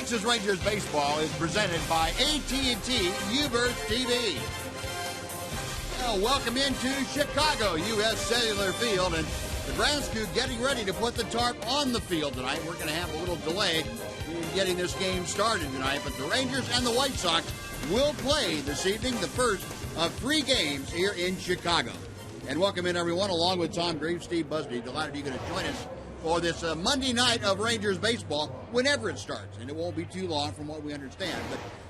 Texas Rangers baseball is presented by AT&T Uber TV. Well, welcome into Chicago, U.S. Cellular Field, and the grounds crew getting ready to put the tarp on the field tonight. We're going to have a little delay in getting this game started tonight, but the Rangers and the White Sox will play this evening, the first of 3 games here in Chicago. And welcome in, everyone, along with Tom Graves, Steve Busby. Delighted you're going to join us for this Monday night of Rangers baseball, whenever it starts. And it won't be too long from what we understand.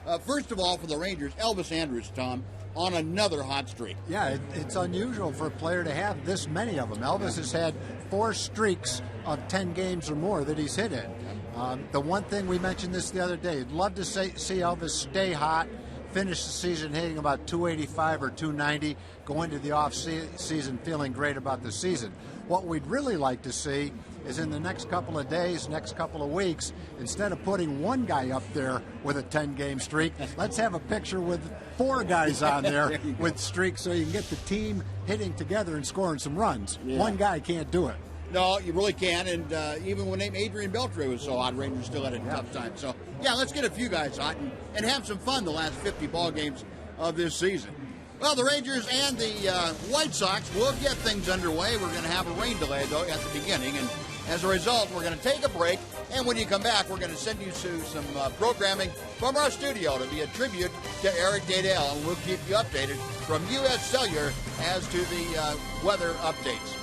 But first of all, for the Rangers, Elvis Andrus, Tom, on another hot streak. Yeah, it's unusual for a player to have this many of them. Elvis has had 4 streaks of 10 games or more that he's hit in. The one thing, we mentioned this the other day, I'd love to see Elvis stay hot, finish the season hitting about 285 or 290, go into the off-season feeling great about the season. What we'd really like to see is in the next couple of days, next couple of weeks, instead of putting one guy up there with a 10-game streak, let's have a picture with 4 guys on there with streaks so you can get the team hitting together and scoring some runs. Yeah. One guy can't do it. No, you really can, and even when named Adrian Beltre was so hot, Rangers still had a tough time. So, yeah, let's get a few guys hot and have some fun the last 50 ball games of this season. Well, the Rangers and the White Sox will get things underway. We're going to have a rain delay, though, at the beginning, and as a result, we're going to take a break, and when you come back, we're going to send you to some programming from our studio to be a tribute to Eric Dadell, and we'll keep you updated from U.S. Cellular as to the weather updates.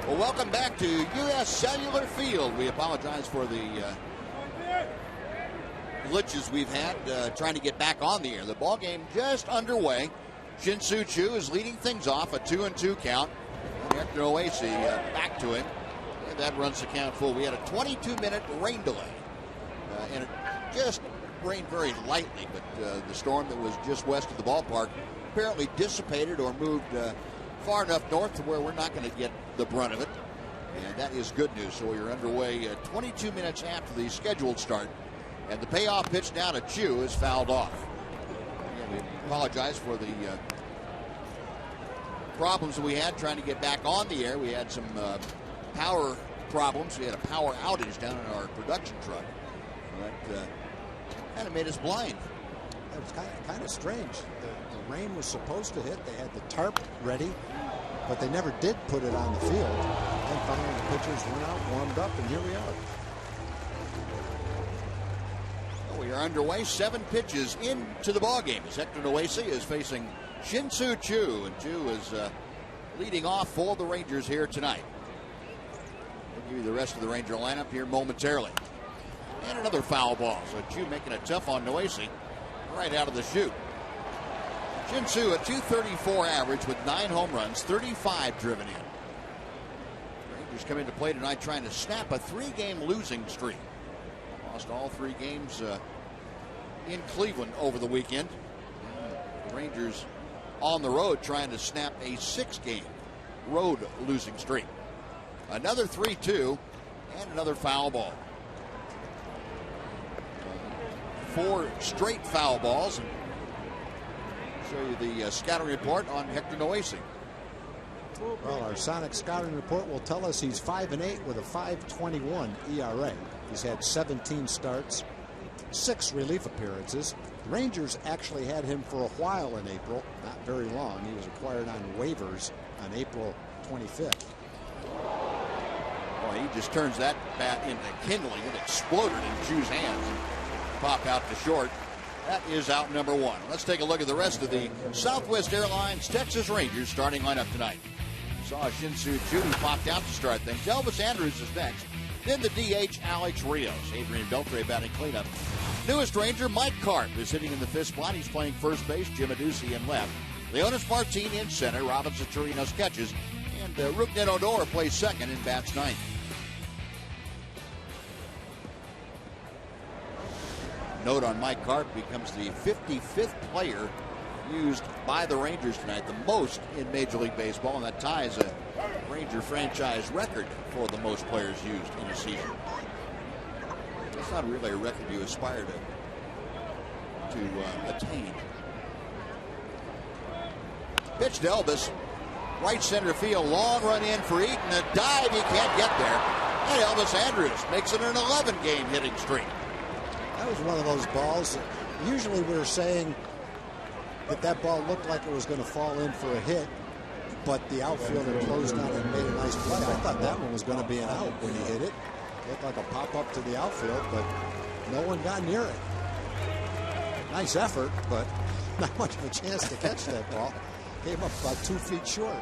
Well, welcome back to U.S. Cellular Field. We apologize for the glitches we've had trying to get back on the air. The ball game just underway. Shin-Soo Choo is leading things off, a 2-2 count. Hector Oasis back to him. And that runs the count full. We had a 22-minute rain delay. And it just rained very lightly, but the storm that was just west of the ballpark apparently dissipated or moved far enough north to where we're not going to get the brunt of it. And that is good news. So we're underway 22 minutes after the scheduled start. And the payoff pitch down to Choo is fouled off. Again, we apologize for the problems that we had trying to get back on the air. We had some power problems. We had a power outage down in our production truck. That kind of made us blind. It was kind of strange. The rain was supposed to hit. They had the tarp ready, but they never did put it on the field. And finally the pitchers went out, warmed up, and here we are. Well, we are underway. 7 pitches into the ballgame as Hector Noesi is facing Shin-Soo Choo, and Choo is leading off for the Rangers here tonight. We'll give you the rest of the Ranger lineup here momentarily. And another foul ball. So Choo making it tough on Noesi right out of the chute. Shin-Soo, a .234 average with 9 home runs, 35 driven in. Rangers come into play tonight trying to snap a 3-game losing streak. Lost all 3 games in Cleveland over the weekend. The Rangers on the road trying to snap a 6-game road losing streak. Another 3-2 and another foul ball. 4 straight foul balls. And show you the scouting report on Hector Noesi. Well, our Sonic scouting report will tell us he's 5-8 with a .521 ERA. He's had 17 starts, 6 relief appearances. The Rangers actually had him for a while in April, not very long. He was acquired on waivers on April 25th. Well, he just turns that bat into kindling. It exploded in Choo's hands. Pop out to short. That is out number 1. Let's take a look at the rest of the Southwest Airlines Texas Rangers starting lineup tonight. Saw Shin-Soo Choo, who popped out to start things. Elvis Andrews is next. Then the DH, Alex Rios. Adrian Beltre batting cleanup. Newest Ranger, Mike Carp, is hitting in the 5th spot. He's playing first base. Jim Aducey in left. Leonis Martin in center. Robinson Chirinos catches. And Ruknet Odor plays second and bats 9th. Note on Mike Carp, becomes the 55th player used by the Rangers tonight, the most in Major League Baseball, and that ties a Ranger franchise record for the most players used in a season. That's not really a record you aspire to attain. Pitch to Elvis, right center field, long run in for Eaton, a dive, he can't get there, and Elvis Andrews makes it an 11-game hitting streak. That was one of those balls that usually we're saying that ball looked like it was going to fall in for a hit, but the outfielder closed on it and made a nice play. I thought that one was going to be an out when he hit it. Looked like a pop-up to the outfield, but no one got near it. Nice effort, but not much of a chance to catch that ball. Came up about 2 feet short.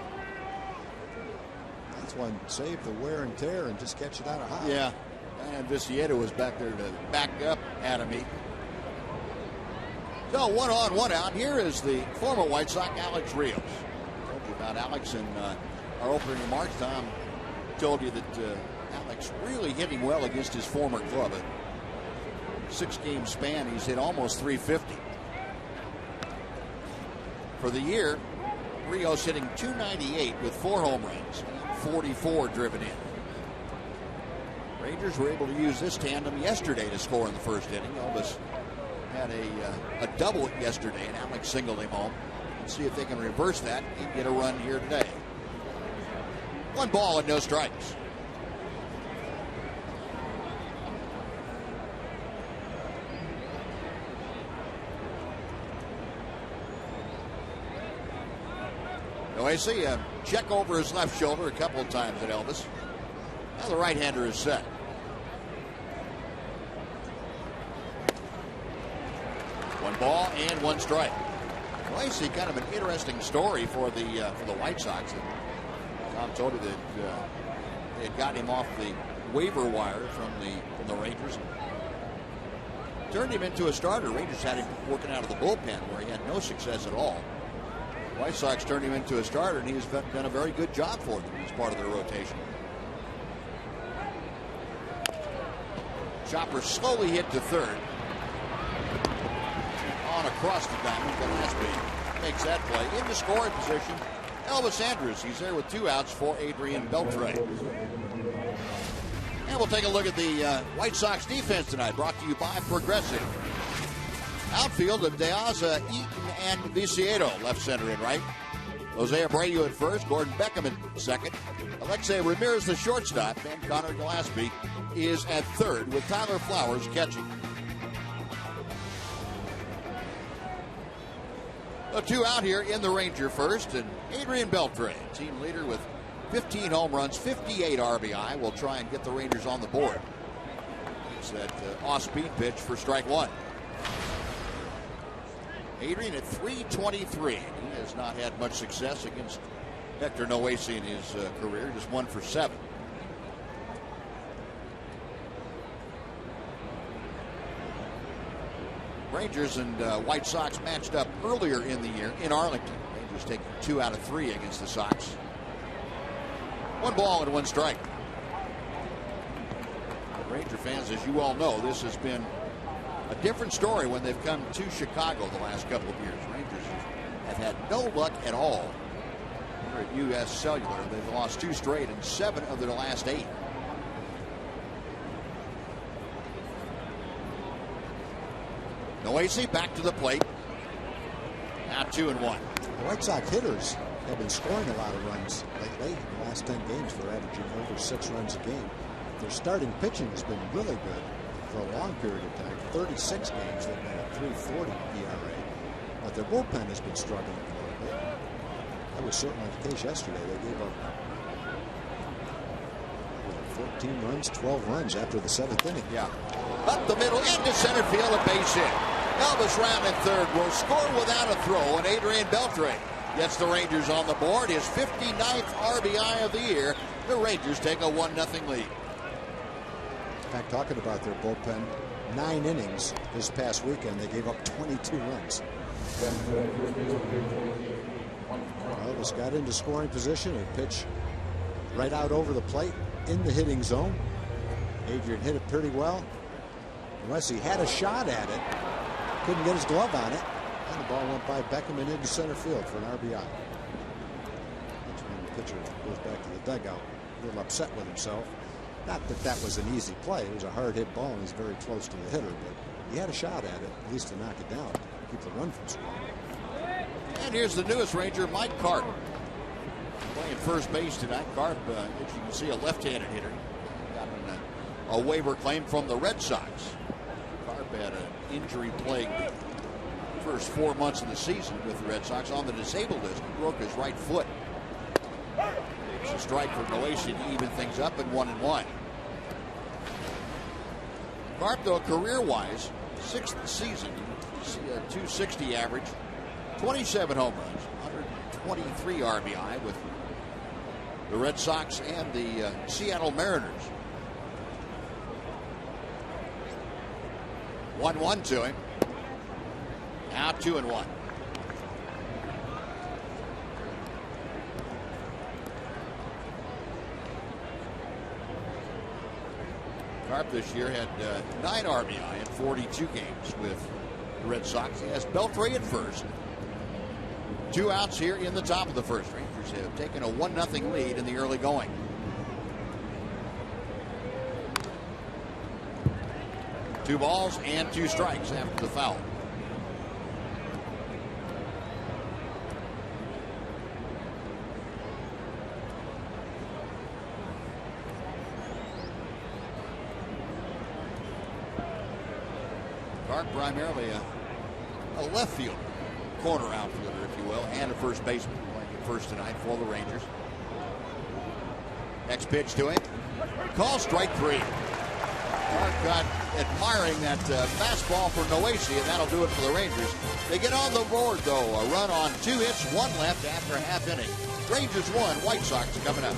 That's one, save the wear and tear and just catch it out of high. Yeah. And Vicietta was back there to back up Adam Eaton. So 1 on, 1 out. Here is the former White Sox, Alex Rios. I told you about Alex in our opening remarks. Tom told you that Alex really hitting well against his former club. A 6-game span, he's hit almost 350. For the year, Rios hitting .298 with 4 home runs, 44 driven in. Rangers were able to use this tandem yesterday to score in the first inning. Elvis had a double yesterday, and Alex singled him home. Let's see if they can reverse that and get a run here today. 1 ball and no strikes. Noesi, a check over his left shoulder a couple of times at Elvis. Now the right-hander is set. 1 ball and 1 strike. Noesi, kind of an interesting story for the White Sox. Tom told you that they had gotten him off the waiver wire from the Rangers. Turned him into a starter. Rangers had him working out of the bullpen where he had no success at all. White Sox turned him into a starter, and he's done a very good job for them as part of their rotation. Chopper slowly hit to third. On across the diamond, Gillespie makes that play. Into scoring position, Elvis Andrus. He's there with 2 outs for Adrian Beltre. And we'll take a look at the White Sox defense tonight, brought to you by Progressive. Outfield of De Aza, Eaton, and Viciedo, left, center, and right. Jose Abreu at first, Gordon Beckham at second. Alexei Ramirez, the shortstop, and Connor Gillespie is at third, with Tyler Flowers catching. A 2 out here in the Ranger first, and Adrian Beltre, team leader with 15 home runs, 58 RBI, will try and get the Rangers on the board. It's that off-speed pitch for strike one. Adrian at .323. He has not had much success against Hector Noesi in his career, just 1 for 7. Rangers and White Sox matched up earlier in the year in Arlington. Rangers taking 2 out of 3 against the Sox. 1 ball and 1 strike. Ranger fans, as you all know, this has been a different story when they've come to Chicago the last couple of years. Rangers have had no luck at all. Here at U.S. Cellular, they've lost 2 straight and 7 of their last 8. Noesi back to the plate. Now 2-1. The White Sox hitters have been scoring a lot of runs lately. In the last 10 games, they're averaging over 6 runs a game. Their starting pitching has been really good for a long period of time. 36 games, they've been at .340 ERA. But their bullpen has been struggling a little bit. That was certainly the case yesterday. They gave up 14 runs, 12 runs after the 7th inning. Yeah. Up the middle, into center field, a base hit. Elvis Round in third will score without a throw, and Adrian Beltre gets the Rangers on the board. His 59th RBI of the year. The Rangers take a 1-0 lead. In fact, talking about their bullpen, 9 innings this past weekend, they gave up 22 runs. Elvis got into scoring position and pitched right out over the plate in the hitting zone. Adrian hit it pretty well. Unless he had a shot at it, couldn't get his glove on it, and the ball went by Beckham and into center field for an RBI. That's when the pitcher goes back to the dugout, a little upset with himself. Not that that was an easy play. It was a hard hit ball, and he's very close to the hitter, but he had a shot at it, at least to knock it down, keep the run from scoring. And here's the newest Ranger, Mike Carp, playing first base tonight. Carp, as you can see, a left-handed hitter. Got a waiver claim from the Red Sox. Carp had an injury-plagued first 4 months of the season with the Red Sox. On the disabled list, he broke his right foot. It's a strike for Noesi to even things up at 1-1. Carp, though, career-wise, 6th season, .260 average, 27 home runs, 123 RBI with the Red Sox and the Seattle Mariners. 1-1 to him. Now 2-1. Carp this year had 9 RBI in 42 games with the Red Sox. He has Beltre at first. 2 outs here in the top of the first. Rangers have taken a 1-0 lead in the early going. Two balls and 2 strikes after the foul. Carp primarily a left fielder, corner outfielder, if you will, and a first baseman playing at first tonight for the Rangers. Next pitch to him. Call strike 3. Carp got admiring that fastball for Noesi, and that'll do it for the Rangers. They get on the board, though. A run on 2 hits, 1 left after a half inning. Rangers 1, White Sox coming up.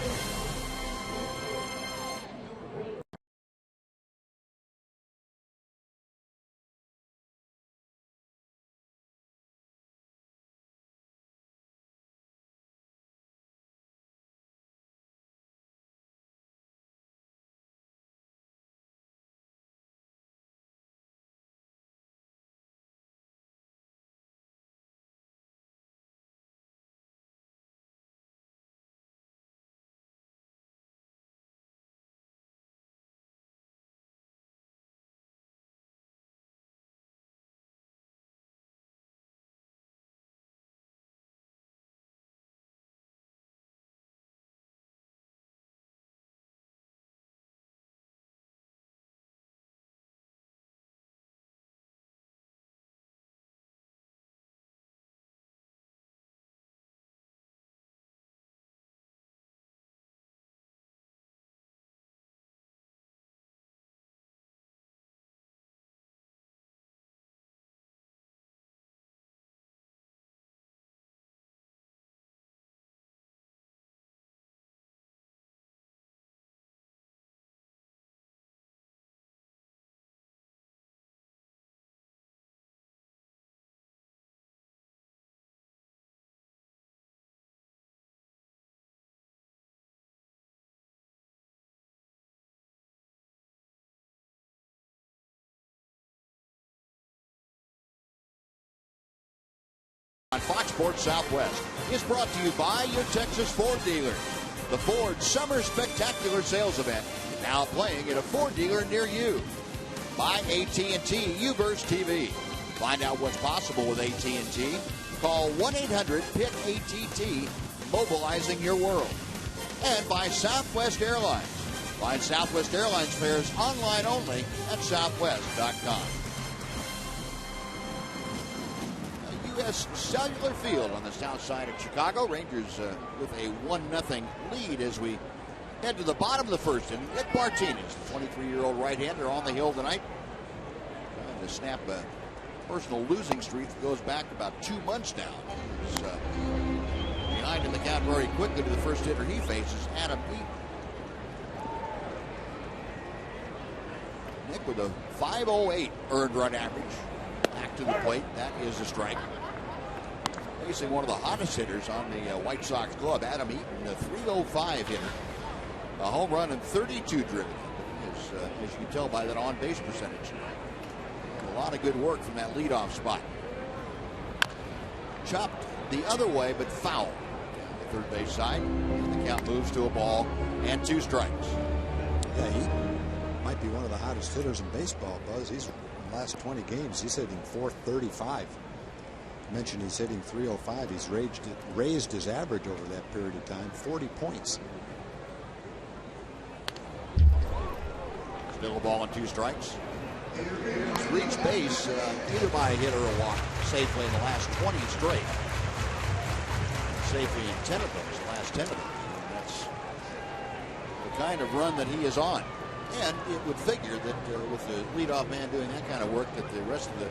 On Fox Sports Southwest is brought to you by your Texas Ford dealer. The Ford Summer Spectacular Sales Event, now playing at a Ford dealer near you. By AT&T U-verse TV. Find out what's possible with AT&T. Call 1-800-PIT-ATT, mobilizing your world. And by Southwest Airlines. Find Southwest Airlines fares online only at southwest.com. U.S. Cellular Field on the south side of Chicago. Rangers with a 1-0 lead as we head to the bottom of the first inning. Nick Martinez, the 23-year-old right-hander, on the hill tonight. Trying to snap a personal losing streak that goes back about 2 months now. He's behind in the count very quickly to the first hitter he faces, Adam Eaton. Nick with a .508 earned run average. Back to the plate. That is a strike. Facing one of the hottest hitters on the White Sox club, Adam Eaton, a .305 hitter. A home run and 32 driven. As you can tell by that on-base percentage. And a lot of good work from that leadoff spot. Chopped the other way, but foul. Down the third base side. And the count moves to a ball and 2 strikes. Yeah, he might be one of the hottest hitters in baseball, Buzz. He's in the last 20 games, he's hitting .435. Mentioned he's hitting .305. He's raised his average over that period of time, 40 points. Still a ball and 2 strikes. He's reached base either by a hit or a walk safely in the last 20 straight. Safely in 10 of those, the last 10 of them. That's the kind of run that he is on. And it would figure that with the leadoff man doing that kind of work, that the rest of the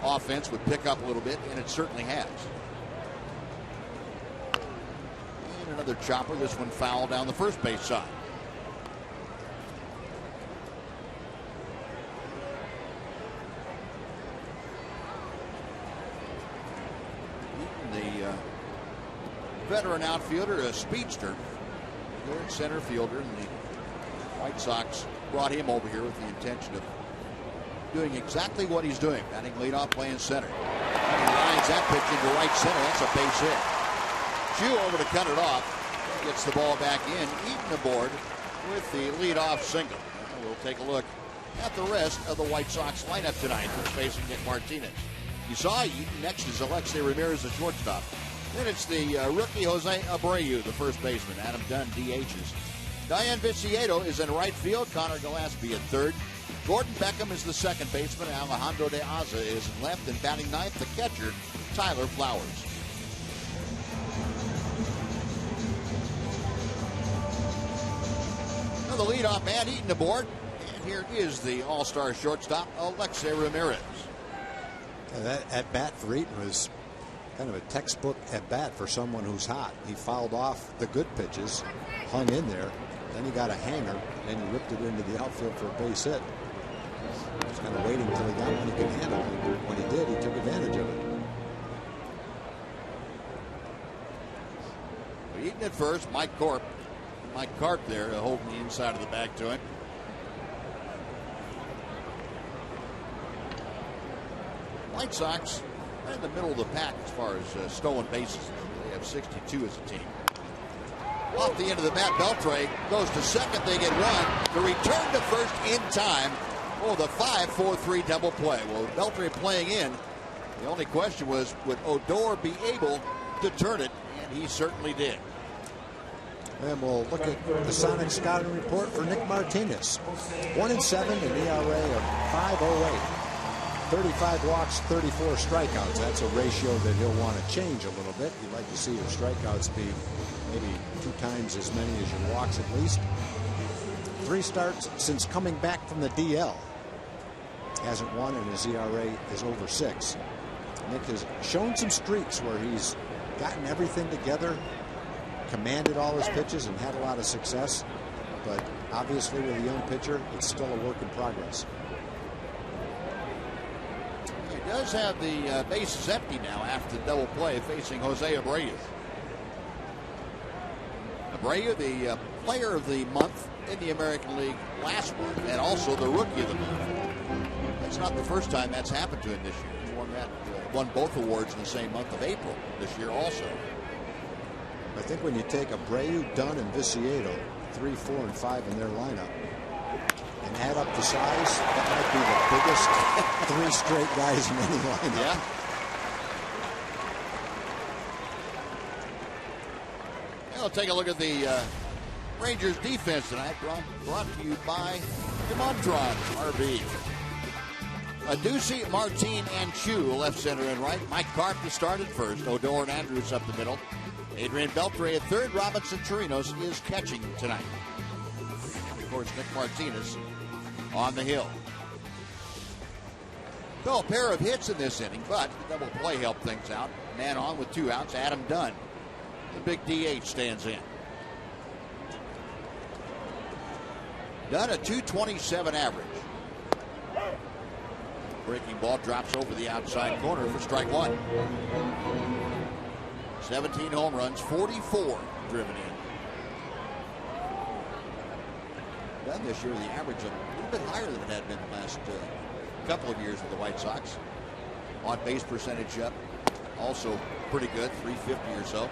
offense would pick up a little bit, and it certainly has. And another chopper, this one foul down the first base side. The veteran outfielder, a speedster, good center fielder, and the White Sox brought him over here with the intention of doing exactly what he's doing, batting leadoff, playing center. He lines that pitch into right center. That's a base hit. Chu over to cut it off. Gets the ball back in. Eaton aboard with the leadoff single. And we'll take a look at the rest of the White Sox lineup tonight. First baseman Nick Martinez. You saw Eaton. Next is Alexei Ramirez, the shortstop. Then it's the rookie Jose Abreu, the first baseman. Adam Dunn DHs. Diane Viciedo is in right field. Connor Gillespie at third. Gordon Beckham is the second baseman. Alejandro De Aza is in left, and batting ninth, the catcher, Tyler Flowers. Now the leadoff man, Eaton aboard. And here is the all-star shortstop, Alexei Ramirez. That at bat for Eaton was kind of a textbook at bat for someone who's hot. He fouled off the good pitches, hung in there, then he got a hanger, and he ripped it into the outfield for a base hit. He was kind of waiting until he got one he could handle. When he did, he took advantage of it. Eating at first, Mike Carp there holding the inside of the bag to him. White Sox right in the middle of the pack as far as stolen bases. They have 62 as a team. Off the end of the bat, Beltre goes to second. They get one. The return to first in time. Oh, the 5-4-3 double play. Well, Beltre playing in. The only question was, would Odor be able to turn it? And he certainly did. And we'll look at the Sonic scouting report for Nick Martinez. 1-7, an ERA of 5.08. 35 walks, 34 strikeouts. That's a ratio that he'll want to change a little bit. You'd like to see your strikeouts be maybe 2 times as many as your walks at least. 3 starts since coming back from the DL. Hasn't won, and his ERA is over 6. Nick has shown some streaks where he's gotten everything together, commanded all his pitches, and had a lot of success. But obviously with a young pitcher, it's still a work in progress. He does have the bases empty now after the double play, facing Jose Abreu. Abreu, the player of the month in the American League last month, and also the rookie of the month. That's not the first time that's happened to him this year. He's won both awards in the same month of April this year also. I think when you take Abreu, Dunn, and Viciedo, 3, 4, and 5 in their lineup, and add up the size, that might be the biggest 3 straight guys in any lineup. Yeah. We'll take a look at the Rangers defense tonight, brought to you by DeMontron RV. Adducci, Martin, and Chu left, center, and right. Mike Carp started first. Odor and Andrews up the middle. Adrian Beltre at third. Robinson Chirinos is catching tonight. Of course, Nick Martinez on the hill. So a pair of hits in this inning, but the double play helped things out. Man on with 2 outs. Adam Dunn, the big DH, stands in. Dunn a .227 average. Breaking ball drops over the outside corner for strike 1. 17 home runs, 44 driven in. Dunn this year, the average a little bit higher than it had been the last couple of years with the White Sox. On base percentage up, also pretty good, 350 or so.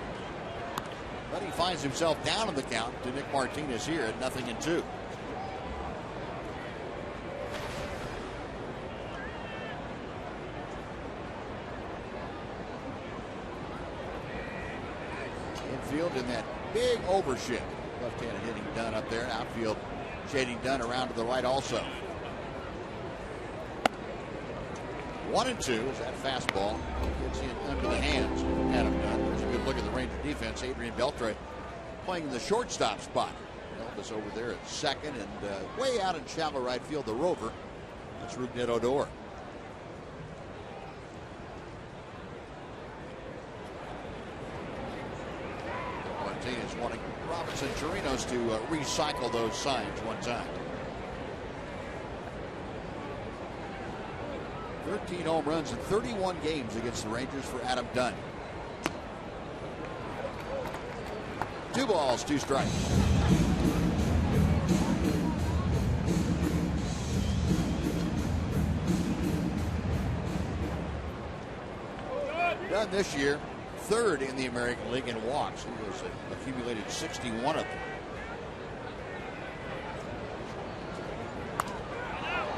But he finds himself down in the count to Nick Martinez here at 0-2. Infield in that big overshift. Left-handed hitting Dunn up there. Outfield shading Dunn around to the right also. 1-2 is that fastball. Gets in under the hands of Adam Dunn. There's a good look at the Ranger defense. Adrian Beltre playing in the shortstop spot. Elvis over there at second, and way out in shallow right field, the Rover. That's Rougned Odor. Martinez wanting Robinson Chirinos to recycle those signs one time. 13 home runs in 31 games against the Rangers for Adam Dunn. 2 balls, 2 strikes. Dunn this year, 3rd in the American League in walks. He was accumulated 61 of them.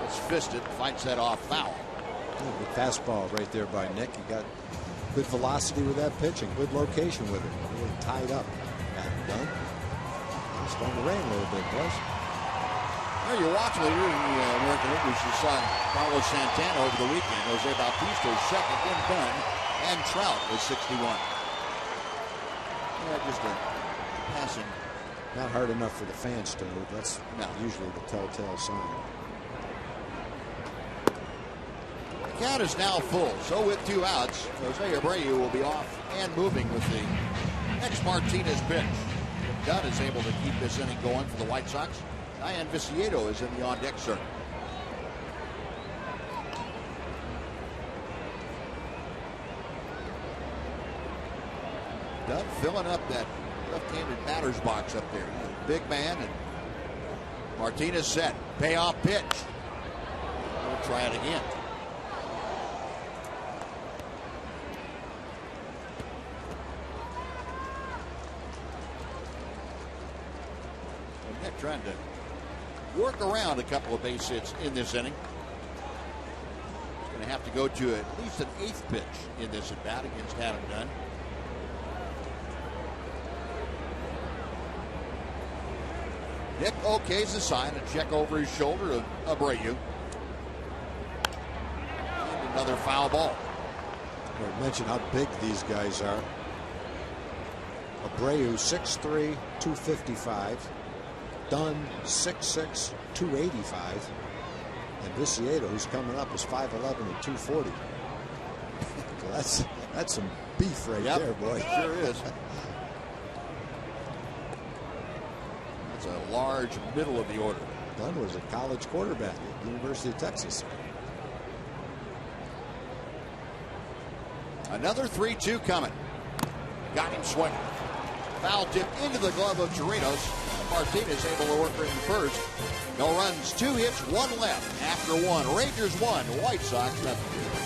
It's fisted, fights that off foul. Good fastball right there by Nick. He got good velocity with that pitch and good location with it. Really tied up. Adam Dunn. It's starting to rain a little bit, boys. Well, you're watching here in the American League. We saw Carlos Santana over the weekend. Jose Bautista second, then Dunn, and Trout was 61. Yeah, just a passing. Not hard enough for the fans to move. That's usually the telltale sign. count is now full. So with 2 outs, Jose Abreu will be off and moving with the next Martinez pitch. Dunn is able to keep this inning going for the White Sox. Diane Viciedo is in the on-deck circle. Dunn filling up that left-handed batter's box up there. Big man, and Martinez set. Payoff pitch. We'll try it again. Nick trying to work around a couple of base hits in this inning. He's going to have to go to at least an 8th pitch in this at bat against Adam Dunn. Nick okays the sign, a check over his shoulder of Abreu. And another foul ball. I mentioned how big these guys are. Abreu 6'3", 255. Dunn 6'6", 285. And Viciedo, who's coming up, is 5'11" and 240. So that's some beef right there, boy. It sure is. That's a large middle of the order. Dunn was a college quarterback at the University of Texas. Another 3-2 coming. Got him swinging. Foul tip into the glove of Chirinos. Martinez able to work her in first. No runs, 2 hits, 1 left. After 1, Rangers 1, White Sox nothing.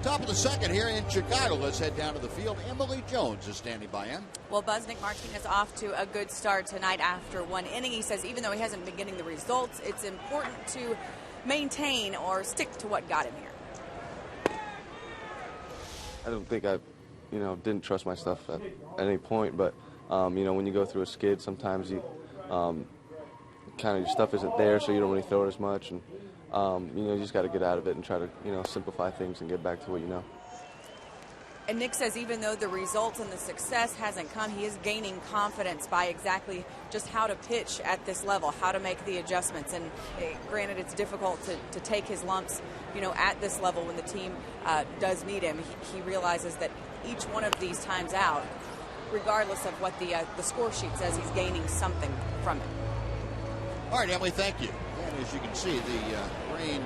Top of the second here in Chicago. Let's head down to the field. Emily Jones is standing by him. Well, Nick Martinez off to a good start tonight after 1 inning. He says even though he hasn't been getting the results, it's important to maintain or stick to what got him here. I don't think I, didn't trust my stuff at any point, but, when you go through a skid, sometimes you kind of your stuff isn't there, so you don't really throw it as much. And you just got to get out of it and try to, simplify things and get back to what you know. And Nick says even though the results and the success hasn't come, he is gaining confidence by exactly just how to pitch at this level, how to make the adjustments. And granted, it's difficult to take his lumps, at this level when the team does need him. He realizes that each one of these times out, regardless of what the score sheet says, he's gaining something from it. All right, Emily, thank you. And as you can see, the rain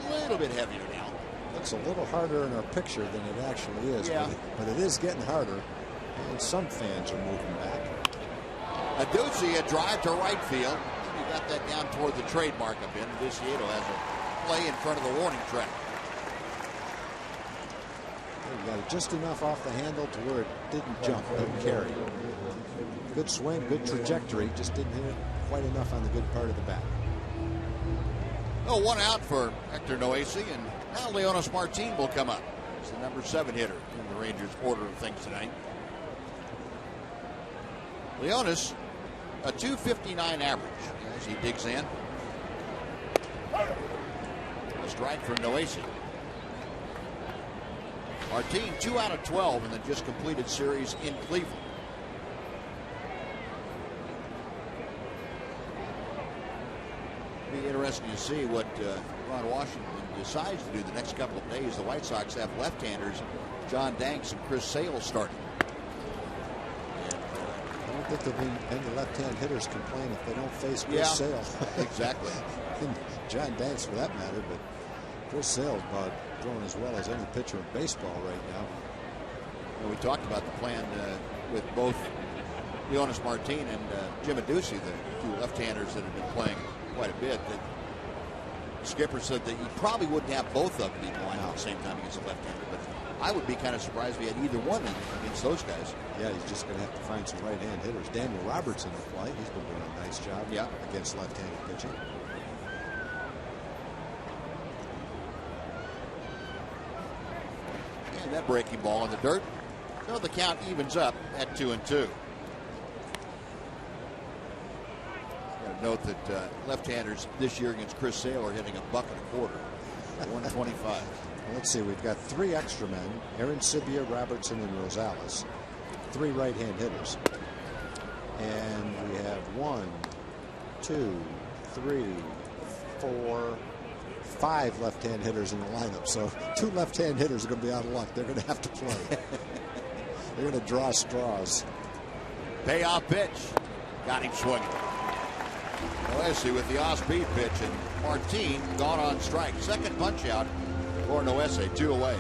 a little bit heavier now. Looks a little harder in our picture than it actually is, but it is getting harder, and some fans are moving back. Adducci, a drive to right field. You got that down toward the trademark a bit. Viciedo has a play in front of the warning track. You got it just enough off the handle to where it didn't jump, didn't carry. Good swing, good trajectory, just didn't hit it quite enough on the good part of the bat. Oh, one out for Hector Noesi, and now Leonys Martin will come up. He's the number 7 hitter in the Rangers' order of things tonight. Leonys, a .259 average as he digs in. A strike for Noesi. Martin 2 out of 12 in the just completed series in Cleveland. Be interesting to see what Ron Washington decides to do the next couple of days. The White Sox have left-handers, John Danks and Chris Sale starting. I don't think there'll be any left-hand hitters complain if they don't face Chris Sale. Exactly. And John Danks for that matter, but Chris Sale's about throwing as well as any pitcher in baseball right now. And we talked about the plan with both Leonys Martin and Jim Adduci, the 2 left-handers that have been playing quite a bit. That Skipper said that you probably wouldn't have both of them be lined at the same time against a left-hander, but I would be kind of surprised if he had either one against those guys. Yeah, he's just going to have to find some right-hand hitters. Daniel Robertson will play. He's been doing a nice job against left-handed pitching. And that breaking ball in the dirt. So the count evens up at 2-2. Note that left-handers this year against Chris Sale are hitting $1.25, 125. Well, let's see. We've got 3 extra men: Aaron Sibia, Robertson, and Rosales. 3 right-hand hitters, and we have 1, 2, 3, 4, 5 left-hand hitters in the lineup. So 2 left-hand hitters are going to be out of luck. They're going to have to play. They're going to draw straws. Payoff pitch, got him swinging. Noesi with the off-speed pitch, and Martin gone on strike. Second punch out for Noesi, 2 away.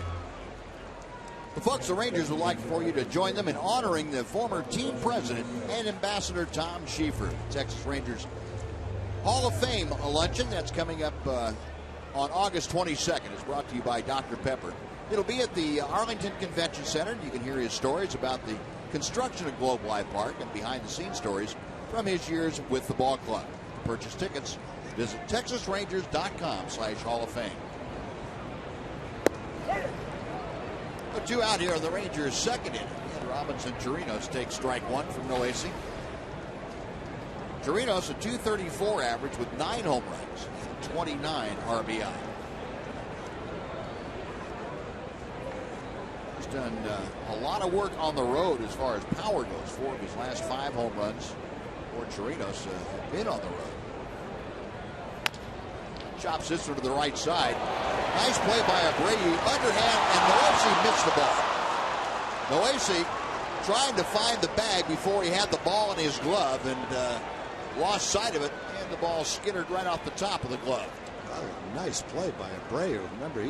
The folks, the Rangers would like for you to join them in honoring the former team president and ambassador Tom Schieffer. Texas Rangers Hall of Fame luncheon that's coming up on August 22nd. It's brought to you by Dr. Pepper. It'll be at the Arlington Convention Center. You can hear his stories about the construction of Globe Life Park and behind-the-scenes stories from his years with the ball club. To purchase tickets, visit TexasRangers.com/Hall of Fame. 2 out here on the Rangers' second inning. And Robinson Chirinos takes strike 1 from Noesi. Chirinos a .234 average with 9 home runs and 29 RBI. He's done a lot of work on the road as far as power goes. 4 of his last 5 home runs for Chirinos have been on the road. Chops this one to the right side. Nice play by Abreu. Underhand, and Noesi missed the ball. Noesi trying to find the bag before he had the ball in his glove and lost sight of it, and the ball skittered right off the top of the glove. Oh, nice play by Abreu. Remember,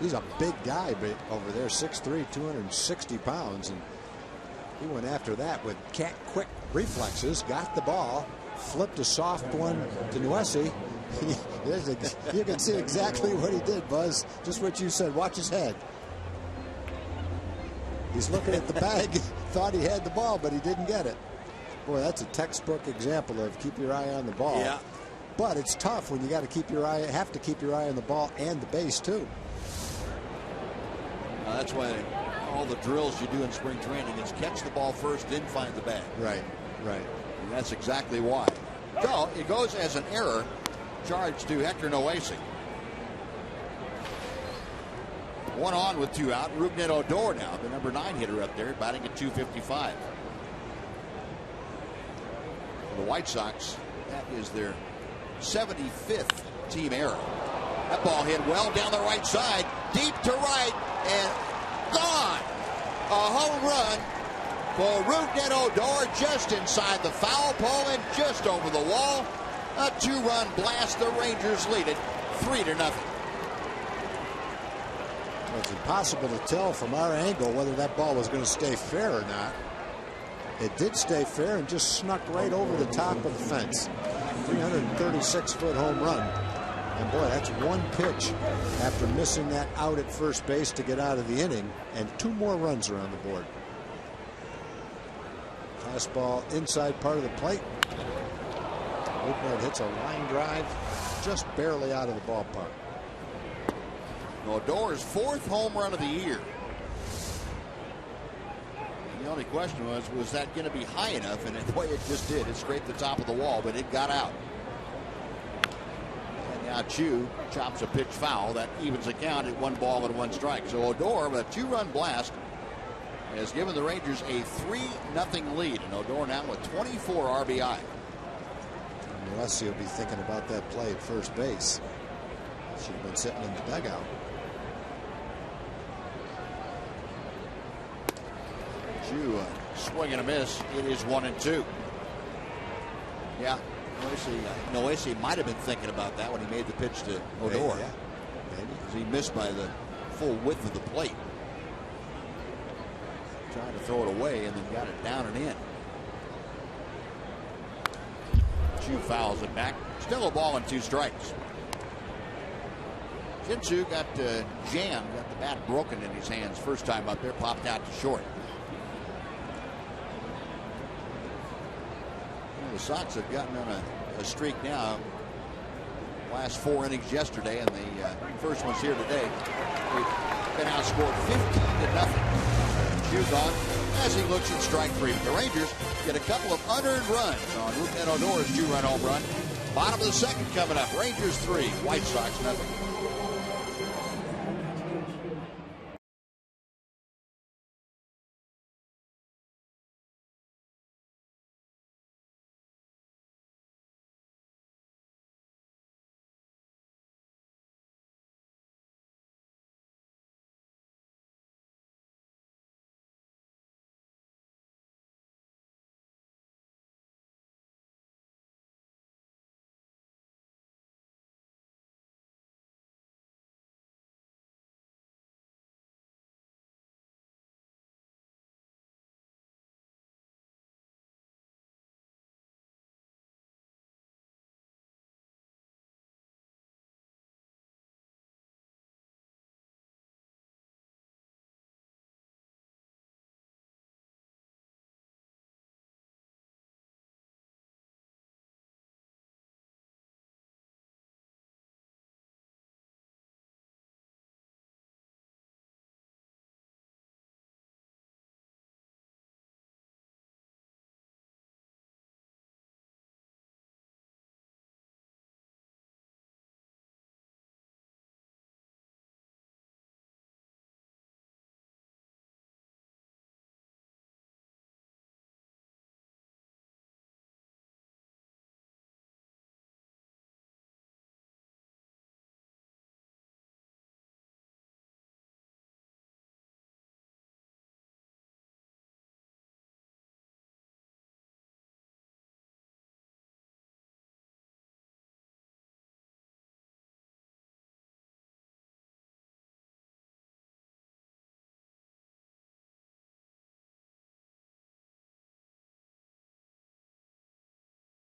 he's a big guy over there, 6'3", 260 pounds, and he went after that with quick reflexes, got the ball, flipped a soft one to Noesi. You can see exactly what he did, Buzz. Just what you said. Watch his head. He's looking at the bag, thought he had the ball, but he didn't get it. Boy, that's a textbook example of keep your eye on the ball. Yeah. But it's tough when you got to keep your eye, have to keep your eye on the ball and the base too. That's why all the drills you do in spring training is catch the ball first, then find the bag. Right. And that's exactly why. So it goes as an error charged to Hector Noesi. 1 on with 2 out. Rougned Odor now, the number 9 hitter up there, batting at .255. The White Sox, that is their 75th team error. That ball hit well down the right side, deep to right, and gone. A home run for Rougned Odor just inside the foul pole and just over the wall. A 2-run blast. The Rangers lead it 3-0. Well, it's impossible to tell from our angle whether that ball was going to stay fair or not. It did stay fair and just snuck right over the top of the fence. 336-foot home run. And boy, that's 1 pitch after missing that out at first base to get out of the inning, and 2 more runs are on the board. Fastball inside part of the plate. Woodward hits a line drive just barely out of the ballpark. Odor's 4th home run of the year. The only question was that going to be high enough? And the way it just did, it scraped the top of the wall, but it got out. And now Chu chops a pitch foul. That evens the count at 1 ball and 1 strike. So Odor, with a 2-run blast, has given the Rangers a 3-0 lead. And Odor now with 24 RBI. Alessi will be thinking about that play at first base. Should have been sitting in the dugout. Chu, swing and a miss. It is 1-2. Yeah, Noesi might have been thinking about that when he made the pitch to Odor. Yeah, maybe. He missed by the full width of the plate. Trying to throw it away and then got it down and in. Chu fouls it back. Still a ball and 2 strikes. Jinsu got jammed, got the bat broken in his hands first time up there, popped out to short. Well, the Sox have gotten on a streak now. Last 4 innings yesterday, and the first one's here today. They've been outscored 15-0. Chu's on as he looks at strike 3. The Rangers get a couple of unearned runs on Rougned Odor's 2-run home run. Bottom of the 2nd coming up. Rangers 3, White Sox 0.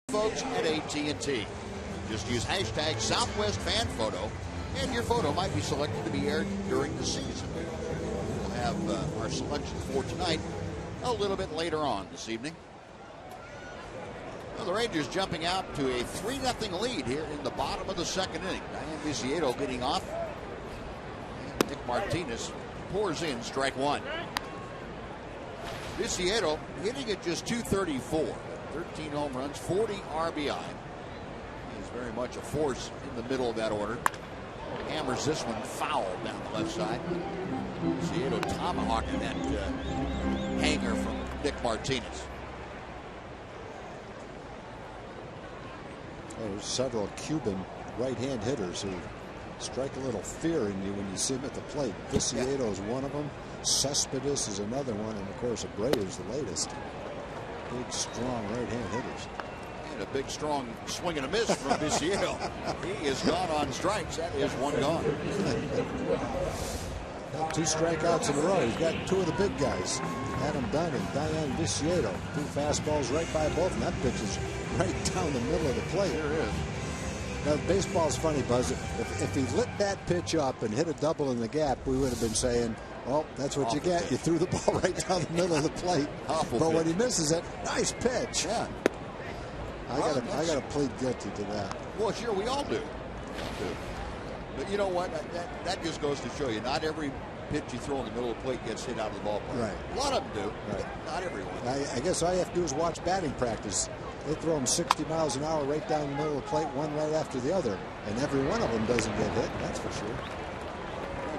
Folks at AT&T. Just use hashtag Southwest Fan Photo, and your photo might be selected to be aired during the season. We'll have our selection for tonight a little bit later on this evening. Well, the Rangers jumping out to a 3-0 lead here in the bottom of the 2nd inning. Diane Viciedo getting off. And Nick Martinez pours in strike 1. Viciedo hitting at just .234. 13 home runs, 40 RBI. He's very much a force in the middle of that order. Hammers this one foul down the left side. Viciedo tomahawking that hanger from Nick Martinez. There's several Cuban right-hand hitters who strike a little fear in you when you see them at the plate. Viciedo is one of them. Cespedes is another one, and of course Abreu's the latest. Big, strong right-hand hitters. And a big, strong swing and a miss from Viciedo. He is gone on strikes. That is 1 gone. 2 strikeouts in a row. He's got 2 of the big guys. Adam Dunn and Diane Viciedo. 2 fastballs right by both, and that pitch is right down the middle of the plate. There is. Now, baseball's funny, Buzz. If he lit that pitch up and hit a double in the gap, we would have been saying, well, that's what you get. Pitch. You threw the ball right down the middle of the plate. But when he misses it, nice pitch. Yeah. I gotta plead guilty to that. Well, sure, we all do. But you know what? That just goes to show you, not every pitch you throw in the middle of the plate gets hit out of the ballpark. Right. A lot of them do, but not everyone. I guess all you have to do is watch batting practice. They throw them 60 miles an hour right down the middle of the plate, one right after the other, and every one of them doesn't get hit. That's for sure.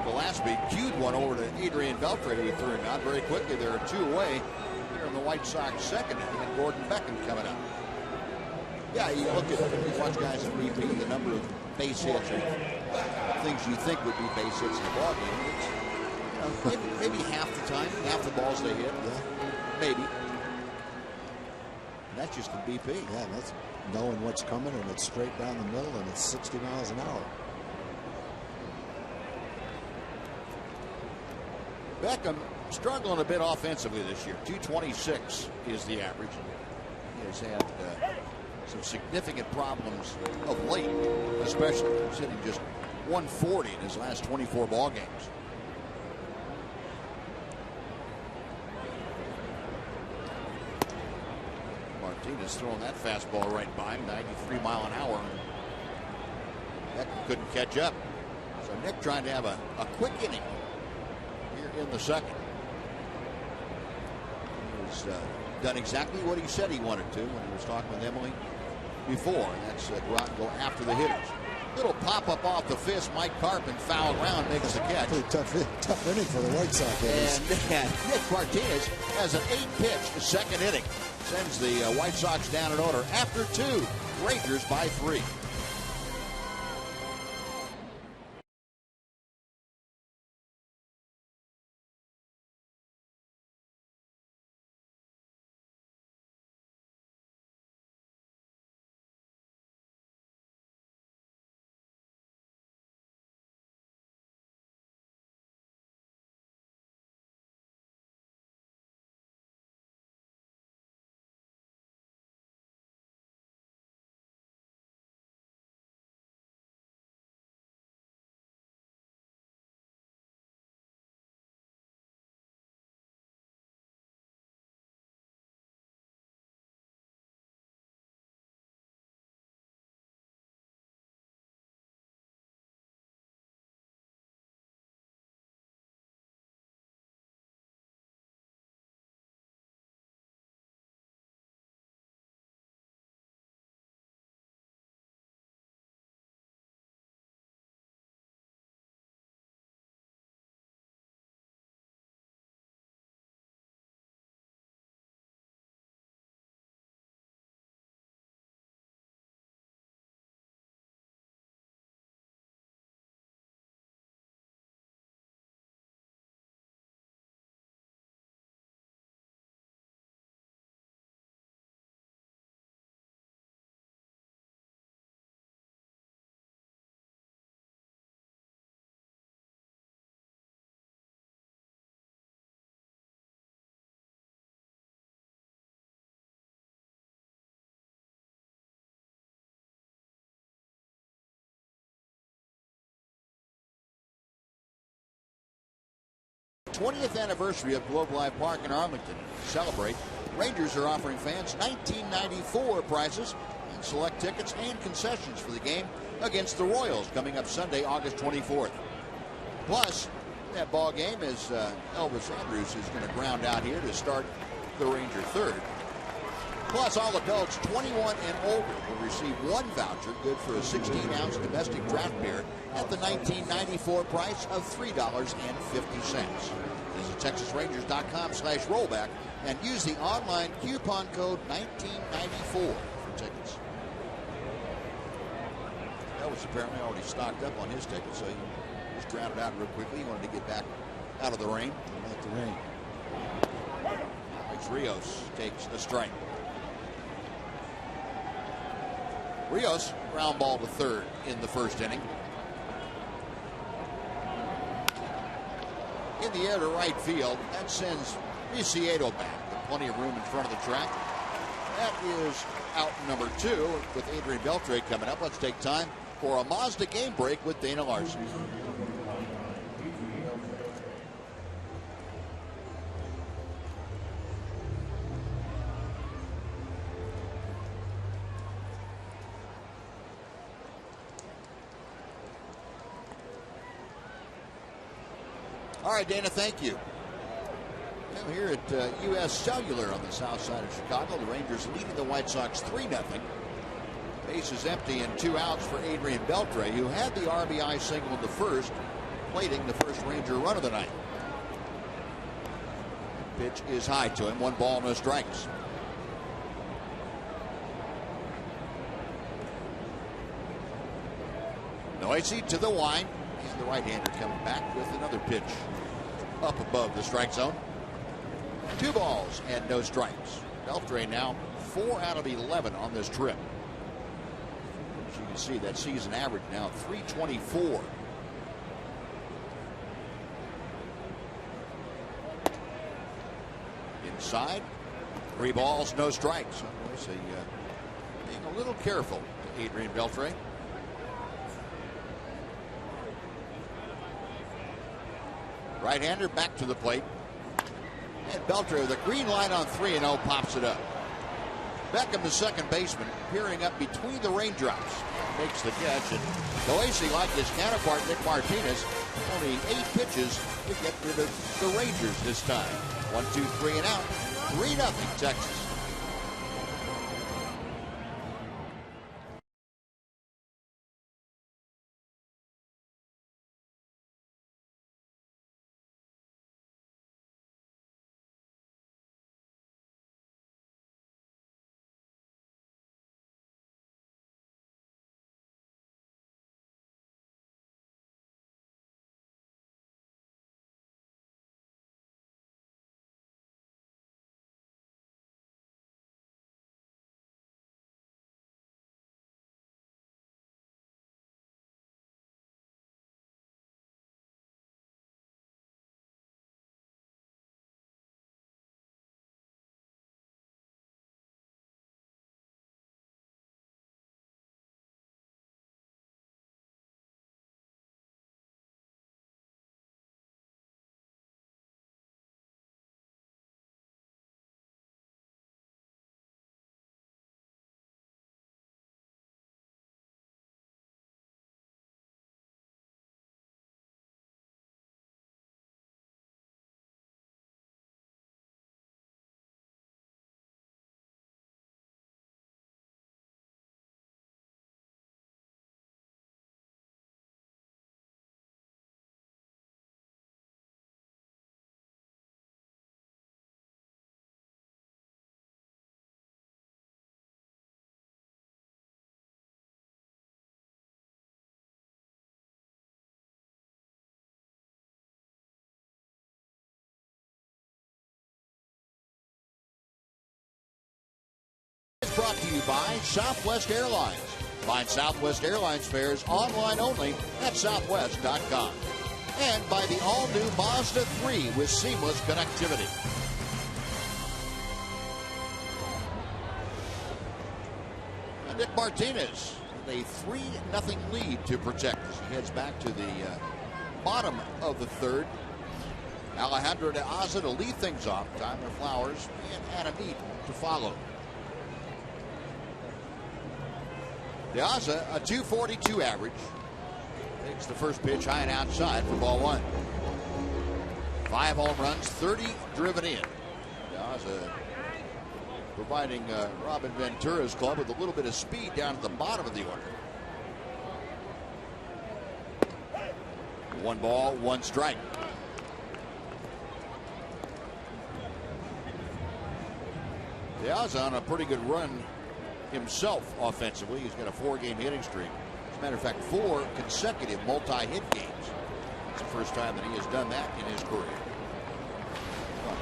Gillespie cued one over to Adrian Beltre, who threw him out very quickly. There are two away here in the White Sox second inning, and Gordon Beckham coming up. Yeah, you watch guys in BP, the number of base hits or things you think would be base hits in the ball game. Maybe half the time, half the balls they hit. Yeah. Maybe. And that's just the BP. Yeah, that's knowing what's coming, and it's straight down the middle, and it's 60 miles an hour. Beckham struggling a bit offensively this year. 226 is the average. He has had some significant problems of late, especially. He's hitting just 140 in his last 24 ball games. Martinez throwing that fastball right by him, 93 mile an hour. Beckham couldn't catch up. So Nick trying to have a quick inning here in the second. He's done exactly what he said he wanted to when he was talking with Emily before, and that's go out and go after the hitters. Little pop-up off the fist. Mike Carpin fouled round, makes the catch. Pretty tough inning for the White Sox hitters. And Nick Martinez has an 8-pitch second inning. Sends the White Sox down in order after 2. Rangers by 3. '20th anniversary of Globe Life Park in Arlington. To celebrate, Rangers are offering fans 1994 prizes and select tickets and concessions for the game against the Royals coming up Sunday, August 24th. Plus, that ball game is Elvis Andrus is going to ground out here to start the Ranger third. Plus, all adults 21 and older will receive one voucher good for a 16-ounce domestic draft beer at the 1994 price of $3.50. Visit TexasRangers.com/rollback and use the online coupon code 1994 for tickets. That was apparently already stocked up on his ticket, so he just grounded out real quickly. He wanted to get back out of the rain. Out the rain. Rios takes the strike. Rios ground ball to third in the first inning. In the air to right field. That sends Ricciardo back. With plenty of room in front of the track. That is out number 2 with Adrian Beltre coming up. Let's take time for a Mazda game break with Dana Larson. All right, Dana, thank you. Now here at U.S. Cellular on the south side of Chicago, the Rangers leading the White Sox 3-0. Base is empty and 2 outs for Adrian Beltre, who had the RBI single in the first, plating the first Ranger run of the night. Pitch is high to him. 1 ball, no strikes. Noisy to the line. He's the right-hander coming back with another pitch up above the strike zone. 2 balls and no strikes. Beltre now 4 out of 11 on this trip. As you can see, that season average now 324. Inside, 3 balls, no strikes. So, being a little careful, Adrian Beltre. Right-hander back to the plate. And Beltre with a green light on 3-0 pops it up. Beckham, the second baseman, peering up between the raindrops. Makes the catch. And Noisy, like his counterpart Nick Martinez, only 8 pitches to get rid of the Rangers this time. 1, 2, 3 and out. 3-0 Texas. Brought to you by Southwest Airlines. Find Southwest Airlines fares online only at southwest.com. And by the all-new Mazda 3 with seamless connectivity. And Nick Martinez with a 3-0 lead to protect as he heads back to the bottom of the third. Alejandro de Aza to lead things off. Tyler Flowers and Adam Eaton to follow. De Aza, a 242 average. Takes the first pitch high and outside for ball 1. 5 home runs, 30 driven in. De Aza providing Robin Ventura's club with a little bit of speed down at the bottom of the order. 1 ball, 1 strike. De Aza on a pretty good run himself offensively. He's got a 4-game hitting streak. As a matter of fact, 4 consecutive multi-hit games. It's the first time that he has done that in his career.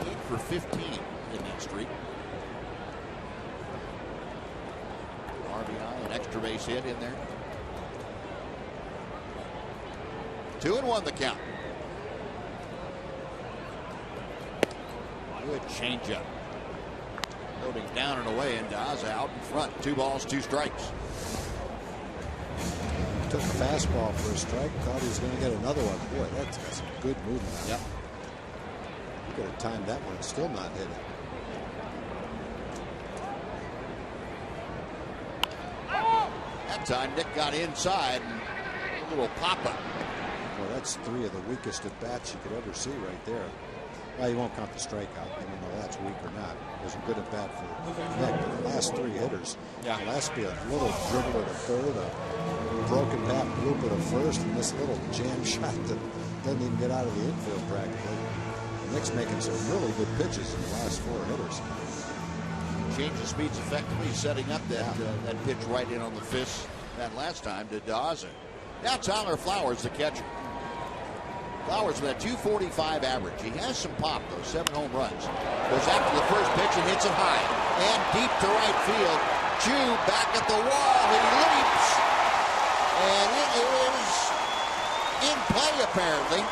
8 for 15 in that streak. RBI, an extra base hit in there. 2-1 the count. Good changeup. Loading down and away, and Daza out in front. 2 balls, 2 strikes. Took a fastball for a strike. Thought he was going to get another one. Boy, that's got some good movement. Yep. He could have timed that one. Still not hit it. That time Nick got inside and a little pop-up. Boy, That's 3 of the weakest at bats you could ever see right there. Well, you won't count the strikeout, even though that's weak or not. It was a good at bat for Nick. But the last 3 hitters, Gillespie, a little dribble at a third, a broken bat bloop at a first, and this little jam shot that doesn't even get out of the infield practically. Nick's making some really good pitches in the last 4 hitters. Change of speeds effectively, setting up that pitch right in on the fist that last time to Daza. Now Tyler Flowers, the catcher. Flowers with a 245 average. He has some pop, though, 7 home runs. Goes after the first pitch and hits it high. And deep to right field. Chu back at the wall. He leaps. And it is in play, apparently.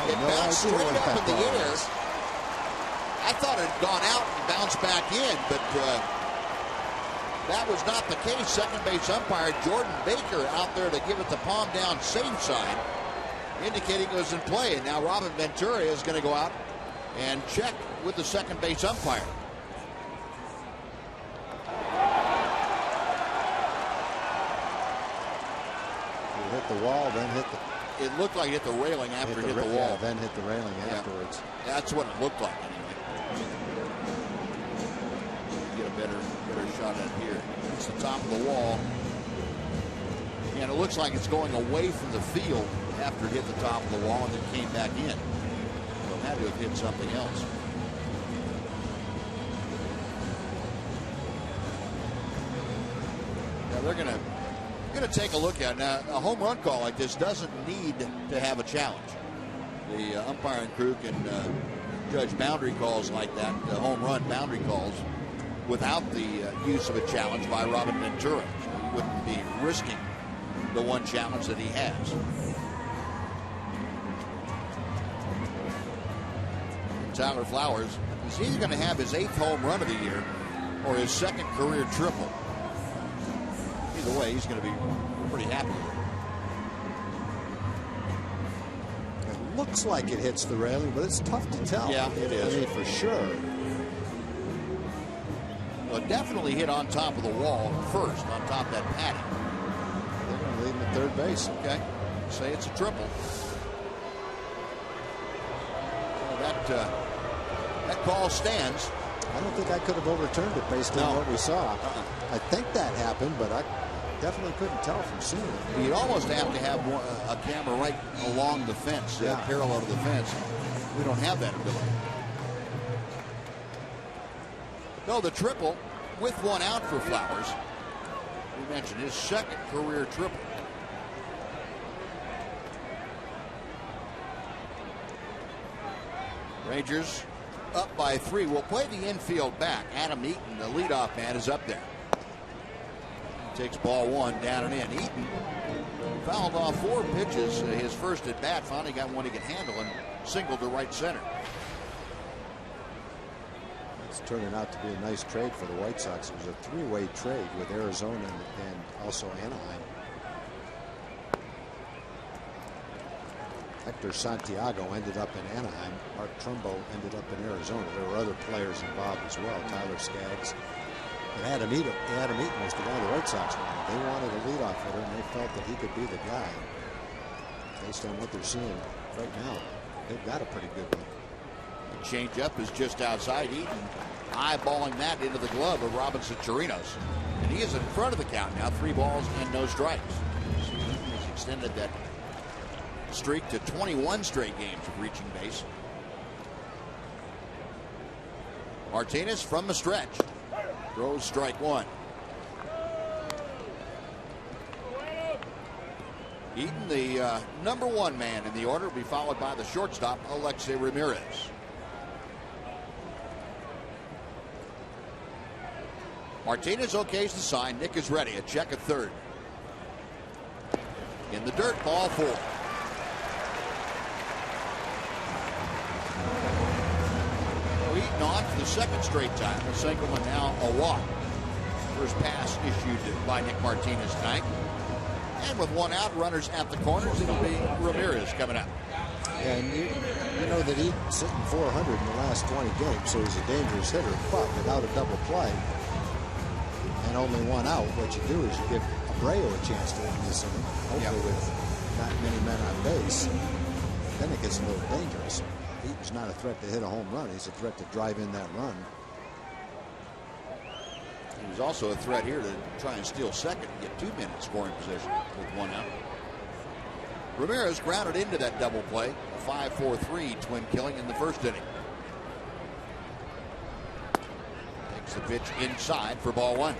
It bounced straight up in the air. I thought it had gone out and bounced back in, but that was not the case. Second base umpire Jordan Baker out there to give it the palm down safe sign, indicating it was in play. And now Robin Ventura is going to go out and check with the second base umpire. He hit the wall, then hit the... It looked like it hit the railing after it hit the wall. Yeah, then hit the railing afterwards. That's what it looked like, anyway. Get a better shot at it here. It's the top of the wall. And it looks like it's going away from the field after it hit the top of the wall and then came back in. So it had to have hit something else. Now they're going to take a look at it. Now, a home run call like this doesn't need to have a challenge. The umpiring crew can judge boundary calls like that, home run boundary calls, without the use of a challenge by Robin Ventura. So he wouldn't be risking the one challenge that he has. Tyler Flowers is either going to have his 8th home run of the year or his 2nd career triple. Either way, he's going to be pretty happy with it. It looks like it hits the railing, but it's tough to tell. Yeah, it is. I mean, for sure. Well, it definitely hit on top of the wall first, on top of that padding. They're going to lead him at third base. Okay. Say it's a triple. Well, that call stands. I don't think I could have overturned it based on what we saw. I think that happened, but I definitely couldn't tell from seeing it. You'd almost have to have a camera right along the fence, parallel to the fence. We don't have that ability. No, the triple with 1 out for Flowers. We mentioned his 2nd career triple. Rangers up by 3. We'll play the infield back. Adam Eaton, the leadoff man, is up there. Takes ball 1 down and in. Eaton fouled off 4 pitches. His first at bat, finally got one he could handle and singled to right center. It's turning out to be a nice trade for the White Sox. It was a 3-way trade with Arizona and also Anaheim. Hector Santiago ended up in Anaheim. Mark Trumbo ended up in Arizona. There were other players involved as well. Tyler Skaggs. And Adam Eaton was the guy the White Sox wanted. They wanted a leadoff hitter, and they felt that he could be the guy. Based on what they're seeing right now, they've got a pretty good one. The changeup is just outside. Eaton eyeballing that into the glove of Robinson Chirinos. And he is in front of the count now. 3 balls and no strikes. So Eaton has extended that streak to 21 straight games of reaching base. Martinez from the stretch. Throws strike 1. Eaton, the number 1 man in the order, will be followed by the shortstop, Alexei Ramirez. Martinez okays the sign. Nick is ready. A check at third. In the dirt, ball 4. Eaton on for the 2nd straight time. A single and now a walk. First pass issued by Nick Martinez tonight. And with 1 out, runners at the corners, it'll be Ramirez coming up. And you know that Eaton's sitting 400 in the last 20 games, so he's a dangerous hitter. But without a double play and only 1 out, what you do is you give Abreu a chance to win this inning. Hopefully with not many men on base. then it gets a little dangerous. He's not a threat to hit a home run. He's a threat to drive in that run. He was also a threat here to try and steal second and get 2 men in scoring position with 1 out. Ramirez grounded into that double play. A 5-4-3 twin killing in the first inning. Takes the pitch inside for ball 1.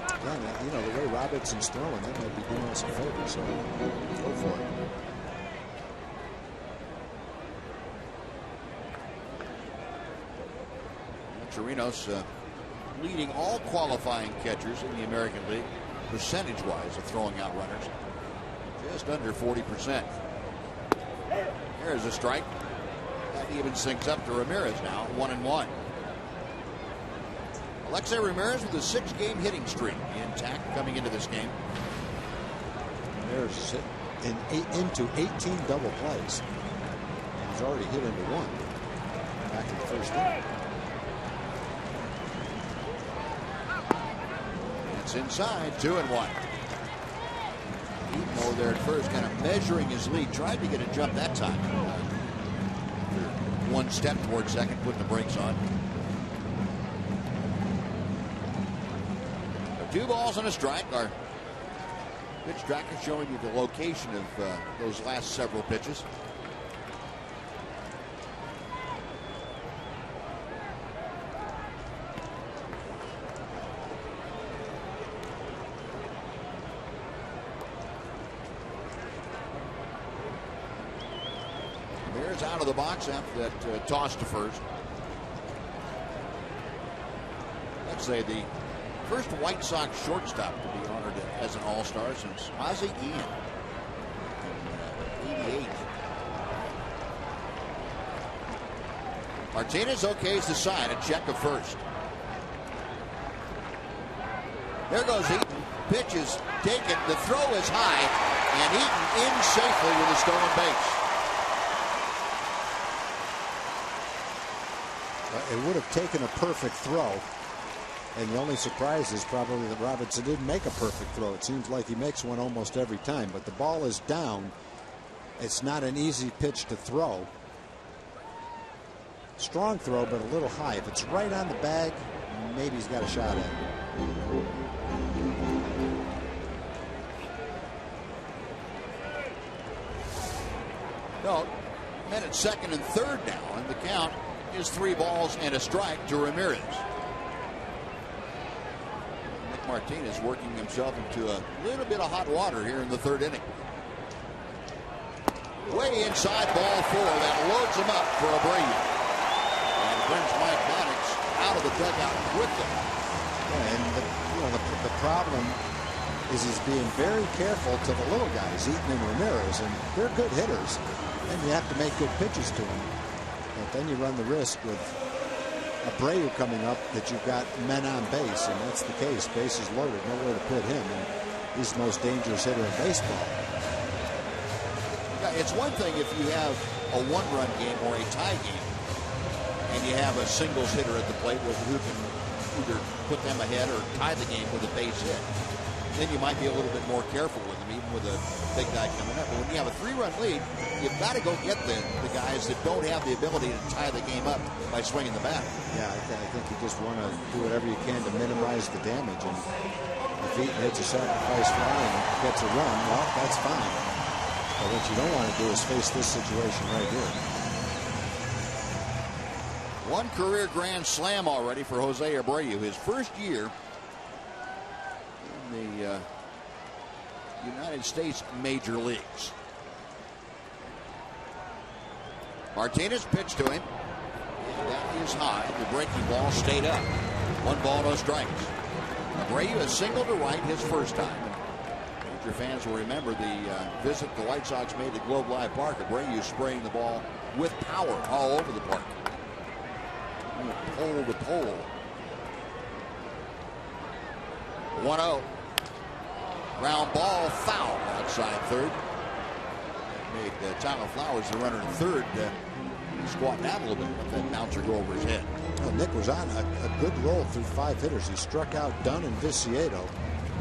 Yeah, you know, the way Robertson's throwing, that might be doing us a favor, so go for it. Chirinos leading all qualifying catchers in the American League, percentage-wise of throwing out runners. Just under 40%. There's a strike. That even syncs up to Ramirez now, 1-1. Alexei Ramirez with a 6-game hitting streak intact coming into this game. Ramirez is hit into 18 double plays. He's already hit into 1 back in the first inning. It's inside, 2-1. Eaton over there at first, kind of measuring his lead. Tried to get a jump that time. 1 step towards second, putting the brakes on. 2 balls and a strike. Our pitch tracker showing you the location of those last several pitches. Out of the box after that toss to first. Let's say the first White Sox shortstop to be honored as an All-Star since Ozzie Guillen in '88. Martinez okays the sign, a check of first. There goes Eaton. Pitch is taken. The throw is high, and Eaton in safely with a stolen base. It would have taken a perfect throw, and the only surprise is probably that Robinson didn't make a perfect throw. It seems like he makes one almost every time, but the ball is down. It's not an easy pitch to throw. Strong throw, but a little high. If it's right on the bag, maybe he's got a shot at it. No, men at second and third now, and the count is 3 balls and a strike to Ramirez. Nick Martinez working himself into a little bit of hot water here in the 3rd inning. Way inside, ball 4. That loads him up for Abreu. And brings Mike Maddox out of the dugout quickly. And the problem is he's being very careful to the little guys, Eaton and Ramirez, and they're good hitters. And you have to make good pitches to them. But then you run the risk with Abreu coming up that you've got men on base, and that's the case. Bases loaded, nowhere to put him, and he's the most dangerous hitter in baseball. Yeah, it's one thing if you have a 1-run game or a tie game, and you have a singles hitter at the plate who can either put them ahead or tie the game with a base hit. Then you might be a little bit more careful with them, even with a big guy coming up. But when you have a 3-run lead, you've got to go get the guys that don't have the ability to tie the game up by swinging the bat. Yeah, I think you just want to do whatever you can to minimize the damage. And if Eaton hits a sacrifice fly and gets a run, well, that's fine. But what you don't want to do is face this situation right here. 1 career grand slam already for Jose Abreu. His first year in the United States Major Leagues. Martinez pitched to him. And that is high. The breaking ball stayed up. 1 ball, no strikes. Abreu has singled to right his first time. Major fans will remember the visit the White Sox made at Globe Life Park. Abreu spraying the ball with power all over the park. Pole to pole. 1-0. Ground ball, foul outside third. Made Tyler Flowers, the runner in third, squat down a little bit, let that bouncer go over his head. Well, Nick was on a good roll through 5 hitters. He struck out Dunn and Viciedo.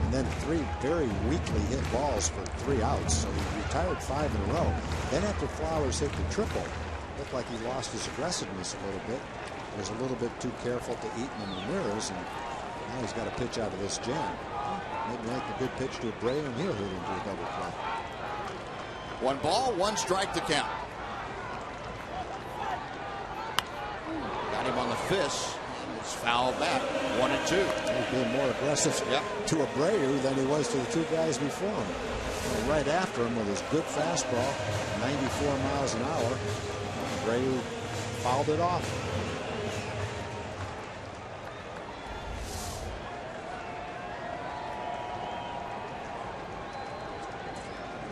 and then 3 very weakly hit balls for 3 outs. So he retired 5 in a row. Then after Flowers hit the triple, looked like he lost his aggressiveness a little bit. Was a little bit too careful to Eaton and Ramirez, and now he's got a pitch out of this jam. Maybe make a good pitch to Abreu, and he'll hit into a double play. 1 ball, 1 strike to count. Got him on the fist. It's fouled back. 1-2. He's being more aggressive to Abreu than he was to the 2 guys before him. And right after him with his good fastball, 94 miles an hour, Abreu fouled it off.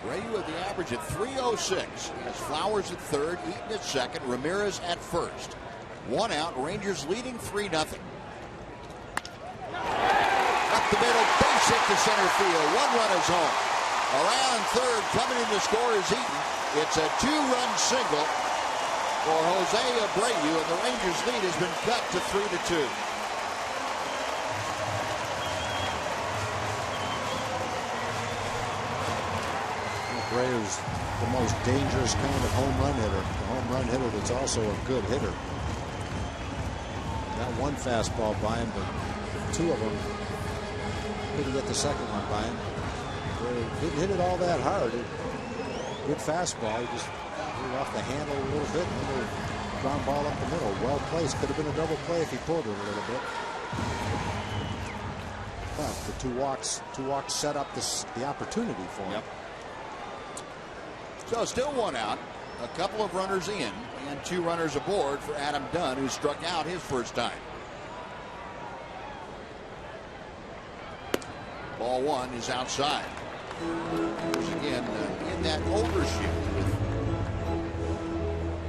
Abreu with the average at 306. Has Flowers at third, Eaton at second, Ramirez at first. 1 out, Rangers leading 3-0. Up the middle, base hit to center field. 1 run is home. Around third, coming in to score is Eaton. It's a 2-run single for Jose Abreu, and the Rangers lead has been cut to 3-2. Abreu's the most dangerous kind of home run hitter. The home run hitter that's also a good hitter. Got 1 fastball by him, but 2 of them couldn't get the second one by him. Didn't hit it all that hard. Good fastball. He just threw off the handle a little bit, and then a ground ball up the middle. Well placed. Could have been a double play if he pulled it a little bit. But the 2 walks set up the opportunity for him. Yep. So still 1 out, a couple of runners in, and 2 runners aboard for Adam Dunn, who struck out his first time. Ball 1 is outside. Here's again in that overshoot with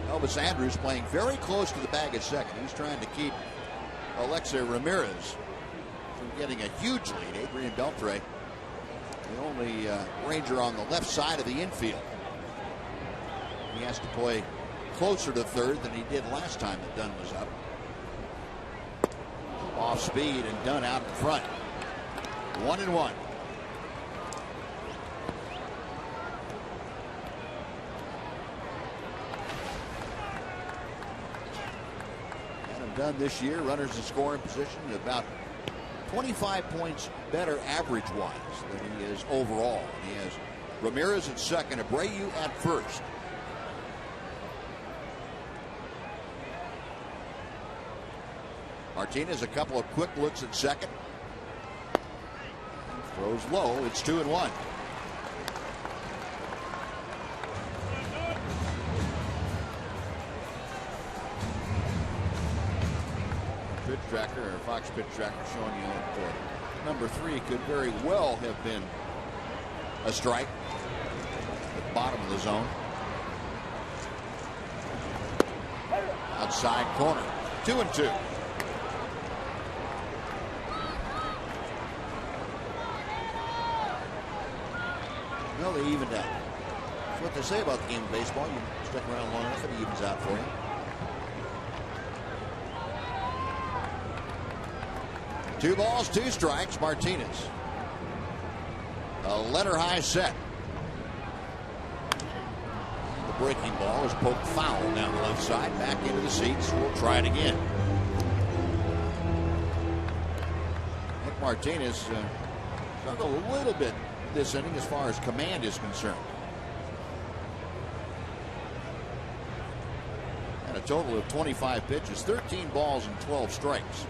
Elvis Andrus playing very close to the bag at second. He's trying to keep Alexei Ramirez from getting a huge lead. Adrian Beltre, the only Ranger on the left side of the infield. He has to play closer to third than he did last time that Dunn was up. Off speed and Dunn out in front. 1-1. Adam Dunn this year, runners in scoring position, about 25 points better average-wise than he is overall. He has Ramirez at second, Abreu at first. Martinez a couple of quick looks at second. Throws low. It's 2-1. Pitch tracker, or Fox pitch tracker, showing you that number 3 could very well have been a strike at the bottom of the zone. Outside corner. 2-2. Well, they evened out. That's what they say about the game of baseball. You stick around long enough, it evens out for you. Two balls, 2 strikes. Martinez. A letter high set. The breaking ball is poked foul down the left side, back into the seats. We'll try it again. Nick Martinez struggled a little bit this inning as far as command is concerned. And a total of 25 pitches, 13 balls and 12 strikes.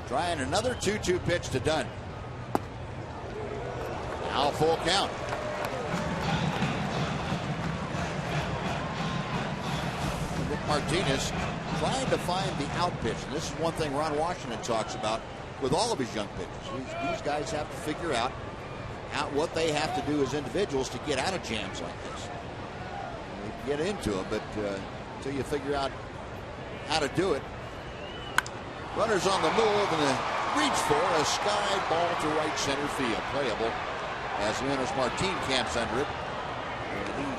Trying another 2-2 pitch to Dunn. Now full count. Nick Martinez trying to find the out pitch. And this is one thing Ron Washington talks about with all of his young pitchers. These guys have to figure out what they have to do as individuals to get out of jams like this. You can get into them, but until you figure out how to do it. Runners on the move, and a reach for a sky ball to right center field. Playable as Leonard Martin camps under it. And he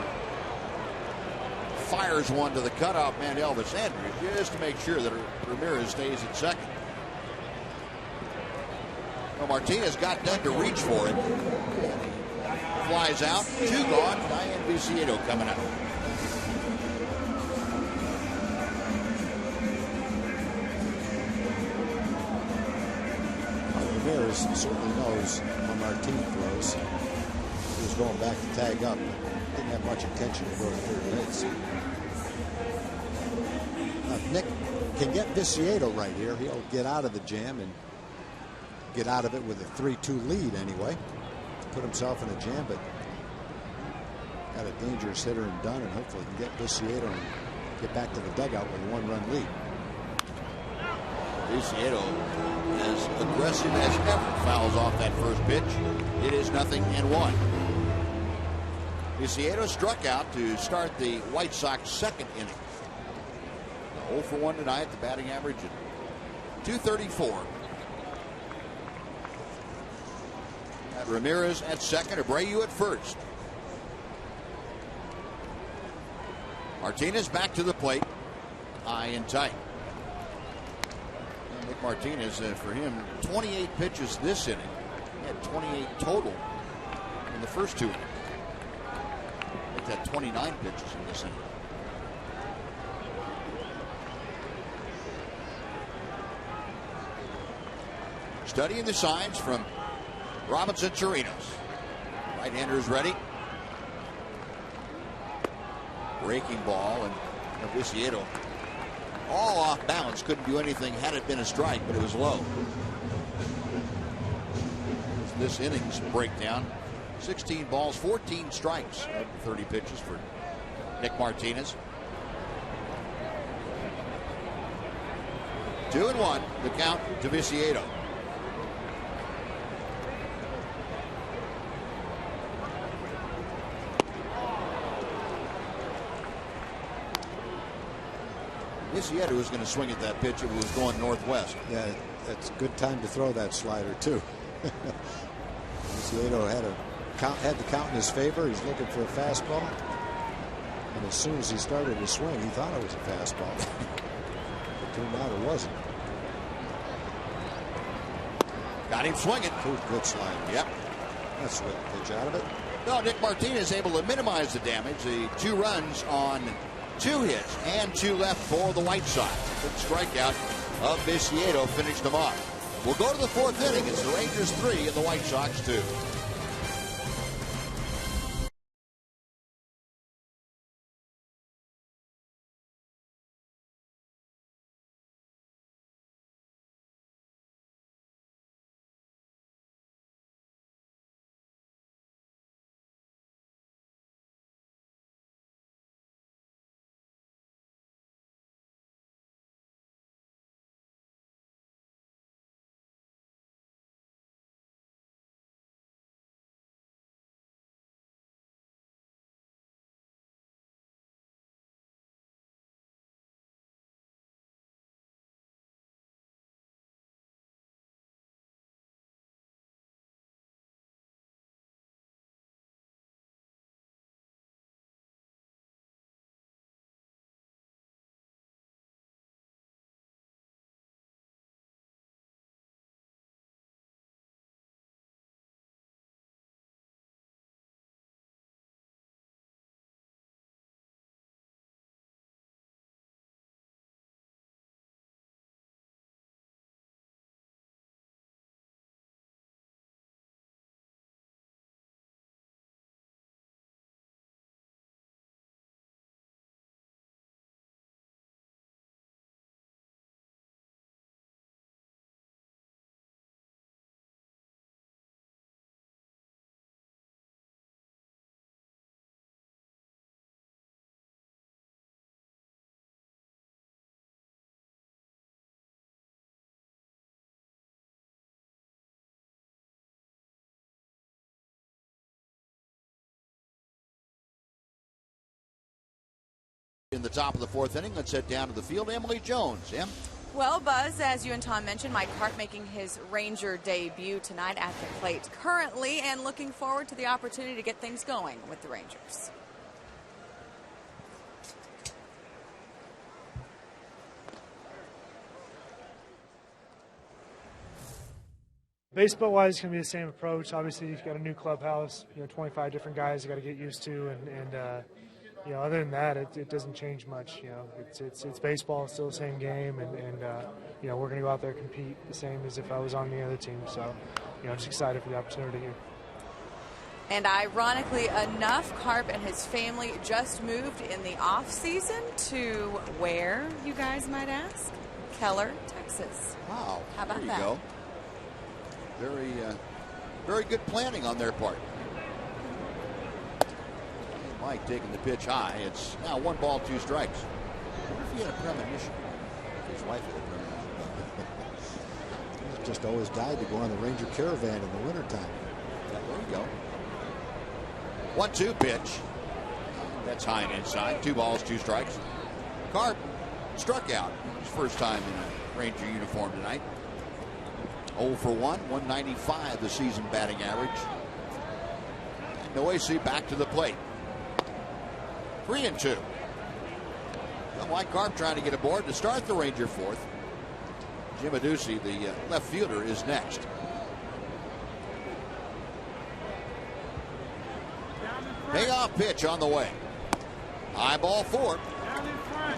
fires one to the cutoff man, Elvis Andrus, just to make sure that Ramirez stays at second. Well, Martinez got done to reach for it. Flies out. 2 gone. Diane Viciedo coming up. Ramirez certainly knows how Martinez throws. He was going back to tag up, but didn't have much intention to go to third base. Now, if Nick can get Viciedo right here, he'll get out of the jam and get out of it with a 3-2 lead anyway. Put himself in a jam, but got a dangerous hitter and done, and hopefully can get Viciedo and get back to the dugout with a 1-run lead. Viciedo, as aggressive as ever, fouls off that first pitch. It is 0-1. Viciedo struck out to start the White Sox second inning. 0 for 1 tonight. The batting average at .234. Ramirez at second, Abreu at first. Martinez back to the plate, high and tight. And Nick Martinez, for him, 28 pitches this inning. He had 28 total in the first 2 innings. Make that 29 pitches in this inning. Studying the signs from Robinson Chirinos. Right-hander is ready. Breaking ball, and Viciedo all off balance. Couldn't do anything had it been a strike, but it was low. This inning's breakdown. 16 balls, 14 strikes, 30 pitches for Nick Martinez. 2-1, the count to Viciedo. Viciedo was going to swing at that pitch if it was going northwest. Yeah, that's a good time to throw that slider too. Viciedo had the count in his favor. He's looking for a fastball, and as soon as he started to swing, he thought it was a fastball. It turned out it wasn't. Got him swinging. Good slider. Yep. That's a good pitch out of it. No, Nick Martinez able to minimize the damage. The 2 runs on 2 hits and 2 left for the White Sox. Good strikeout of Viciedo finished them off. We'll go to the 4th inning. It's the Rangers 3 and the White Sox 2. In the top of the 4th inning, let's head down to the field. Emily Jones. Em? Well, Buzz, as you and Tom mentioned, Mike Hart making his Ranger debut tonight at the plate currently, and looking forward to the opportunity to get things going with the Rangers. Baseball-wise, it's going to be the same approach. Obviously, you've got a new clubhouse, 25 different guys you got to get used to, and other than that, it doesn't change much. It's baseball, it's still the same game, and we're going to go out there and compete the same as if I was on the other team. So, I'm just excited for the opportunity here. And ironically enough, Carp and his family just moved in the off season to where, you guys might ask? Keller, Texas. Wow. How about there that? You go. Very, very good planning on their part. And Mike taking the pitch high. It's now 1 ball, 2 strikes. I wonder if he had a premonition. His wife had a premonition. He's just always died to go on the Ranger Caravan in the wintertime. Yeah, there you go. 1-2 pitch. That's high and inside. 2 balls, 2 strikes. Carp struck out his first time in a Ranger uniform tonight. 0 for 1, 195 the season batting average. Noesi back to the plate. 3-2. Well, Mike Carp trying to get aboard to start the Ranger fourth. Jim Adduci, the left fielder, is next. Payoff pitch on the way. High ball 4.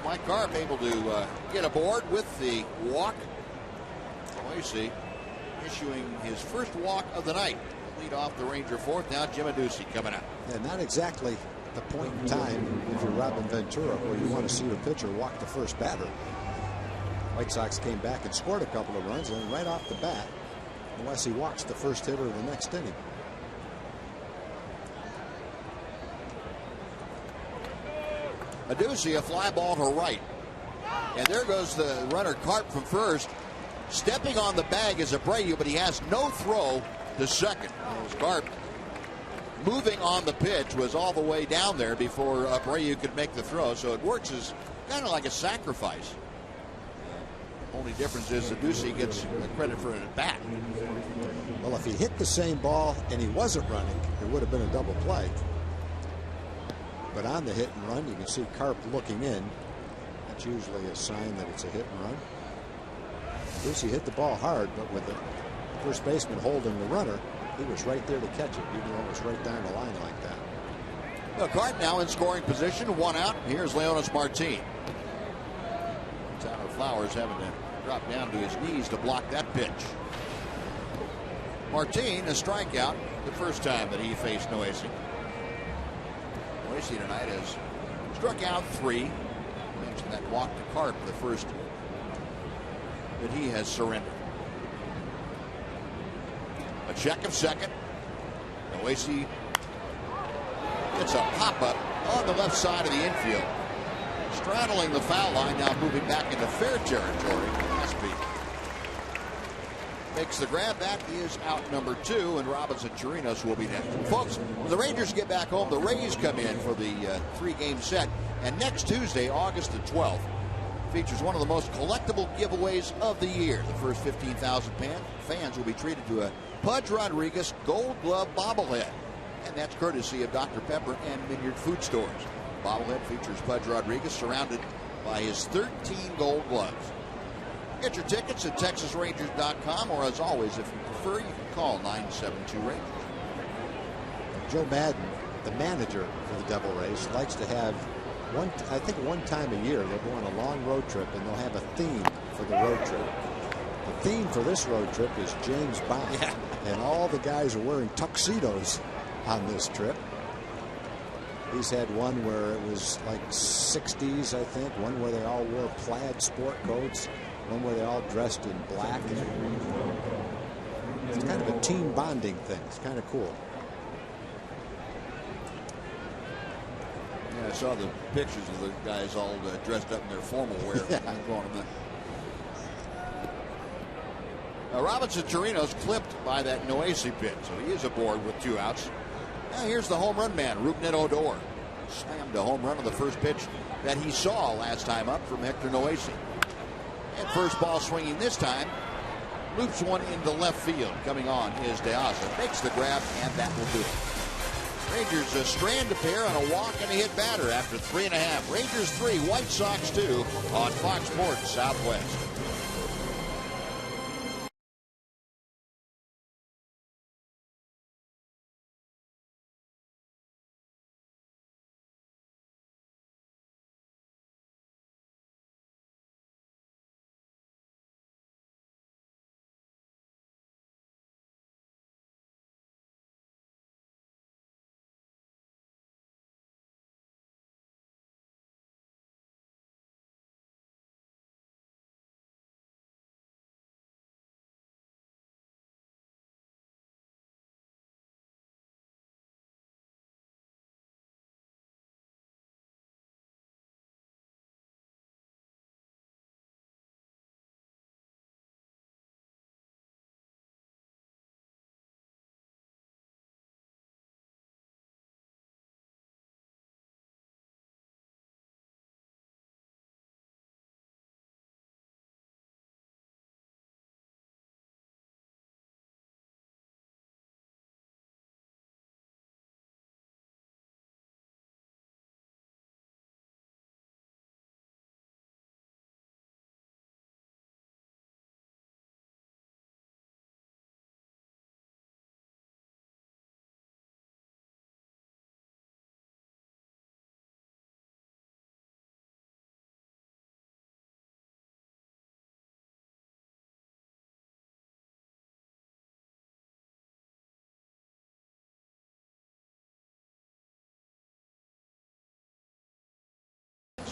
Mike Carp able to get aboard with the walk. Noesi issuing his first walk of the night. Lead off the Ranger fourth. Now Jim Adduci coming up. Yeah, not exactly the point in time if you're Robin Ventura where you want to see the pitcher walk the first batter. White Sox came back and scored a couple of runs, and right off the bat, unless he walks the first hitter of the next inning. Adduci, a fly ball to right. And there goes the runner Carp from first. Stepping on the bag is Abreu, but he has no throw to second. Carp moving on the pitch was all the way down there before Abreu could make the throw. So it works as kind of like a sacrifice. Only difference is Adduci gets the credit for an at bat. Well, if he hit the same ball and he wasn't running, it would have been a double play. But on the hit and run, you can see Carp looking in. That's usually a sign that it's a hit and run. Adduci hit the ball hard, but with the first baseman holding the runner, he was right there to catch it, even though it was right down the line like that. Well, Carp now in scoring position, 1 out. Here's Leonis Martin. Tyler Flowers having to drop down to his knees to block that pitch. Martin, a strikeout the first time that he faced Noesi. Noesi tonight has struck out 3. I mentioned that walk to Carp, the first that he has surrendered. A check of second. Noesi gets a pop-up on the left side of the infield. Straddling the foul line, now moving back into fair territory. Gillespie makes the grab. That is out number 2, and Robinson Chirinos will be next. Folks, when the Rangers get back home, the Rays come in for the 3-game set. And next Tuesday, August the 12th, features one of the most collectible giveaways of the year. The first 15,000 fans will be treated to a Pudge Rodriguez Gold Glove bobblehead. And that's courtesy of Dr. Pepper and Vineyard Food Stores. Bobblehead features Pudge Rodriguez surrounded by his 13 gold gloves. Get your tickets at TexasRangers.com, or as always, if you prefer, you can call 972-RANGERS. Joe Madden, the manager for the Devil Rays, likes to have one time a year they'll go on a long road trip and they'll have a theme for the road trip. The theme for this road trip is James Bond. Yeah. And all the guys are wearing tuxedos on this trip. He's had one where it was like 60s, I think. One where they all wore plaid sport coats. One where they all dressed in black. It's kind of a team bonding thing. It's kind of cool. Yeah, I saw the pictures of the guys all dressed up in their formal wear. Robinson Chirinos clipped by that Noesi pitch, so he is aboard with 2 outs. Now here's the home run man, Rougned Odor. Slammed a home run on the first pitch that he saw last time up from Hector Noesi. And first ball swinging this time, loops one into left field. Coming on is De Aza. Makes the grab, and that will do it. Rangers strand a pair on a walk and a hit batter after 3.5. Rangers 3, White Sox 2 on Fox Sports Southwest.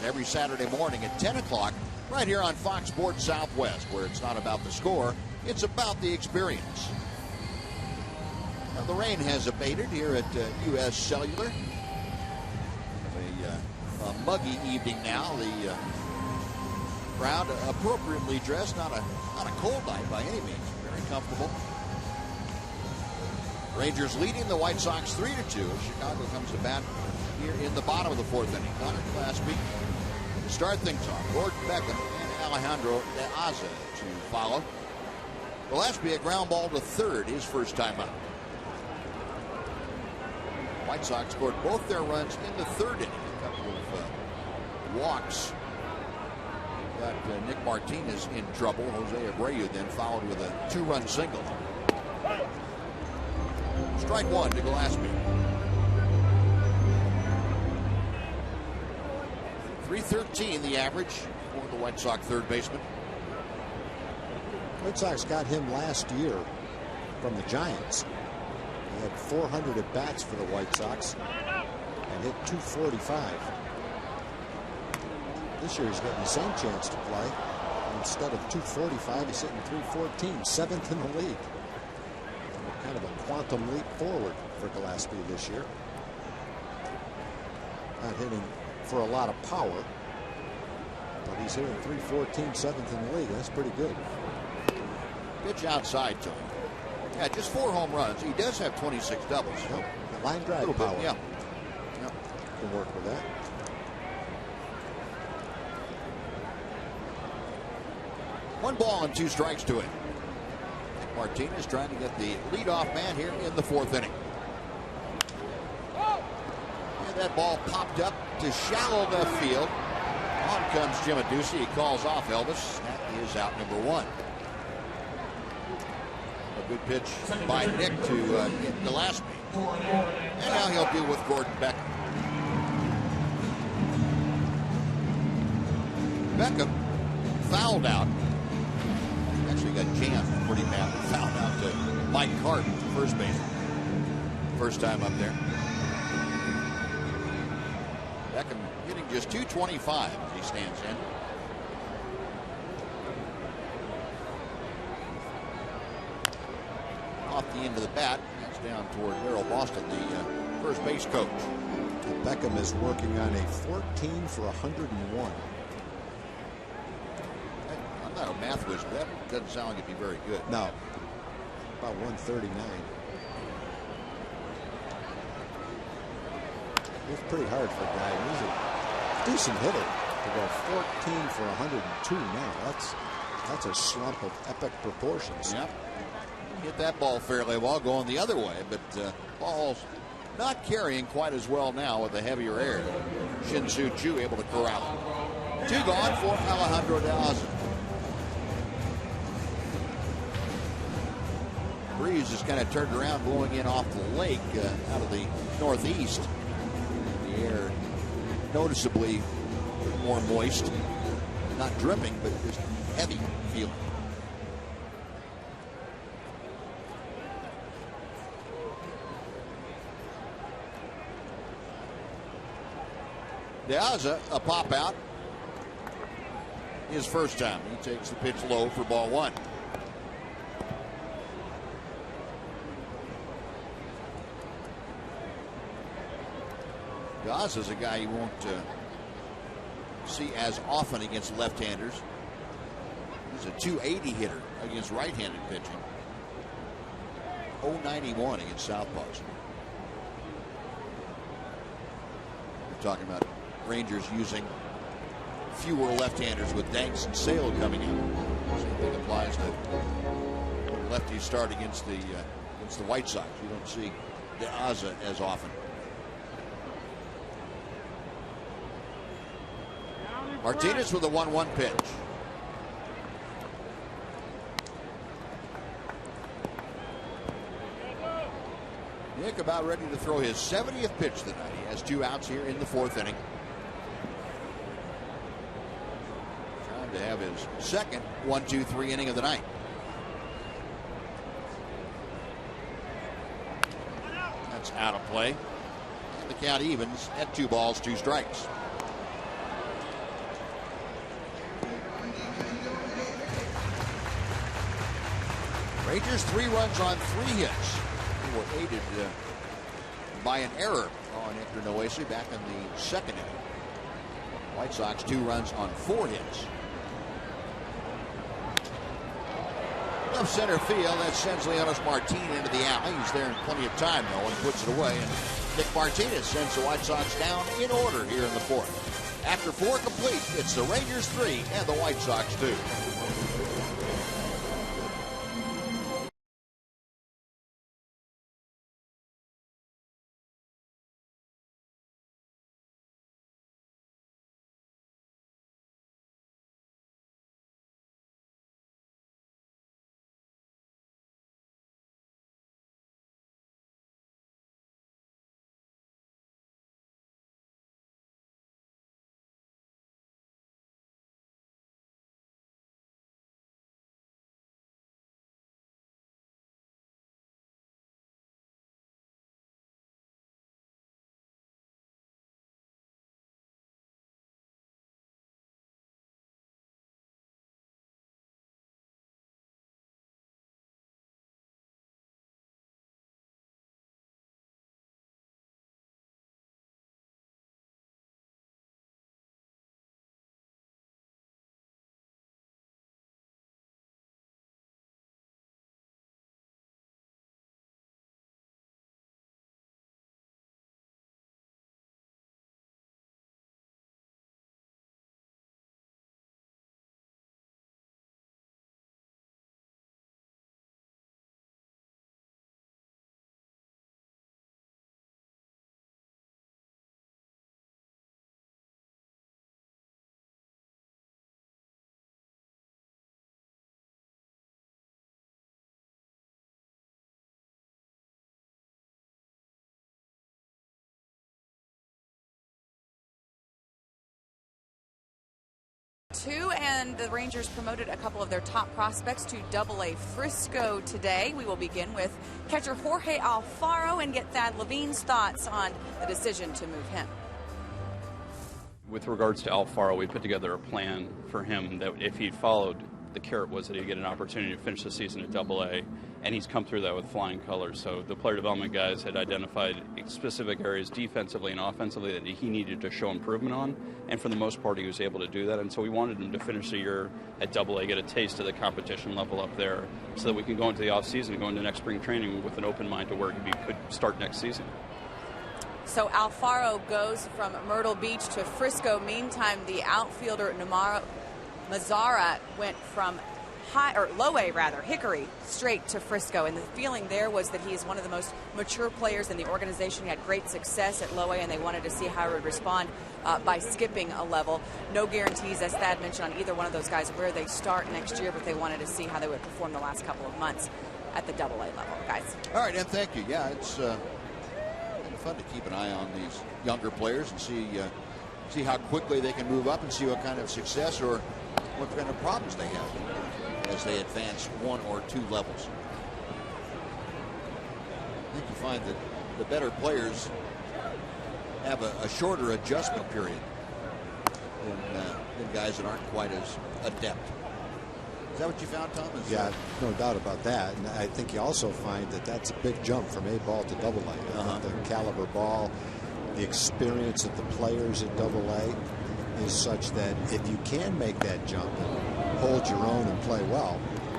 every Saturday morning at 10 o'clock right here on Fox Sports Southwest, where it's not about the score, it's about the experience. Now, the rain has abated here at U.S. Cellular. A muggy evening now. The crowd appropriately dressed, not a cold night by any means. Very comfortable. Rangers leading the White Sox 3-2 as Chicago comes to bat here in the bottom of the fourth inning. Connor Gillespie to start things off. Gordon Beckham and Alejandro De Aza to follow. Gillespie a ground ball to third, his first time up. White Sox scored both their runs in the third inning. A couple of walks. Got Nick Martinez in trouble. Jose Abreu then followed with a 2-run single. Strike one to Gillespie. 313 the average for the White Sox third baseman. White Sox got him last year from the Giants. He had 400 at bats for the White Sox and hit 245. This year he's getting the same chance to play. Instead of 245, he's hitting 314, seventh in the league. Kind of a quantum leap forward for Gillespie this year. Not hitting for a lot of power, but he's hitting 314, seventh in the league. That's pretty good. Pitch outside to him. Yeah, just 4 home runs. He does have 26 doubles. Yep. Line drive power. Yeah. Yep. Can work with that. One ball and 2 strikes to him. Martinez trying to get the leadoff man here in the fourth inning. And that ball popped up to shallow left field. On comes Jim Adducey. He calls off Elvis. That is out number 1. A good pitch by Nick to get Gillespie. And now he'll deal with Gordon Beckham. Beckham fouled out. Actually got jammed pretty badly. Fouled out to Mike Carton, first baseman. First time up there. Beckham hitting just .225 as he stands in. Off the end of the bat, that's down toward Darrell Boston, the first base coach. Beckham is working on a 14 for 101. I'm not a math wizard. That doesn't sound like it'd be very good. No. About 139. It's pretty hard for a guy. He's a decent hitter to go 14 for 102 now. That's a slump of epic proportions. Yep. Hit that ball fairly well going the other way, but ball's not carrying quite as well now with the heavier air. Shin-Soo Choo able to corral it. 2 gone for Alejandro De Aza. Breeze is kind of turned around, blowing in off the lake out of the northeast. The air noticeably more moist, not dripping, but just heavy feeling. De Aza, a pop out. His first time. He takes the pitch low for ball 1. De Aza is a guy you won't see as often against left-handers. He's a .280 hitter against right-handed pitching. .091 against southpaws. We're talking about Rangers using fewer left-handers with Danks and Sale coming in. Same thing applies to lefties start against the White Sox. You don't see De Aza as often. Martinez with a 1-1 pitch. Nick about ready to throw his 70th pitch tonight. He has 2 outs here in the fourth inning. Trying to have his second 1-2-3 inning of the night. That's out of play. And the count evens at 2 balls, 2 strikes. Rangers 3 runs on 3 hits. They were aided by an error on Hector Noesi back in the 2nd inning. White Sox 2 runs on 4 hits. Left center field, that sends Leonys Martin into the alley. He's there in plenty of time, though, and puts it away. And Nick Martinez sends the White Sox down in order here in the 4th. After 4 complete, it's the Rangers 3 and the White Sox 2. And the Rangers promoted a couple of their top prospects to Double-A Frisco today. We will begin with catcher Jorge Alfaro and get Thad Levine's thoughts on the decision to move him. With regards to Alfaro, we put together a plan for him that if he'd followed, the carrot was that he'd get an opportunity to finish the season at Double-A, and he's come through that with flying colors. So the player development guys had identified specific areas defensively and offensively that he needed to show improvement on, and for the most part he was able to do that. And so we wanted him to finish the year at Double-A, get a taste of the competition level up there, so that we can go into the offseason, go into next spring training with an open mind to where he could start next season. So Alfaro goes from Myrtle Beach to Frisco. Meantime, the outfielder Mazzara went from Hickory straight to Frisco, and the feeling there was that he is one of the most mature players in the organization. He had great success at Low A, and they wanted to see how he would respond by skipping a level. No guarantees, as Thad mentioned, on either one of those guys where they start next year, but they wanted to see how they would perform the last couple of months at the Double-A level, guys. All right, and thank you. Yeah, it's fun to keep an eye on these younger players and see how quickly they can move up and see what kind of success or what kind of problems they have as they advance 1 or 2 levels. I think you find that the better players have a shorter adjustment period than guys that aren't quite as adept. Is that what you found, Tom? Yeah, no doubt about that. And I think you also find that that's a big jump from A ball to Double-A. The caliber ball, the experience of the players at Double-A is such that if you can make that jump and hold your own and play well,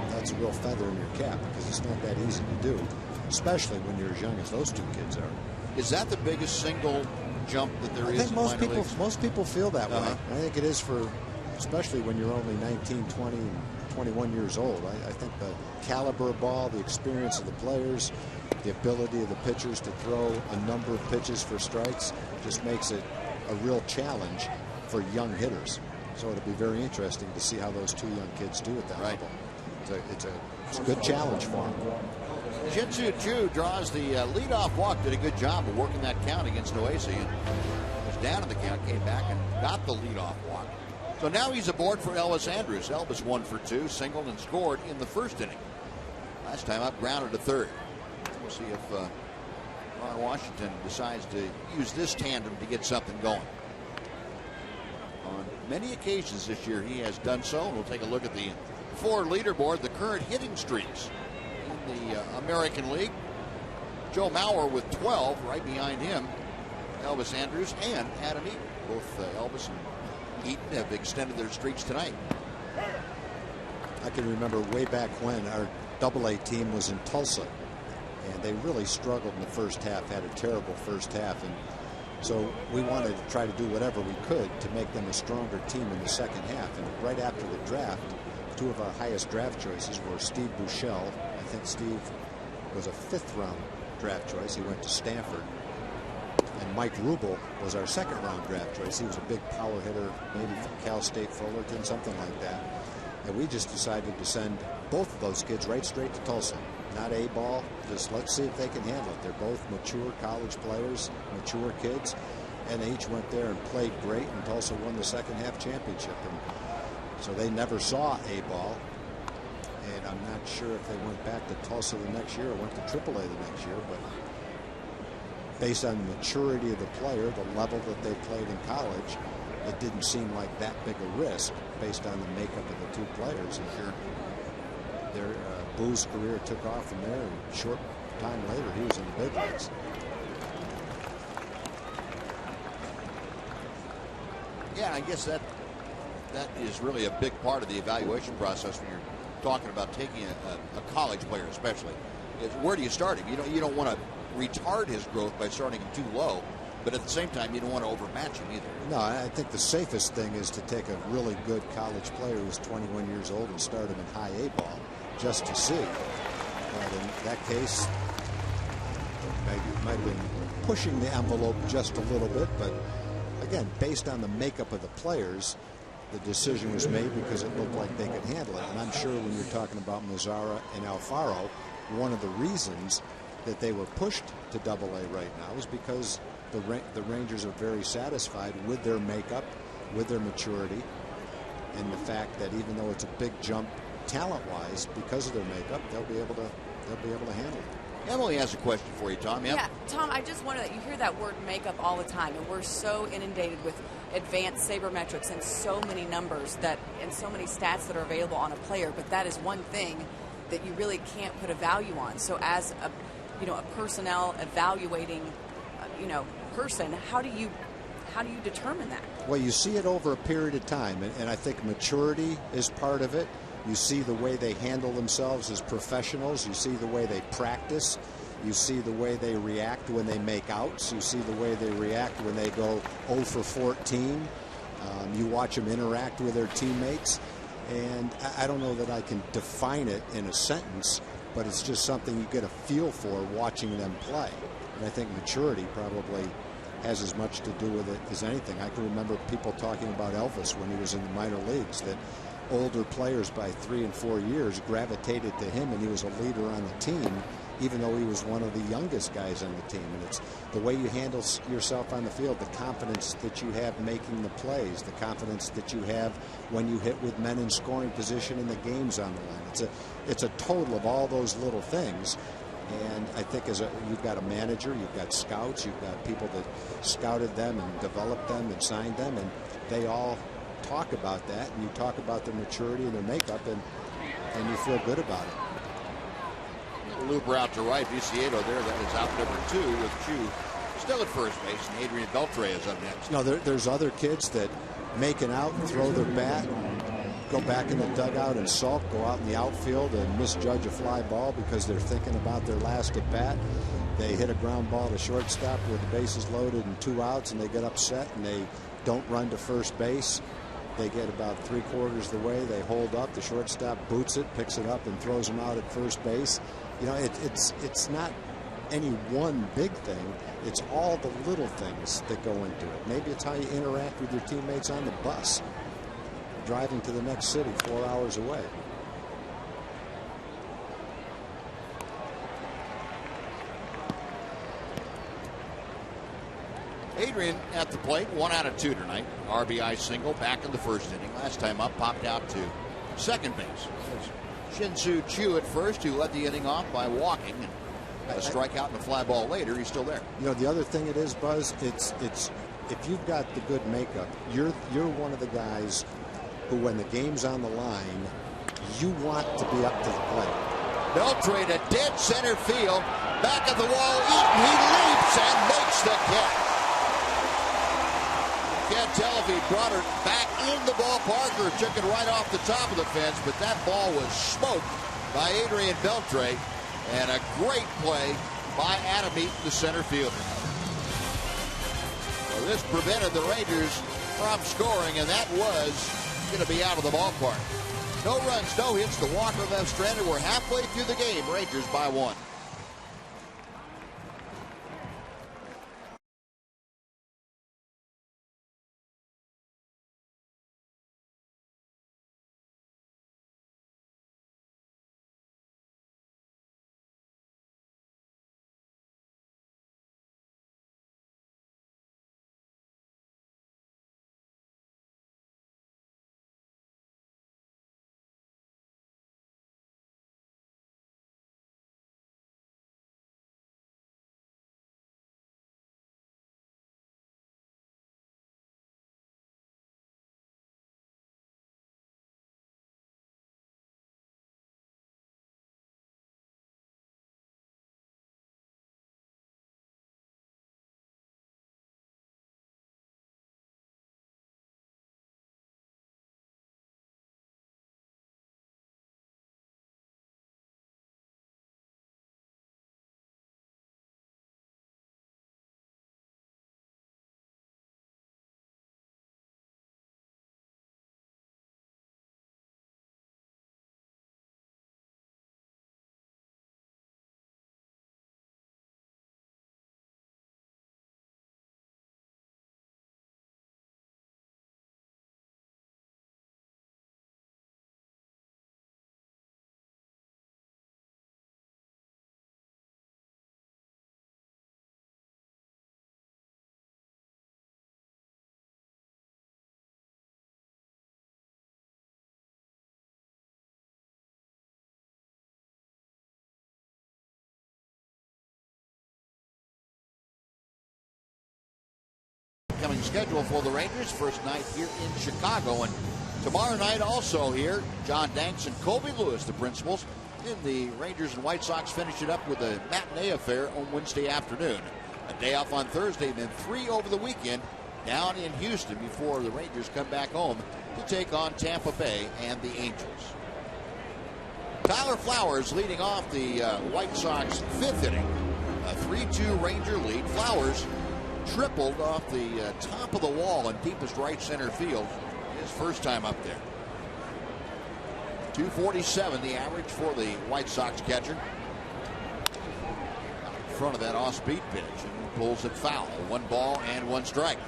that's a real feather in your cap, because it's not that easy to do, especially when you're as young as those 2 kids are. Is that the biggest single jump that there is? I think most people feel that way. I think it is, for especially when you're only 19, 20, and 21 years old. I think the caliber of ball, the experience of the players, the ability of the pitchers to throw a number of pitches for strikes just makes it a real challenge for young hitters. So it'll be very interesting to see how those 2 young kids do at that level. It's a good challenge for them. Jin-Soo Choo draws the leadoff walk. Did a good job of working that count against Noesi, and was down in the count, came back and got the leadoff walk. So now he's aboard for Elvis Andrus. Elvis 1 for 2, singled and scored in the 1st inning. Last time up, grounded to 3rd. We'll see if Ron Washington decides to use this tandem to get something going. On many occasions this year he has done so. We'll take a look at the 4 leaderboard, the current hitting streaks. in the American League. Joe Mauer with 12, right behind him, Elvis Andrus and Adam Eaton. Both Elvis and Eaton have extended their streaks tonight. I can remember way back when our AA team was in Tulsa, and they really struggled in the first half, had a terrible first half, and so we wanted to try to do whatever we could to make them a stronger team in the second half. And right after the draft, two of our highest draft choices were Steve Buechele. I think Steve was a 5th round draft choice. He went to Stanford. And Mike Rubel was our 2nd round draft choice. He was a big power hitter, maybe from Cal State Fullerton, something like that. And we just decided to send both of those kids right straight to Tulsa. Not A-ball, just let's see if they can handle it. They're both mature college players, mature kids, and they each went there and played great, and Tulsa won the second half championship. And so they never saw A-ball, and I'm not sure if they went back to Tulsa the next year or went to AAA the next year, but based on the maturity of the player, the level that they played in college, it didn't seem like that big a risk based on the makeup of the two players. And sure, their Boo's career took off from there, and a short time later he was in the big leagues. Yeah, I guess that is really a big part of the evaluation process when you're talking about taking a college player, especially. Where do you start him? You don't want to retard his growth by starting him too low, but at the same time you don't want to overmatch him either. No, I think the safest thing is to take a really good college player who's 21 years old and start him in high A-ball just to see. But in that case, might have been pushing the envelope just a little bit, but again, based on the makeup of the players, the decision was made because it looked like they could handle it. And I'm sure when you're talking about Mazzara and Alfaro, one of the reasons that they were pushed to AA right now is because the Rangers are very satisfied with their makeup, with their maturity, and the fact that even though it's a big jump talent-wise, because of their makeup, they'll be able to handle it. Emily has a question for you, Tom. Yeah, Tom, I just wonder that you hear that word makeup all the time, and we're so inundated with advanced sabermetrics and so many numbers and so many stats that are available on a player, but that is one thing that you really can't put a value on. So as a personnel evaluating person, how do you determine that? Well, you see it over a period of time, and I think maturity is part of it. You see the way they handle themselves as professionals. You see the way they practice. You see the way they react when they make outs. You see the way they react when they go 0 for 14. You watch them interact with their teammates. And I don't know that I can define it in a sentence, but it's just something you get a feel for watching them play. And I think maturity probably has as much to do with it as anything. I can remember people talking about Elvis when he was in the minor leagues, that older players by 3 and 4 years gravitated to him, and he was a leader on the team, even though he was one of the youngest guys on the team. And it's the way you handle yourself on the field, the confidence that you have making the plays, the confidence that you have when you hit with men in scoring position and the game's on the line. It's a total of all those little things. And I think you've got a manager, you've got scouts, you've got people that scouted them and developed them and signed them, and they all talk about that, and you talk about their maturity and their makeup, and you feel good about it. Looper out to right, Viciedo there, that is out number 2 with Chu still at first base, and Adrian Beltre is up next. No, there's other kids that make an out and throw their bat, go back in the dugout and sulk, go out in the outfield and misjudge a fly ball because they're thinking about their last at bat. They hit a ground ball to shortstop with the bases loaded and 2 outs, and they get upset and they don't run to first base. They get about 3/4 of the way. They hold up. The shortstop boots it, picks it up, and throws them out at first base. It's not any one big thing. It's all the little things that go into it. Maybe it's how you interact with your teammates on the bus, driving to the next city 4 hours away. Adrian at the plate, 1 out of 2 tonight. RBI single back in the first inning. Last time up, popped out to second base. Shin-Soo Choo at first, who led the inning off by walking and had a strikeout and a fly ball later. He's still there. The other thing it is, Buzz, it's if you've got the good makeup, you're one of the guys who, when the game's on the line, you want to be up to the plate. Beltre to dead center field. Back at the wall, Eaton, he leaps and makes the catch. Can't tell if he brought her back in the ballpark or took it right off the top of the fence, but that ball was smoked by Adrian Beltre, and a great play by Adam Eaton, the center fielder. Well, this prevented the Rangers from scoring, and that was going to be out of the ballpark. No runs, no hits. The Walker left stranded. We're halfway through the game. Rangers by 1. Coming schedule for the Rangers. First night here in Chicago, and tomorrow night also here. John Danks and Colby Lewis, the principals. And the Rangers and White Sox finish it up with a matinee affair on Wednesday afternoon. A day off on Thursday, then 3 over the weekend down in Houston before the Rangers come back home to take on Tampa Bay and the Angels. Tyler Flowers leading off the White Sox 5th inning. A 3-2 Ranger lead. Flowers tripled off the top of the wall in deepest right center field his first time up there. 247 the average for the White Sox catcher. In front of that off-speed pitch and pulls it foul. 1 ball and 1 strike.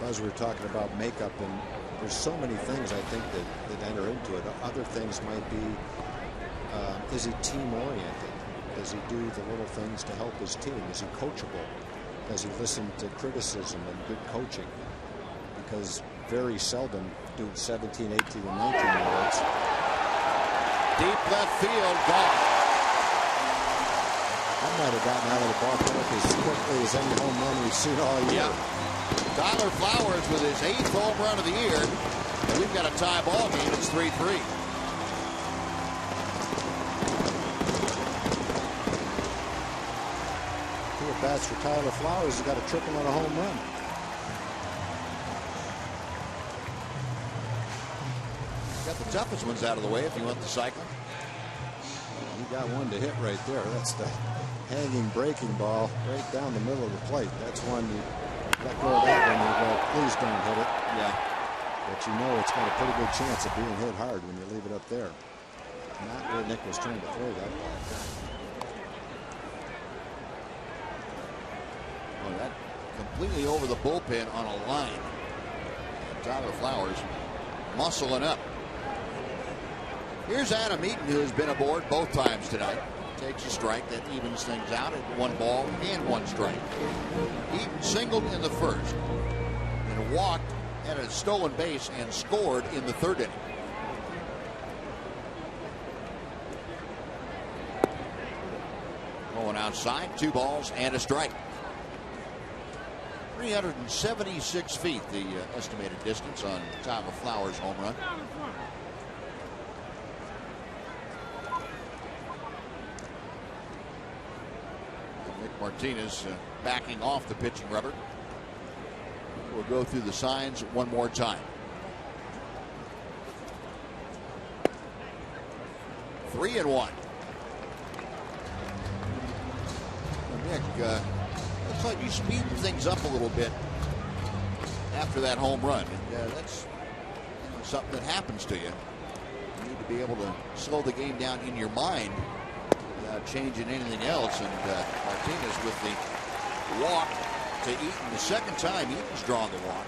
As we were talking about makeup, and there's so many things I think that enter into it. Other things might be, is he team oriented? Does he do the little things to help his team? Is he coachable? Does he listen to criticism and good coaching? Because very seldom do 17, 18, and 19-year-olds. Deep left field, gone. I might have gotten out of the ballpark as quickly as any home run we've seen all year. Yeah. Tyler Flowers with his 8th home run of the year. And we've got a tie ball game. It's 3-3. Bats for Tyler Flowers. He's got a triple and a home run. Got the toughest ones out of the way if you want the cycle. He got one to hit right there. That's the hanging breaking ball right down the middle of the plate. That's one you let go of that one. You go, please don't hit it. Yeah. But you know it's got a pretty good chance of being hit hard when you leave it up there. Not where Nick was trying to throw that ball. That completely over the bullpen on a line. Tyler Flowers muscling up. Here's Adam Eaton, who has been aboard both times tonight. Takes a strike that evens things out at 1 ball and 1 strike. Eaton singled in the first and walked at a stolen base and scored in the 3rd inning. Going outside, 2 balls and a strike. 376 feet, the estimated distance on Tyler Flowers' home run. Martinez backing off the pitching rubber. We'll go through the signs one more time. 3-1. Nick, looks like he's speeding things up a little bit after that home run. And that's something that happens to you. You need to be able to slow the game down in your mind without changing anything else. And Martinez with the walk to Eaton. The second time Eaton's drawn the walk.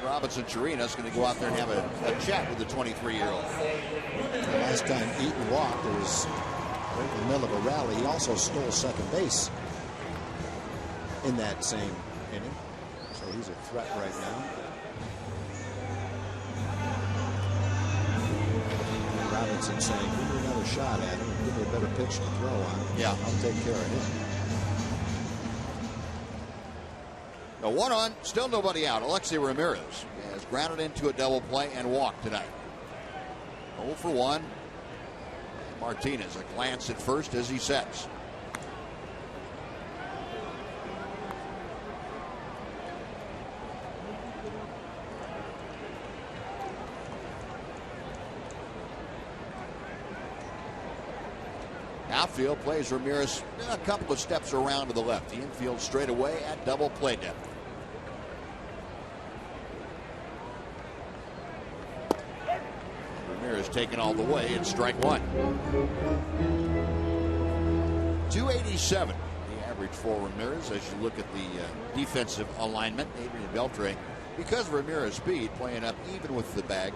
Robinson Chirinos going to go out there and have a chat with the 23-year-old. The last time Eaton walked, it was right in the middle of a rally. He also stole second base in that same inning. So he's a threat right now. Robinson saying, give me another shot at him and give me a better pitch to throw on. Yeah. I'll take care of him. A 1 on, still nobody out. Alexei Ramirez has grounded into a double play and walked tonight. 0 for 1. Martinez, a glance at first as he sets. Outfield plays Ramirez a couple of steps around to the left. The infield straight away at double play depth. Ramirez taken all the way and strike one. 287 the average for Ramirez as you look at the defensive alignment. Adrian Beltre, because of Ramirez's speed, playing up even with the bag.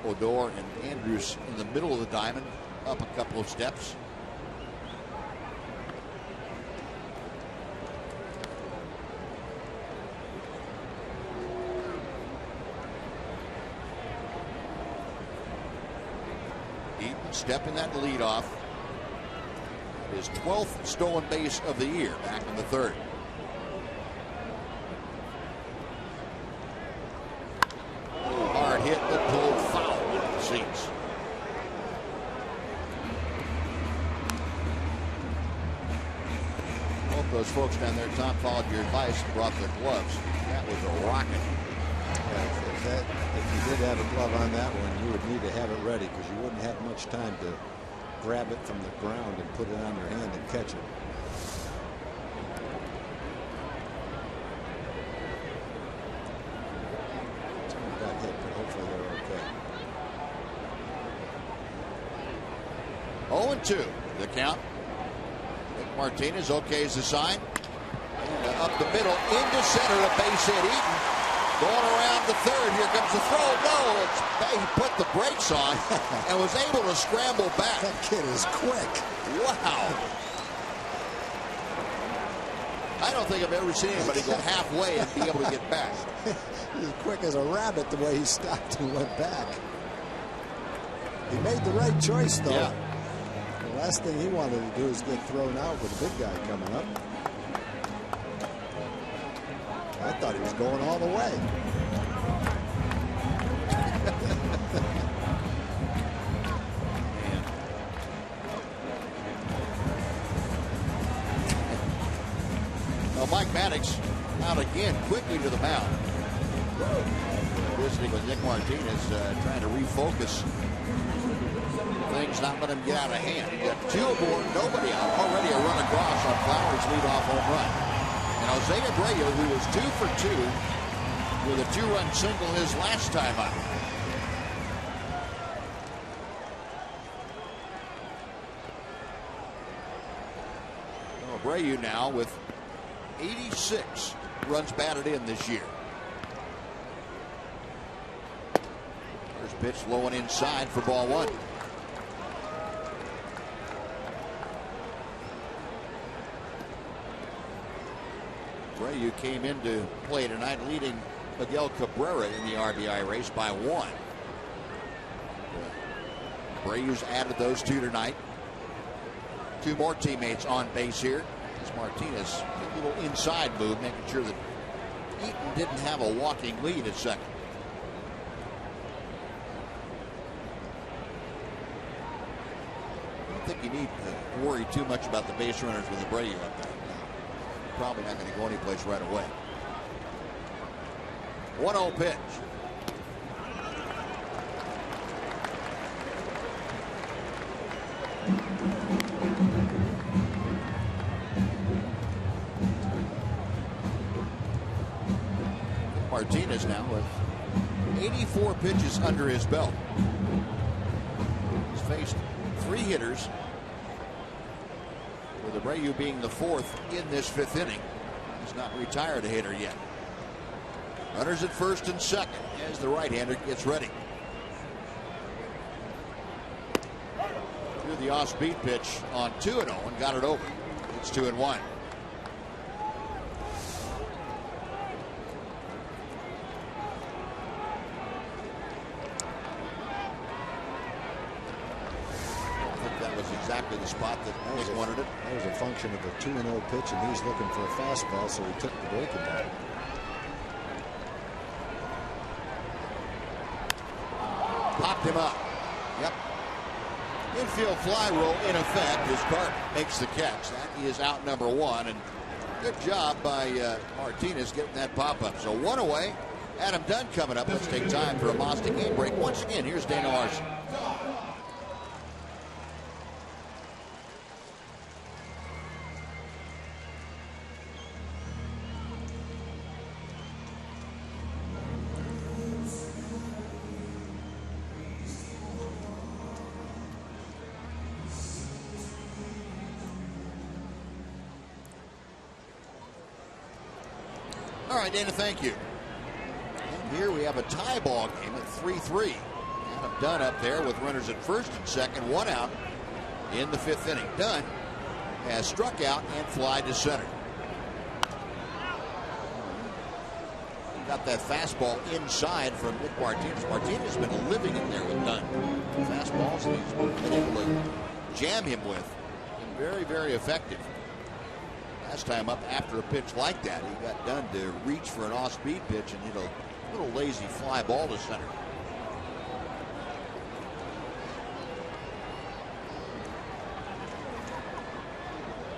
Odor and Andrews in the middle of the diamond, up a couple of steps. Eaton stepping that lead off. His 12th stolen base of the year back in the third. Hard hit but pulled foul into the seats. Those folks down there, Tom, followed your advice and brought their gloves. That was a rocket. Yeah, if you did have a glove on that one, you would need to have it ready because you wouldn't have much time to grab it from the ground and put it on your hand and catch it. Someone got hit, but hopefully they're okay. 0-2 the count. Martinez okays the sign. And up the middle into center, a base hit. Eaton going around the third. Here comes the throw. No, he put the brakes on and was able to scramble back. That kid is quick. Wow. I don't think I've ever seen anybody go halfway and be able to get back. He's quick as a rabbit the way he stopped and went back. He made the right choice, though. Yeah. The last thing he wanted to do is get thrown out with a big guy coming up. I thought he was going all the way. Well, Mike Maddox out again quickly to the mound. Visiting with Nick Martinez, trying to refocus things, not let him get out of hand. Got 2 aboard, nobody out. Already a run across on Flowers' leadoff home run. And Jose Abreu, who was 2 for 2 with a 2-run single his last time out. Abreu now with 86 runs batted in this year. First pitch low and inside for ball 1. Abreu came into play tonight leading Miguel Cabrera in the RBI race by 1. Abreu's added those 2 tonight. 2 more teammates on base here. As Martinez, a little inside move, making sure that Eaton didn't have a walking lead at second. don't think you need to worry too much about the base runners with Abreu up there. Probably not going to go anyplace right away. 1-0 pitch. Martinez now with 84 pitches under his belt. He's faced 3 hitters, with Abreu being the 4th in this 5th inning. He's not retired a hitter yet. Runners at first and second as the right-hander gets ready. Threw the off-speed pitch on 2-0 and got it over. It's 2-1. Exactly the spot that Nick wanted it. That was a function of a 2-0 pitch, and he's looking for a fastball, so he took the breaking ball. Popped him up. Yep. Infield fly roll in effect as Carter makes the catch. That is out number 1, and good job by Martinez getting that pop up. So 1 away. Adam Dunn coming up. Let's take time for a Mazda game break. Once again, here's Dana Larson. All right, Dana, thank you. And here we have a tie ball game at 3-3. Adam Dunn up there with runners at first and second, 1 out in the 5th inning. Dunn has struck out and fly to center. Got that fastball inside from Nick Martinez. Martinez has been living in there with Dunn. Fastballs that he's been able to jam him with. Been very, very effective. Last time up after a pitch like that, he got Dunn to reach for an off-speed pitch and hit a little lazy fly ball to center.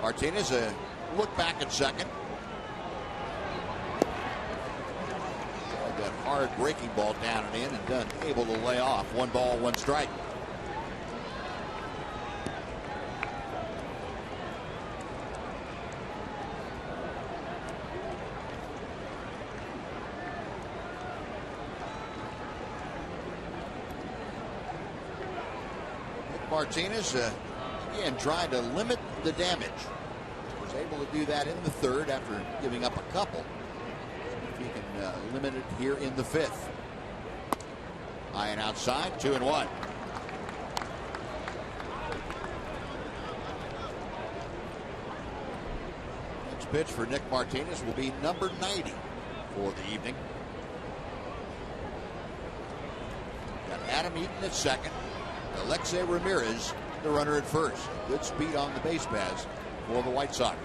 Martinez a look back at second. That hard breaking ball down and in, and Dunn able to lay off. 1 ball, 1 strike. Martinez again trying to limit the damage. Was able to do that in the 3rd after giving up a couple. If he can limit it here in the 5th. High and outside, 2-1. Next pitch for Nick Martinez will be number 90 for the evening. Got Adam Eaton at second. Alexei Ramirez, the runner at first. Good speed on the base paths for the White Sox.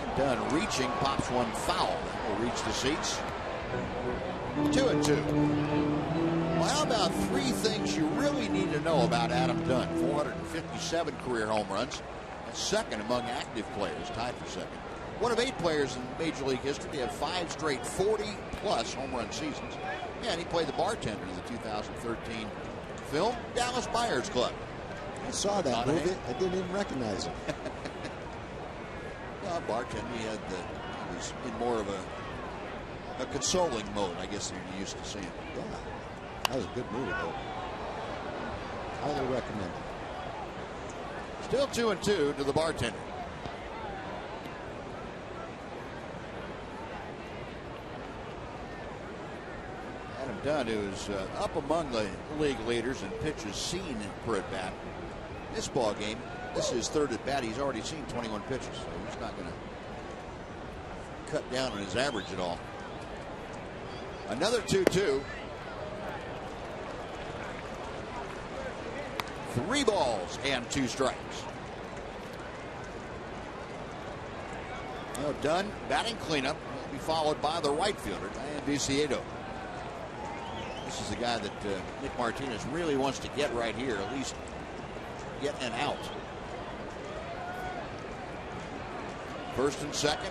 And Dunn reaching, pops one foul. Will reach the seats. 2-2. Well, how about 3 things you really need to know about Adam Dunn? 457 career home runs. That's second among active players, tied for second. One of 8 players in Major League history to have 5 straight 40-plus home run seasons. And he played the bartender in the 2013 film Dallas Buyers Club. I saw that movie. I didn't even recognize him. Well, bartender, he was in more of a consoling mode, I guess, than you're used to seeing. Yeah, that was a good movie, though. Highly recommend it. Still 2-2 to the bartender. Dunn, who's up among the league leaders in pitches seen per at bat. This ball game, this is 3rd at bat. He's already seen 21 pitches, so he's not going to cut down on his average at all. Another 2-2. 3 balls and 2 strikes. Now Dunn batting cleanup will be followed by the right fielder, Diane Viciedo. This is the guy that Nick Martinez really wants to get right here, at least get an out. First and second,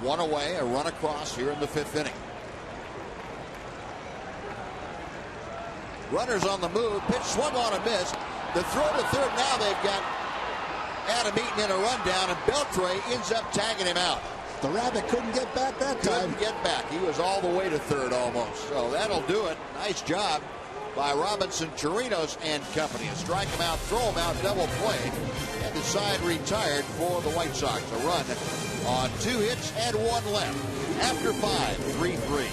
one away, a run across here in the 5th inning. Runners on the move, pitch swung on and missed. The throw to third, now they've got Adam Eaton in a rundown, and Beltre ends up tagging him out. The Rabbit couldn't get back that time. Couldn't get back. He was all the way to third almost. So that'll do it. Nice job by Robinson, Chirinos, and company. A strike him out, throw him out, double play. And the side retired for the White Sox. A run on 2 hits and 1 left. After 5, 3-3.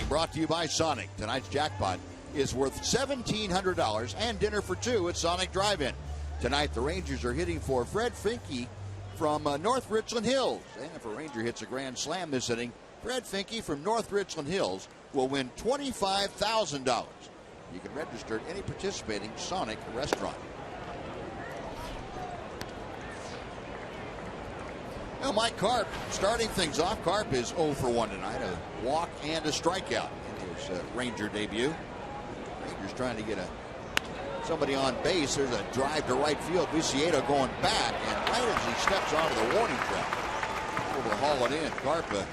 Brought to you by Sonic. Tonight's jackpot is worth $1,700 and dinner for 2 at Sonic Drive-In. Tonight, the Rangers are hitting for Fred Finke from North Richland Hills. And if a Ranger hits a grand slam this inning, Fred Finke from North Richland Hills will win $25,000. You can register at any participating Sonic restaurant. Well, Mike Carp starting things off. Carp is 0 for 1 tonight. A walk and a strikeout in his Ranger debut. Rangers trying to get somebody on base. There's a drive to right field. Viciedo going back, and right as he steps onto the warning track, able to haul it in. Carp, a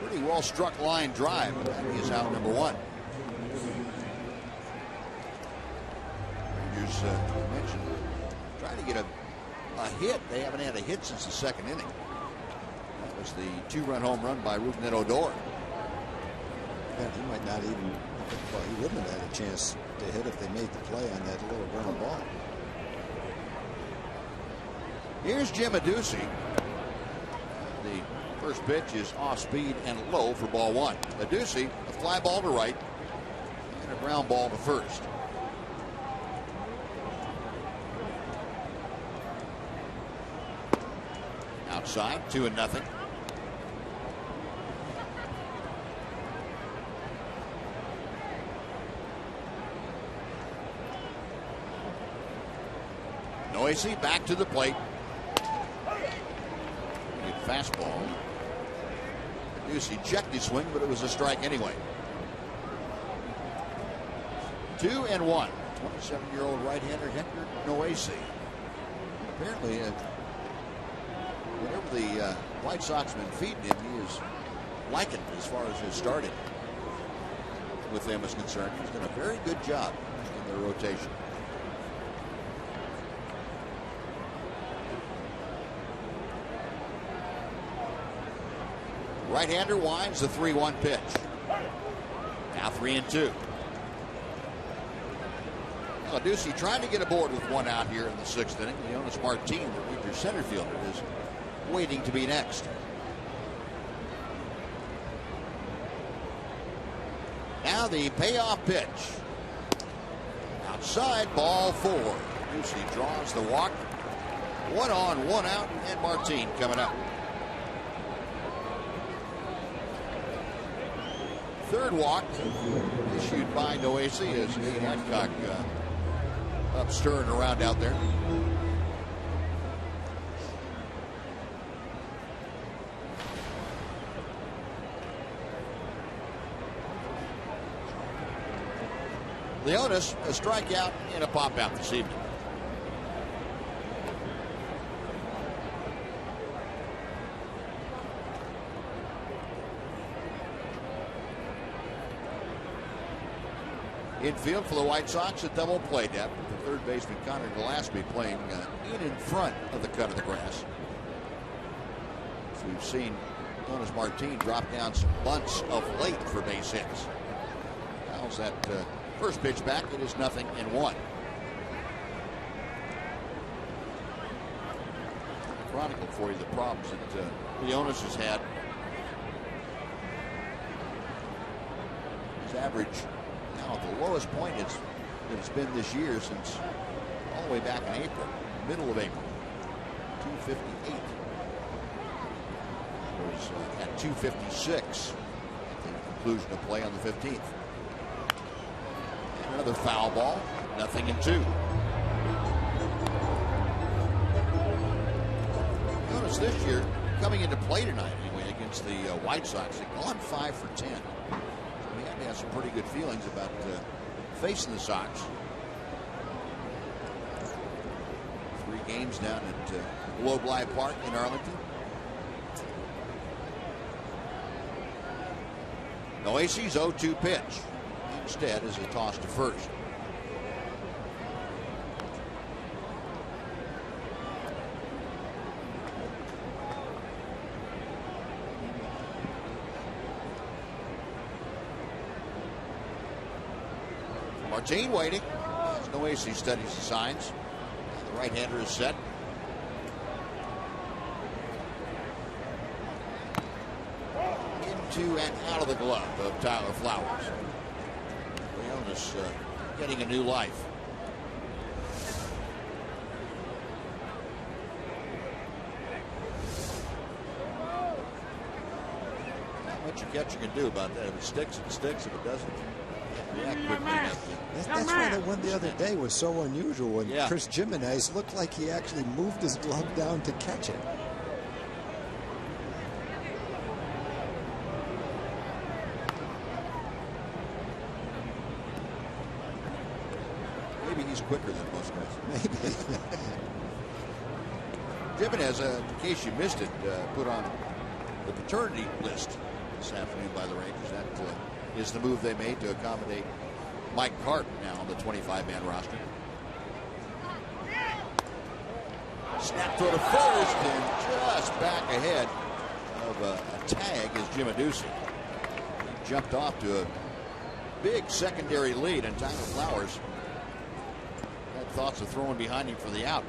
pretty well struck line drive, but that is out number 1. Rangers, you mentioned, trying to get a hit. They haven't had a hit since the 2nd inning. That was the 2-run home run by Rougned Odor. Yeah, he might not even, well, he wouldn't have had a chance to hit if they made the play on that little ground ball. Here's Jim Adduci. The first pitch is off speed and low for ball 1. Adduci, a fly ball to right and a ground ball to first. Outside, 2-0. Noisy back to the plate. Good fastball. Adduci checked his swing, but it was a strike anyway. 2-1. 27-year-old right-hander Hector Noisy. Apparently, whatever the White Sox have been feeding him, he is liking as far as his starting with them is concerned. He's done a very good job in their rotation. Right-hander winds the 3-1 pitch. Now 3-2. Adduci trying to get aboard with 1 out here in the 6th inning. Leonis Martin, the Rangers center fielder, is waiting to be next. Now the payoff pitch. outside, ball 4. Lucy draws the walk. 1 on, 1 out, and Martin coming up. Third walk issued by Noesi as Nate Hancock up stirring around out there. Leonis, a strikeout and a pop out this evening. Infield for the White Sox, a double play depth. The third baseman Connor Gillespie playing in front of the cut of the grass. So we've seen Jonas Martin drop down some bunts of late for base hits. How's that first pitch back? It is 0-1. Chronicle for you the problems that Leonis has had. His average now at the lowest point it's been this year since all the way back in April, middle of April, 258. It was at 256 at the conclusion of play on the 15th. And another foul ball, 0-2. Notice this year, coming into play tonight anyway against the White Sox, they've gone 5 for 10. We had to have some pretty good feelings about facing the Sox. 3 games down at Globe Life Park in Arlington. Noesi's 0-2 pitch. Instead is a toss to first. Martin waiting as Noesi studies the signs. The right-hander is set. Into and out of the glove of Tyler Flowers. Leonis getting a new life. Not much a catcher can do about that. If it sticks, it sticks. If it doesn't, react quickly enough. That's why the one the other day was so unusual when Chris Jimenez looked like he actually moved his glove down to catch it. Maybe he's quicker than most guys. Maybe. Jimenez, in case you missed it, put on the paternity list this afternoon by the Rangers. That is the move they made to accommodate Mike Carp now on the 25-man roster. Snap throw to first and just back ahead of a tag is Jim Adduci. He jumped off to a big secondary lead, and Tyler Flowers had thoughts of throwing behind him for the out.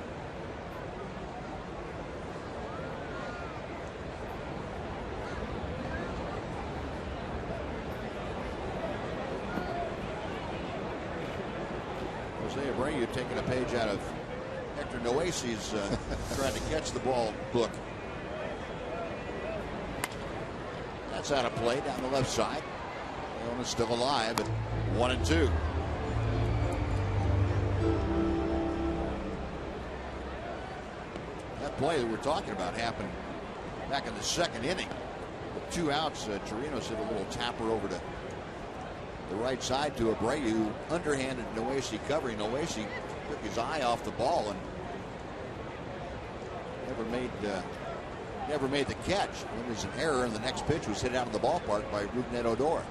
Abreu taking a page out of Hector Noesi's trying to catch the ball book. That's out of play down the left side. Leonis still alive at 1-2. That play that we're talking about happened back in the second inning. With 2 outs, Chirinos hit a little tapper over to the right side to Abreu, underhanded Noesi covering. Noesi took his eye off the ball and never made the catch. It was an error, and the next pitch was hit out of the ballpark by Rougned Odor.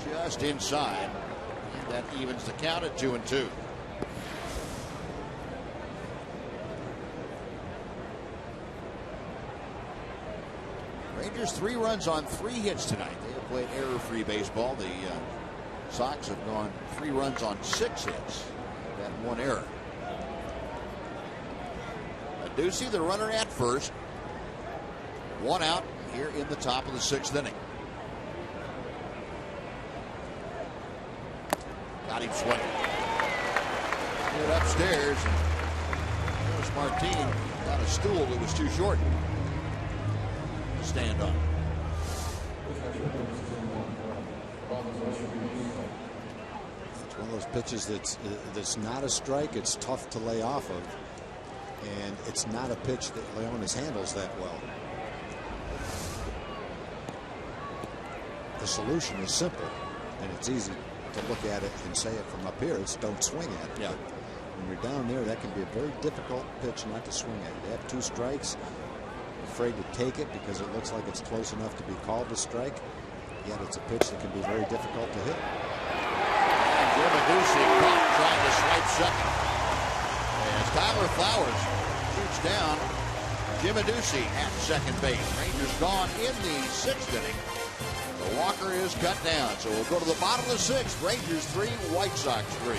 Just inside, and that evens the count at 2-2. Rangers 3 runs on 3 hits tonight. They have played error-free baseball. The Sox have gone 3 runs on 6 hits. That 1 error. Adduci, the runner at first. 1 out here in the top of the 6th inning. Got him swinging. It upstairs. And Martin got a stool that was too short to stand on. It's one of those pitches that's not a strike. It's tough to lay off of. And it's not a pitch that Leonis handles that well. The solution is simple, and it's easy to look at it and say it from up here. It's don't swing at it. Yeah. When you're down there, that can be a very difficult pitch not to swing at. You have 2 strikes, afraid to take it because it looks like it's close enough to be called a strike. Yet it's a pitch that can be very difficult to hit. And Gimaducci trying to swipe second. As Tyler Flowers shoots down Gimaducci at second base. Rangers gone in the 6th inning. Walker is cut down, so we'll go to the bottom of the 6th. Rangers 3, White Sox 3.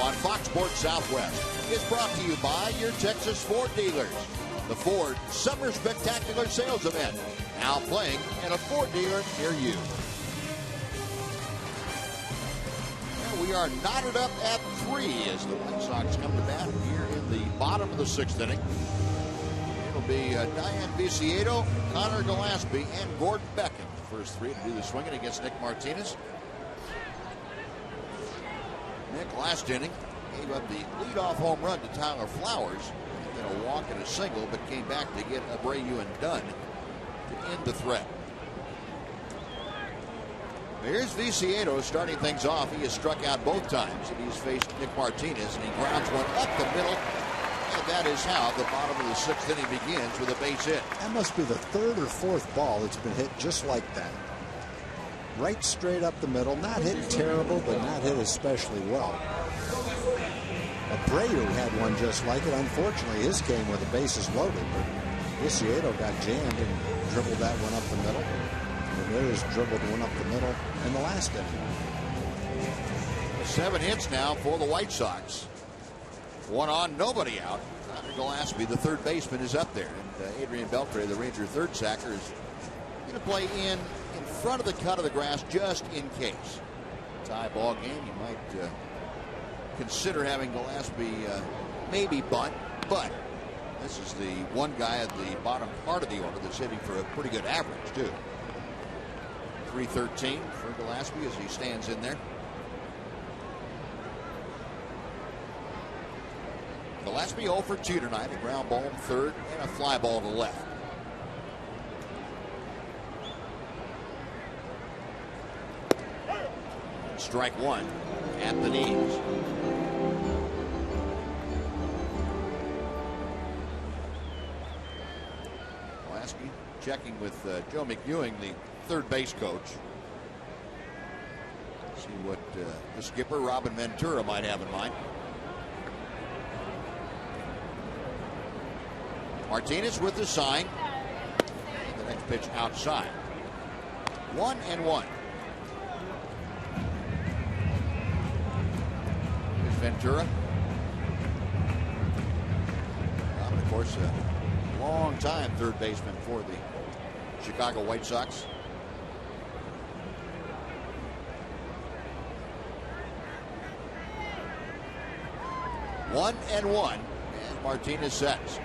On Fox Sports Southwest is brought to you by your Texas Ford dealers. The Ford Summer Spectacular Sales Event, now playing at a Ford dealer near you. Well, we are knotted up at 3 as the White Sox come to bat here in the bottom of the 6th inning. It'll be Diane Viciedo, Connor Gillespie, and Gordon Beckham, the first 3 to do the swinging against Nick Martinez. Nick, last inning, gave up the leadoff home run to Tyler Flowers. Then a walk and a single, but came back to get Abreu and Dunn to end the threat. Here's Viciedo starting things off. He has struck out both times, and he's faced Nick Martinez, and he grounds one up the middle. And that is how the bottom of the 6th inning begins with a base hit. That must be the 3rd or 4th ball that's been hit just like that. Right straight up the middle, not hit terrible, but not hit especially well. Abreu had one just like it. Unfortunately, his came with the bases loaded, but Viciedo got jammed and dribbled that one up the middle. Ramirez dribbled one up the middle in the last inning. 7 hits now for the White Sox. 1 on, nobody out. Connor Gillespie, the 3rd baseman, is up there. And Adrian Beltre, the Ranger 3rd sacker, is going to play in front of the cut of the grass just in case. Tie ball game. You might consider having Gillespie maybe bunt, but this is the one guy at the bottom part of the order that's hitting for a pretty good average too. 313 for Gillespie as he stands in there. Gillespie 0 for 2 tonight. A ground ball in 3rd and a fly ball to left. Strike 1 at the knees. Lasky checking with Joe McEwing, the third base coach. See what the skipper, Robin Ventura, might have in mind. Martinez with the sign. The next pitch outside. 1-1. Here's Ventura. Robin, of course, a long time third baseman for the Chicago White Sox. One and Martinez sets.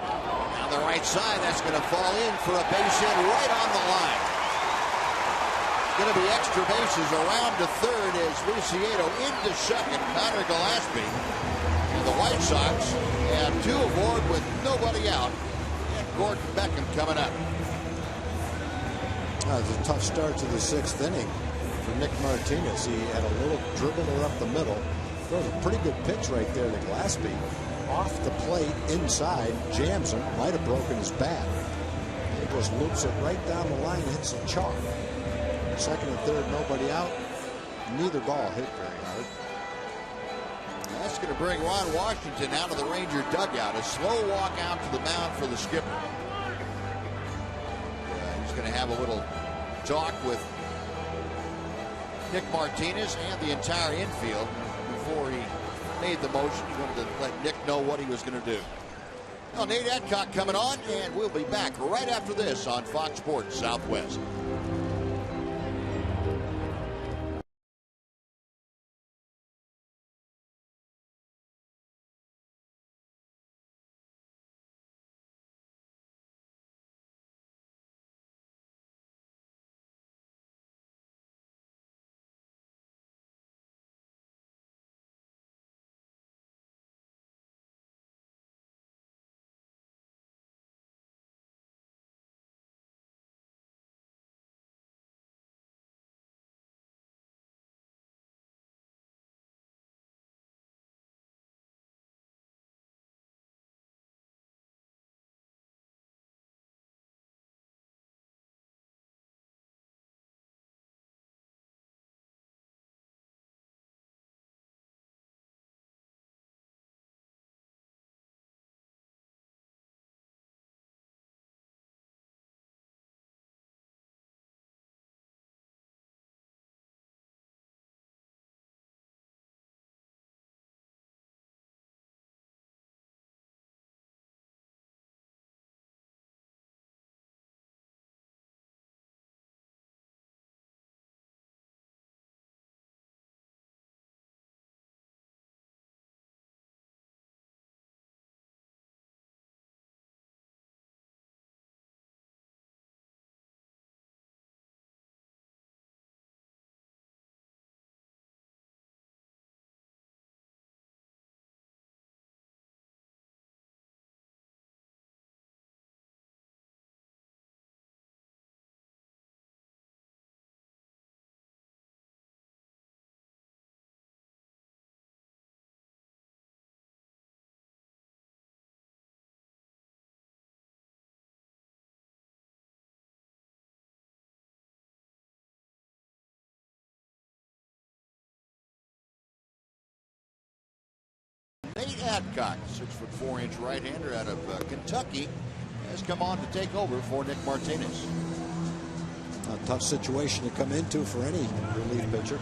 On the right side, that's going to fall in for a base hit right on the line. Going to be extra bases around to third as Luciano into second. Connor Gillespie. And the White Sox have two aboard with nobody out. And Gordon Beckham coming up. It's a tough start to the sixth inning for Nick Martinez. He had a little dribbler up the middle. Throws a pretty good pitch right there to Gillespie. Off the plate, inside, jams him, might have broken his bat. He just loops it right down the line, hits the chalk. Second and third, nobody out. Neither ball hit very hard. That's going to bring Ron Washington out of the Ranger dugout. A slow walk out to the mound for the skipper. He's going to have a little talk with Nick Martinez and the entire infield before he made the motion. He wanted to let Nick know what he was going to do. Well, Nate Adcock coming on, and we'll be back right after this on Fox Sports Southwest. Nate Adcock, 6'4" right-hander out of Kentucky, has come on to take over for Nick Martinez. A tough situation to come into for any relief pitcher.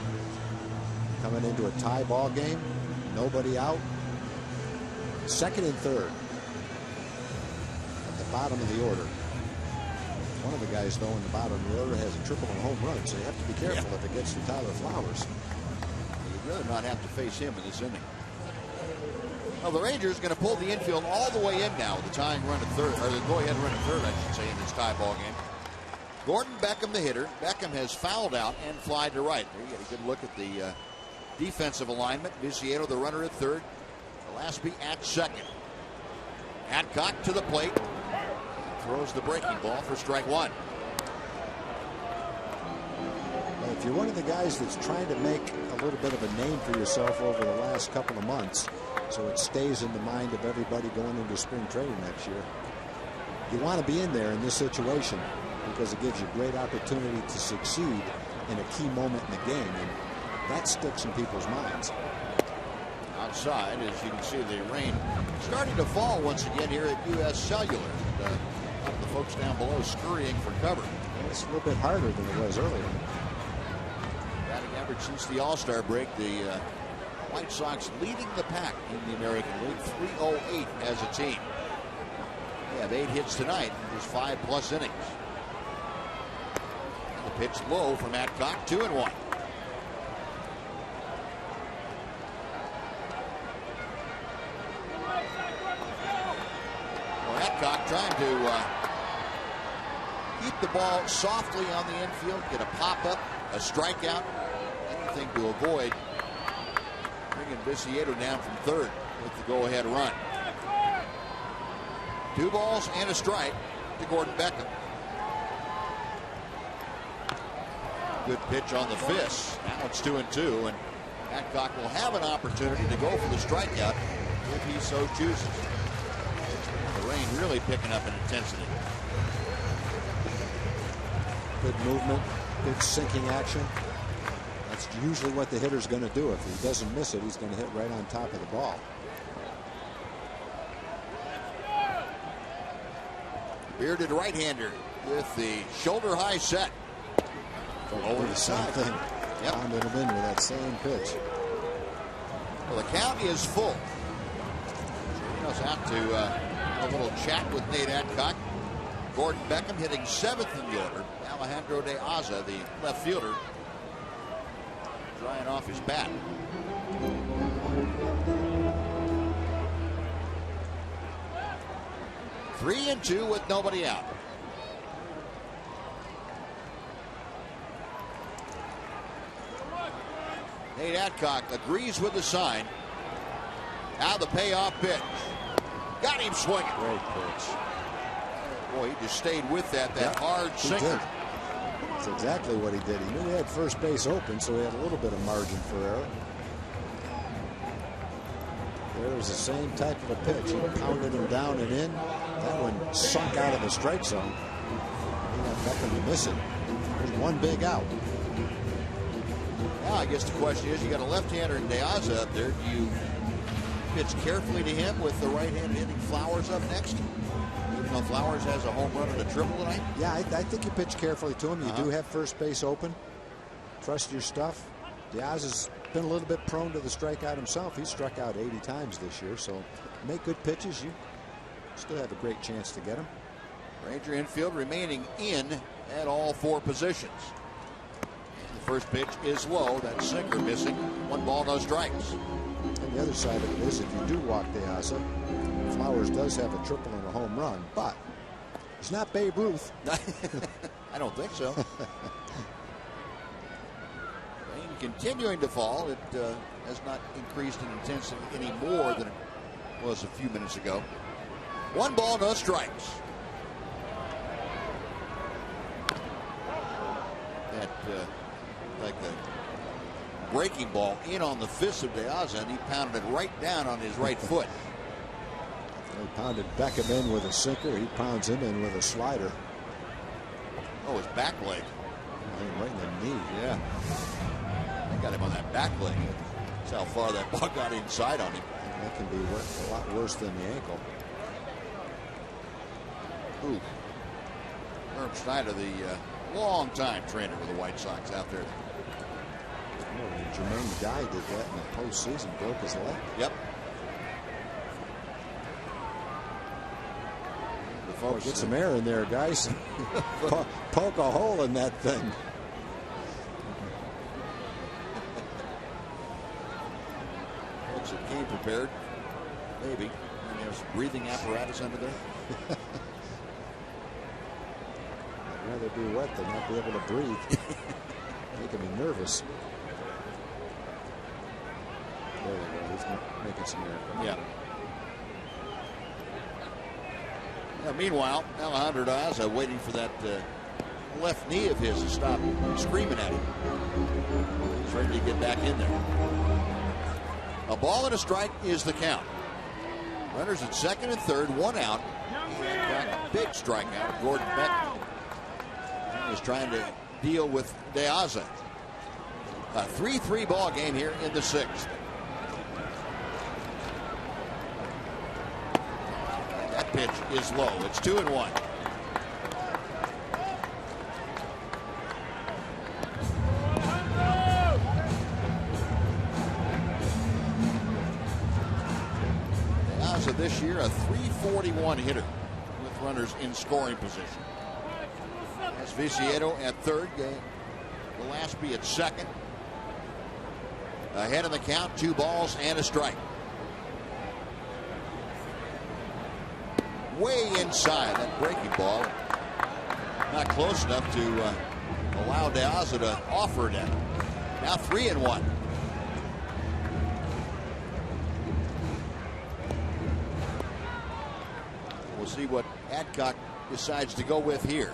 Coming into a tie ball game, nobody out. Second and third at the bottom of the order. One of the guys, though, in the bottom of the order has a triple and home run, so you have to be careful if it gets to Tyler Flowers. You'd rather not have to face him in this inning. Well, the Rangers going to pull the infield all the way in now with the tying run at third, or the go-ahead run at third, I should say, in this tie ball game. Gordon Beckham, the hitter. Beckham has fouled out and flied to right. There you get a good look at the defensive alignment. Viciato, the runner, at third. Gillespie at second. Adcock to the plate. Throws the breaking ball for strike one. Well, if you're one of the guys that's trying to make a little bit of a name for yourself over the last couple of months, so it stays in the mind of everybody going into spring training next year, You want to be in there in this situation because it gives you great opportunity to succeed in a key moment in the game, and that sticks in people's minds. Outside, as you can see, the rain starting to fall once again here at U.S. Cellular. The folks down below scurrying for cover. It's a little bit harder than it was earlier. Batting average since the All-Star break, the White Sox leading the pack in the American League, 308 as a team. They have 8 hits tonight, just 5+ innings. The pitch low from Adcock, 2-1. Adcock trying to keep the ball softly on the infield, get a pop-up, a strikeout, anything to avoid bringing Viciedo down from third with the go-ahead run. 2 balls and a strike to Gordon Beckham. Good pitch on the fist. Now it's 2-2, and Adcock will have an opportunity to go for the strikeout if he so chooses. The rain really picking up in intensity. Good movement, good sinking action. That's usually what the hitter's going to do. If he doesn't miss it, he's going to hit right on top of the ball. Bearded right-hander with the shoulder high set. Over the same thing. Yep. Pounded him in with that same pitch. Well, the count is full. Chirinos out to a little chat with Nate Adcock. Gordon Beckham hitting 7th in the order. Alejandro De Aza, the left fielder, drying off his bat. Three and 2 with nobody out. Nate Adcock agrees with the sign. Now the payoff pitch. Got him swinging. Great pitch. Boy, he just stayed with that hard sinker. Did. That's exactly what he did. He knew he had first base open, so he had a little bit of margin for error. There was the same type of a pitch. He pounded him down and in. That one sunk out of the strike zone. He got Beckham to miss it. There's one big out. Now, I guess the question is, you got a left-hander in De Aza up there. Do you pitch carefully to him with the right-handed hitting Flowers up next? Even though Flowers has a home run and a triple tonight? Yeah, I think you pitch carefully to him. You do have first base open. Trust your stuff. Diaz has been a little bit prone to the strikeout himself. He's struck out 80 times this year, so make good pitches. You still have a great chance to get him. Ranger infield remaining in at all 4 positions. The first pitch is low. That sinker missing. 1 ball, no strikes. And the other side of it is, if you do walk Diaz, Flowers does have a triple and a home run, but he's not Babe Ruth. I don't think so. Rain continuing to fall. It has not increased in intensity any more than it was a few minutes ago. 1 ball, no strikes. That like the breaking ball in on the fist of De Aza, and he pounded it right down on his right foot. He pounded Beckham in with a sinker. He pounds him in with a slider. Oh, his back leg. Right in the knee. Yeah. I got him on that back leg. That's how far that ball got inside on him. That can be a lot worse than the ankle. Ooh. Herb Schneider, the long-time trainer with the White Sox out there. Jermaine Guy did that in the postseason, broke his leg. Yep. Get some air in there, guys. Poke a hole in that thing. Folks that came prepared, maybe. And there's breathing apparatus under there. I'd rather be wet than not be able to breathe. Making me nervous. There we go. He's making some air. Yeah. Meanwhile, Alejandro Diaz waiting for that left knee of his to stop screaming at him. He's ready to get back in there. A ball and a strike is the count. Runners at second and third, 1 out. And big strikeout. Gordon Beck was trying to deal with De Aza. A 3-3 ball game here in the 6th. That pitch is low. It's 2-1. This year, a .341 hitter with runners in scoring position. That's Viciedo at third. Gillespie at second. Ahead of the count, 2 balls and a strike. Way inside that breaking ball. Not close enough to allow De Aza to offer it at him. Now 3-1. See what Adcock decides to go with here.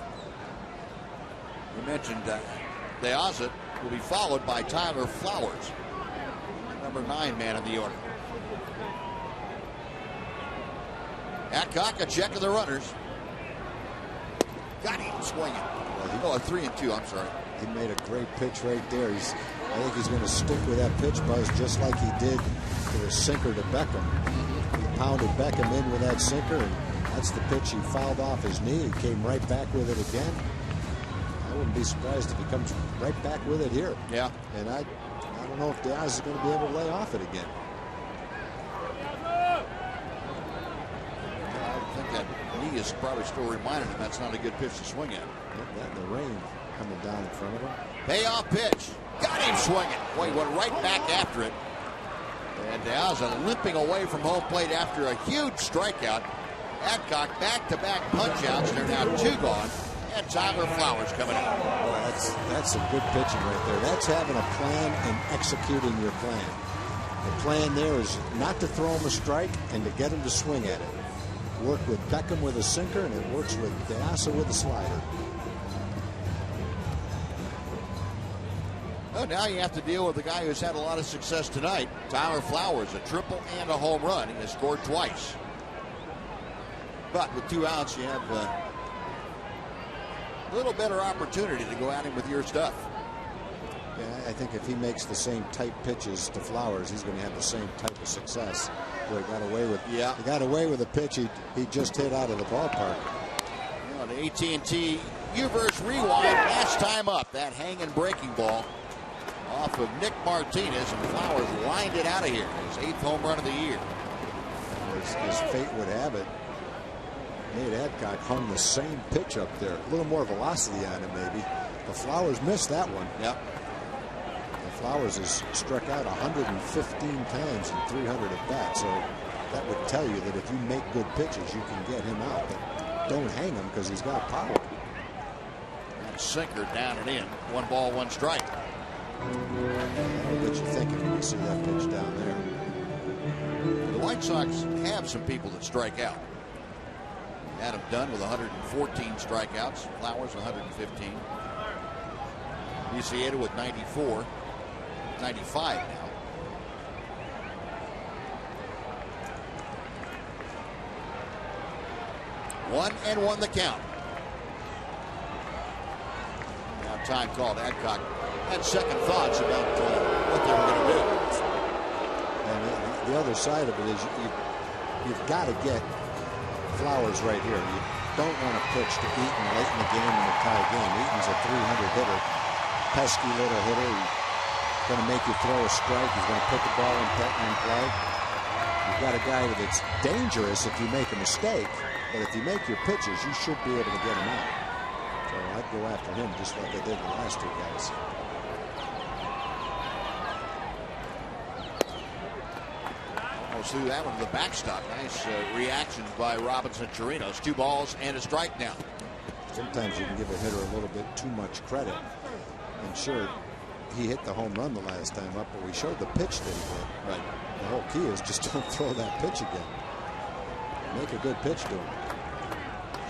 We mentioned De Aza will be followed by Tyler Flowers, number 9 man in the order. Adcock, a check of the runners. Got him swinging. Oh, a 3-2. I'm sorry. He made a great pitch right there. I think he's going to stick with that pitch, Buzz, just like he did to the sinker to Beckham. He pounded Beckham in with that sinker, and that's the pitch he fouled off his knee. He came right back with it again. I wouldn't be surprised if he comes right back with it here. Yeah. And I don't know if Diaz is going to be able to lay off it again. I think that knee is probably still reminding him that's not a good pitch to swing at. That and the rain coming down in front of him. Payoff pitch. Got him swinging. Boy, he went right back after it. And Diaz limping away from home plate after a huge strikeout. Adcock back-to-back punch-outs. They're now 2 gone. And Tyler Flowers coming out. Well, that's some good pitching right there. That's having a plan and executing your plan. The plan there is not to throw him a strike and to get him to swing at it. Work with Beckham with a sinker, and it works with De Aza with a slider. Well, now you have to deal with the guy who's had a lot of success tonight. Tyler Flowers, a triple and a home run. He has scored twice. But with 2 outs, you have a little better opportunity to go at him with your stuff. Yeah, I think if he makes the same type pitches to Flowers, he's going to have the same type of success. Boy, he got away with a pitch he just hit out of the ballpark. You know, the AT&T U-verse rewind last time up. That hanging breaking ball off of Nick Martinez, and Flowers lined it out of here. His 8th home run of the year. As fate would have it, Nate Adcock hung the same pitch up there. A little more velocity on it, maybe. The Flowers missed that one. Yep. The Flowers has struck out 115 times in 300 at bats. So that would tell you that if you make good pitches, you can get him out. But don't hang him because he's got power. That sinker down and in. 1 ball, 1 strike. That'll get you thinking when you see that pitch down there. The White Sox have some people that strike out. Adam Dunn with 114 strikeouts. Flowers 115. Viciedo with 94. 95 now. One and 1 the count. Now time called. Adcock had second thoughts about what they were going to do. And the other side of it is you've got to get Flowers right here. You don't want to pitch to Eaton late in the game in a tie game. Eaton's a 300 hitter, pesky little hitter. He's going to make you throw a strike. He's going to put the ball in play. You've got a guy that's dangerous if you make a mistake, but if you make your pitches, you should be able to get him out. So I'd go after him just like I did the last 2 guys. Through that one to the backstop. Nice reactions by Robinson Chirinos. 2 balls and a strike now. Sometimes you can give a hitter a little bit too much credit. And sure, he hit the home run the last time up, but we showed the pitch that he hit. Right. The whole key is just don't throw that pitch again. Make a good pitch to him.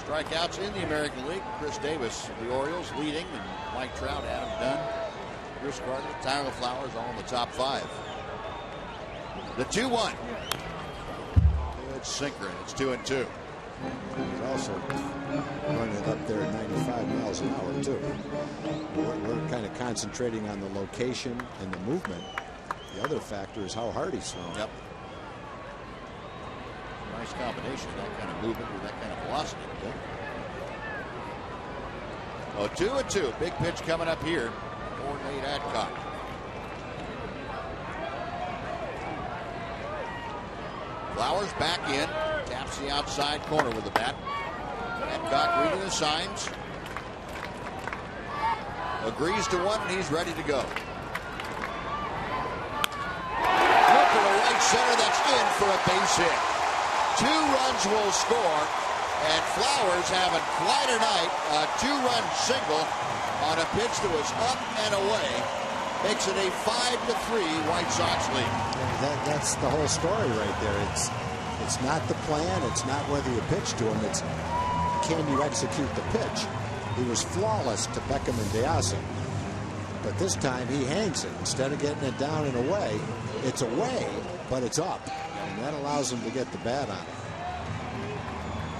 Strikeouts in the American League. Chris Davis of the Orioles leading, and Mike Trout, Adam Dunn, Chris Carter, Tyler Flowers all in the top 5. The 2-1. Good sinker, and it's 2-2. He's also running it up there at 95 miles an hour, too. We're kind of concentrating on the location and the movement. The other factor is how hard he's throwing. Yep. Nice combination of that kind of movement with that kind of velocity. Yep. 2-2. Big pitch coming up here for Nate Adcock. Flowers back in. Taps the outside corner with the bat. Adcock reading the signs. Agrees to one, and he's ready to go. Look to the right center. That's in for a base hit. 2 runs will score, and Flowers having quite a night. A 2-run single on a pitch that was up and away makes it a 5-3 White Sox lead. That's the whole story right there. It's not the plan. It's not whether you pitch to him. It's can you execute the pitch. He was flawless to Beckham and DeAsa. But this time he hangs it. Instead of getting it down and away, it's away, but it's up. And that allows him to get the bat on it.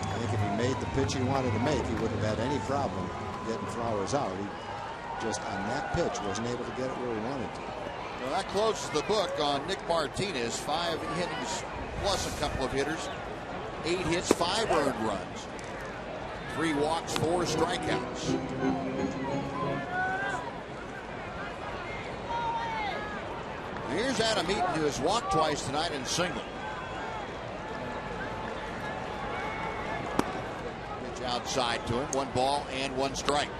I think if he made the pitch he wanted to make, he wouldn't have had any problem getting Flowers out. He just on that pitch wasn't able to get it where he wanted to. Well, that closes the book on Nick Martinez. 5 innings plus a couple of hitters. 8 hits, 5 earned runs. 3 walks, 4 strikeouts. Here's Adam Eaton, who has walked twice tonight and singled. Pitch outside to him. 1 ball and 1 strike.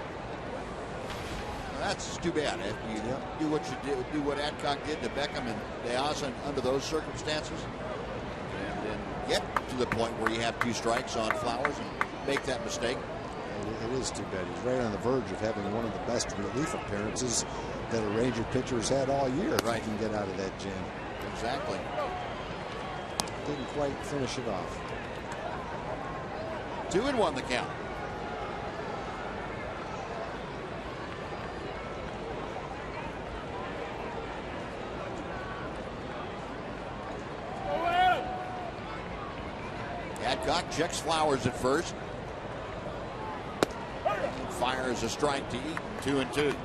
That's too bad. If you do what you did, do what Adcock did to Beckham and DeAsa under those circumstances, and then get to the point where you have 2 strikes on Flowers and make that mistake. It is too bad. He's right on the verge of having one of the best relief appearances that a Ranger pitcher has had all year. Right. If he can get out of that jam. Exactly. Didn't quite finish it off. 2-1 the count. Adcock checks Flowers at first. Fires a strike to Eaton. 2-2.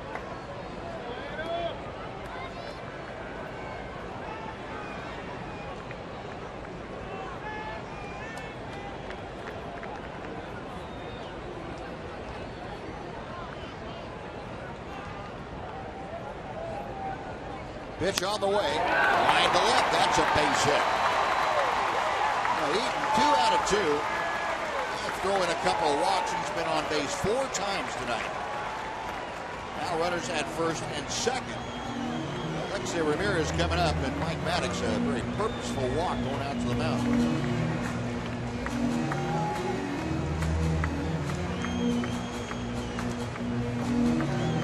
Pitch on the way. Line to left. That's a base hit. Eaton 2 out of 2. Throwing a couple of walks. He's been on base 4 times tonight. Now runners at first and second. Alexei Ramirez coming up, and Mike Maddox, a very purposeful walk going out to the mound.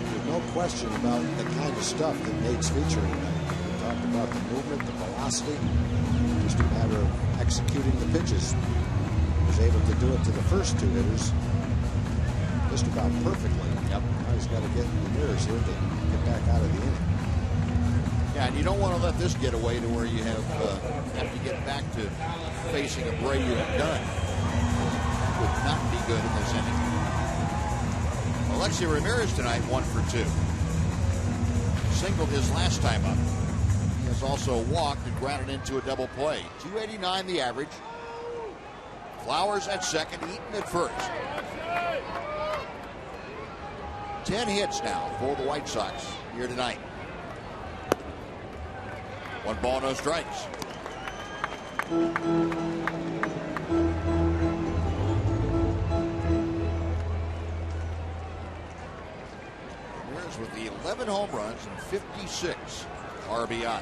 There's no question about the kind of stuff that Nate's featuring tonight. We talked about the movement, the velocity, just a matter of executing the pitches. Was able to do it to the first 2 hitters just about perfectly. Yep. Now he's got to get Ramirez here to get back out of the inning. Yeah, and you don't want to let this get away to where you have to get back to facing Abreu and Dunn. Would not be good in this inning. Alexei Ramirez tonight 1 for 2. Singled his last time up. He has also walked and grounded into a double play. 289 the average. Flowers at second, Eaton at first. 10 hits now for the White Sox here tonight. 1 ball, no strikes. Ramirez with the 11 home runs and 56 RBI.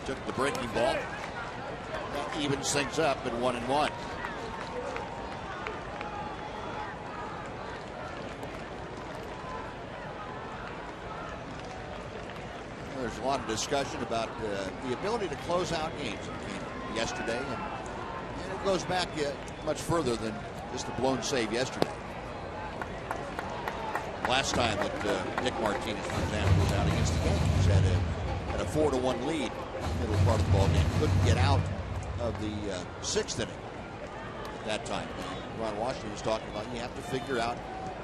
Took the breaking ball. That evens things up at 1-1. There's a lot of discussion about the ability to close out games yesterday, and it goes back much further than just a blown save yesterday. Last time that Nick Martinez, for example, was out against the Yankees, had a 4-1 lead middle part of the ball game. Couldn't get out of the sixth inning at that time. Ron Washington was talking about you have to figure out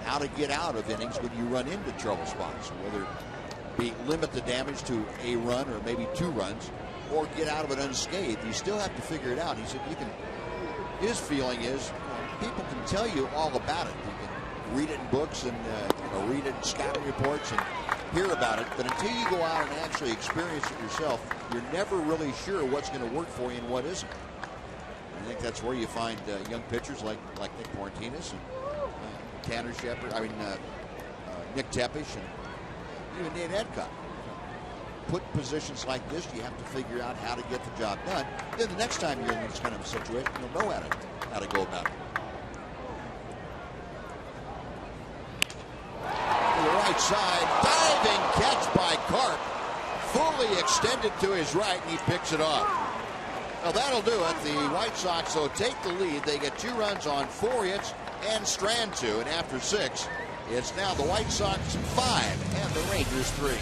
how to get out of innings when you run into trouble spots, whether be limit the damage to a run or maybe 2 runs, or get out of it unscathed. You still have to figure it out. He said his feeling is people can tell you all about it. You can read it in books and read it in scouting reports and hear about it, but until you go out and actually experience it yourself, you're never really sure what's going to work for you and what isn't. I think that's where you find young pitchers like Nick Martinez and Tanner Shepard, Nick Tepesh, and even Nate Edcock. Put in positions like this, you have to figure out how to get the job done. Then the next time you're in this kind of a situation, you'll know how to go about it. To the right side, diving catch by Karp. Fully extended to his right, and he picks it off. Well, that'll do it. The White Sox, though, take the lead. They get 2 runs on 4 hits and strand 2. And after 6, it's now the White Sox 5 and the Rangers 3.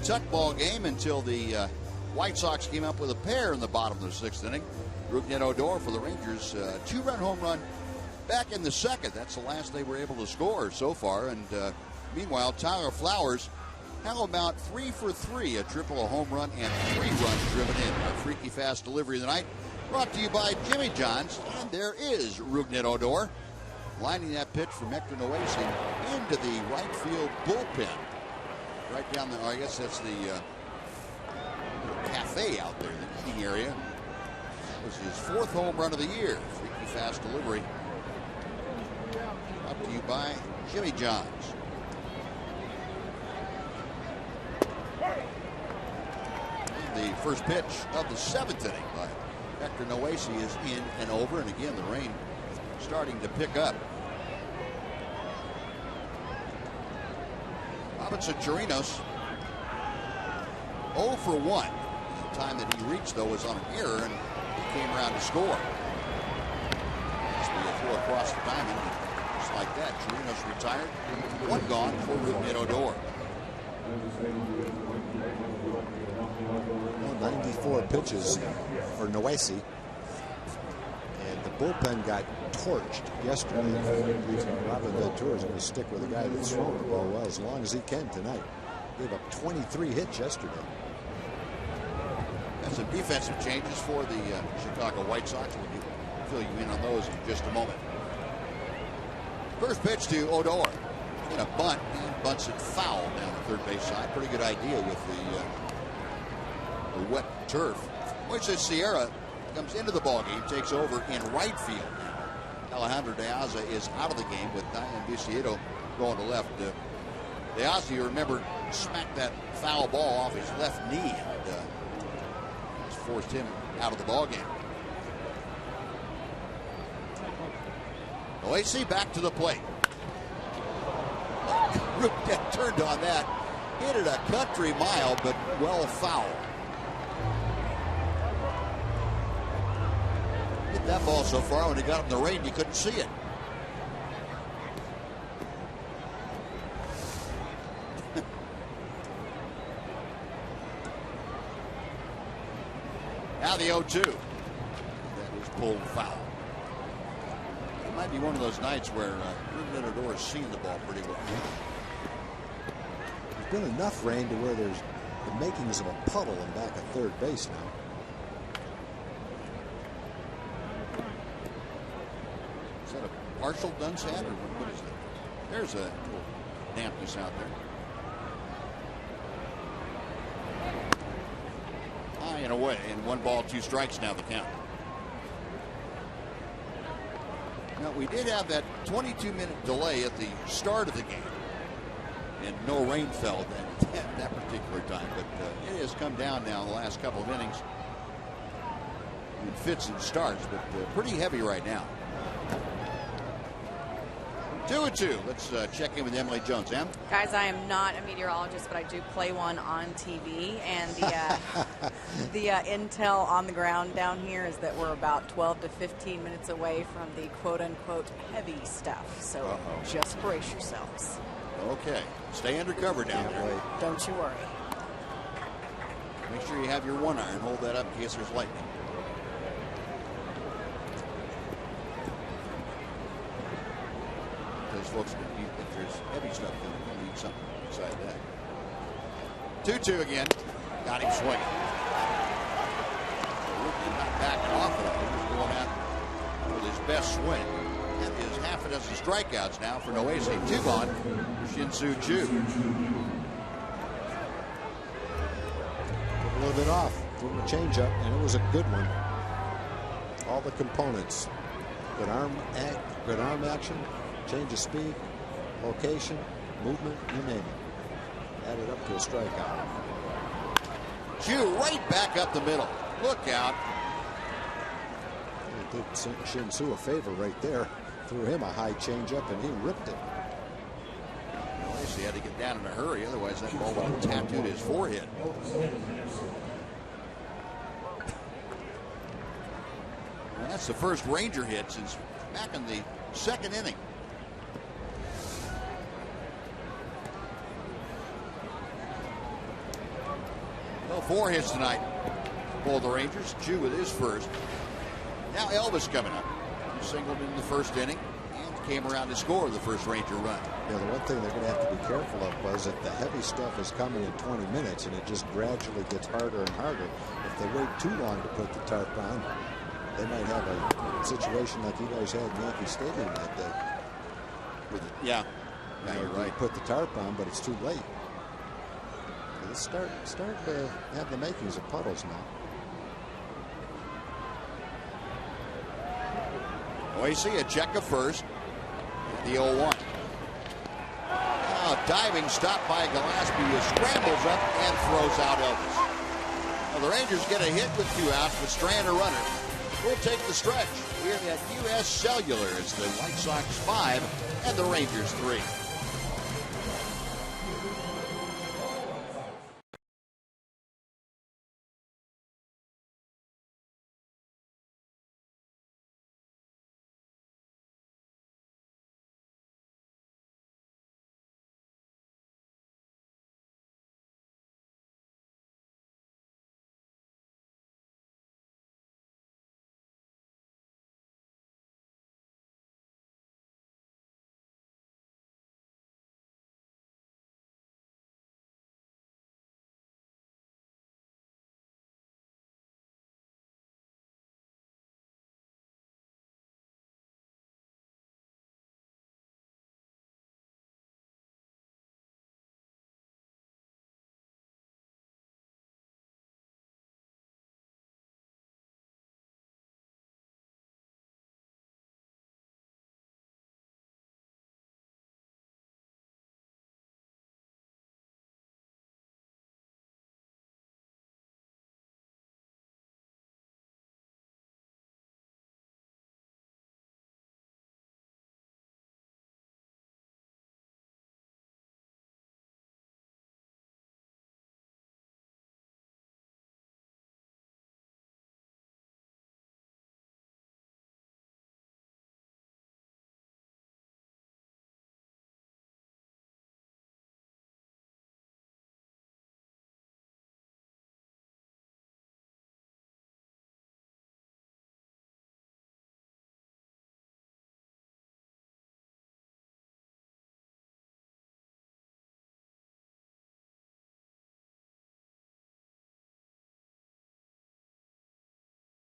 Tuck ball game until the White Sox came up with a pair in the bottom of the 6th inning. Rougned Odor for the Rangers, 2-run home run back in the 2nd. That's the last they were able to score so far. And meanwhile, Tyler Flowers, how about 3 for 3, a triple, a home run, and 3 runs driven in. A freaky fast delivery of the night, brought to you by Jimmy John's. And there is Rougned Odor lining that pitch from Hector Noesi into the right field bullpen. Right down there, I guess that's the cafe out there, the eating area. That was his 4th home run of the year. Freaky fast delivery. Brought to you by Jimmy John's. The first pitch of the 7th inning by Hector Noesi is in and over, and again the rain starting to pick up. Robinson Chirinos 0 for 1. The time that he reached, though, was on an error, and he came around to score. Must be a throw across the diamond. Just like that, Chirinos retired. 1 gone for Rougned Odor. 94 pitches for Noesi. And the bullpen got torched yesterday. Robin Ventura is going to stick with a guy that's thrown the ball well as long as he can tonight. Gave up 23 hits yesterday. And some defensive changes for the Chicago White Sox. We'll fill you in on those in just a moment. First pitch to Odor. In a bunt, and bunts it foul down the third base side. Pretty good idea with the wet turf. Moises Sierra comes into the ballgame, takes over in right field. Alejandro De Aza is out of the game with Diane Biciedo going to left. They also, you remember, smacked that foul ball off his left knee and just forced him out of the ball game. OAC back to the plate. Ruptek turned on that. Hit it a country mile, but well foul. Hit that ball so far when he got up in the rain, you couldn't see it. Now the 0-2. That is pulled foul. It might be one of those nights where Ruben Odor is seeing the ball pretty well. There's been enough rain to where there's the makings of a puddle in back of third base now. Is that a partial dunce hat or what is that? There's a little dampness out there. High and away, and 1 ball, 2 strikes now the count. Now, we did have that 22-minute delay at the start of the game, and no rain fell that particular time, but it has come down now in the last couple of innings. It fits and starts, but pretty heavy right now. 2-2. Let's check in with Emily Jones. Em? Guys, I am not a meteorologist, but I do play one on TV, and the intel on the ground down here is that we're about 12 to 15 minutes away from the quote-unquote heavy stuff. So just brace yourselves. Okay. Stay under cover down there. Don't you worry. Make sure you have your 1-iron. Hold that up in case there's lightning. Those folks, if there's heavy stuff, then we'll need something beside that. 2-2 again. Got him swinging. Not backing off at all. He was going out with his best swing. That is half a dozen strikeouts now for Noese. 2 on Shin-Soo Choo. Took a little bit off. Threw him a changeup, and it was a good one. All the components. Good arm action. Change of speed, location, movement, you name it. Added up to a strikeout. Choo right back up the middle. Look out. It did Shin-Soo a favor right there. Threw him a high changeup, and he ripped it. He had to get down in a hurry, otherwise that ball would have tattooed his forehead. And that's the first Ranger hit since back in the 2nd inning. Well, 4 hits tonight for the Rangers. Choo with his first. Now Elvis coming up. He singled in the 1st inning and came around to score the first Ranger run. Yeah, the one thing they're going to have to be careful of was that the heavy stuff is coming in 20 minutes, and it just gradually gets harder and harder. If they wait too long to put the tarp on, they might have a situation like you guys had in Yankee Stadium that day. Yeah, you're right. Put the tarp on, but it's too late. It's start to have the makings of puddles now. We see a check of first. The 0-1. Diving stop by Gillespie, who scrambles up and throws out Elvis. Now the Rangers get a hit with 2 outs, but strand a runner. We'll take the stretch. We're at U.S. Cellular. It's the White Sox 5 and the Rangers 3.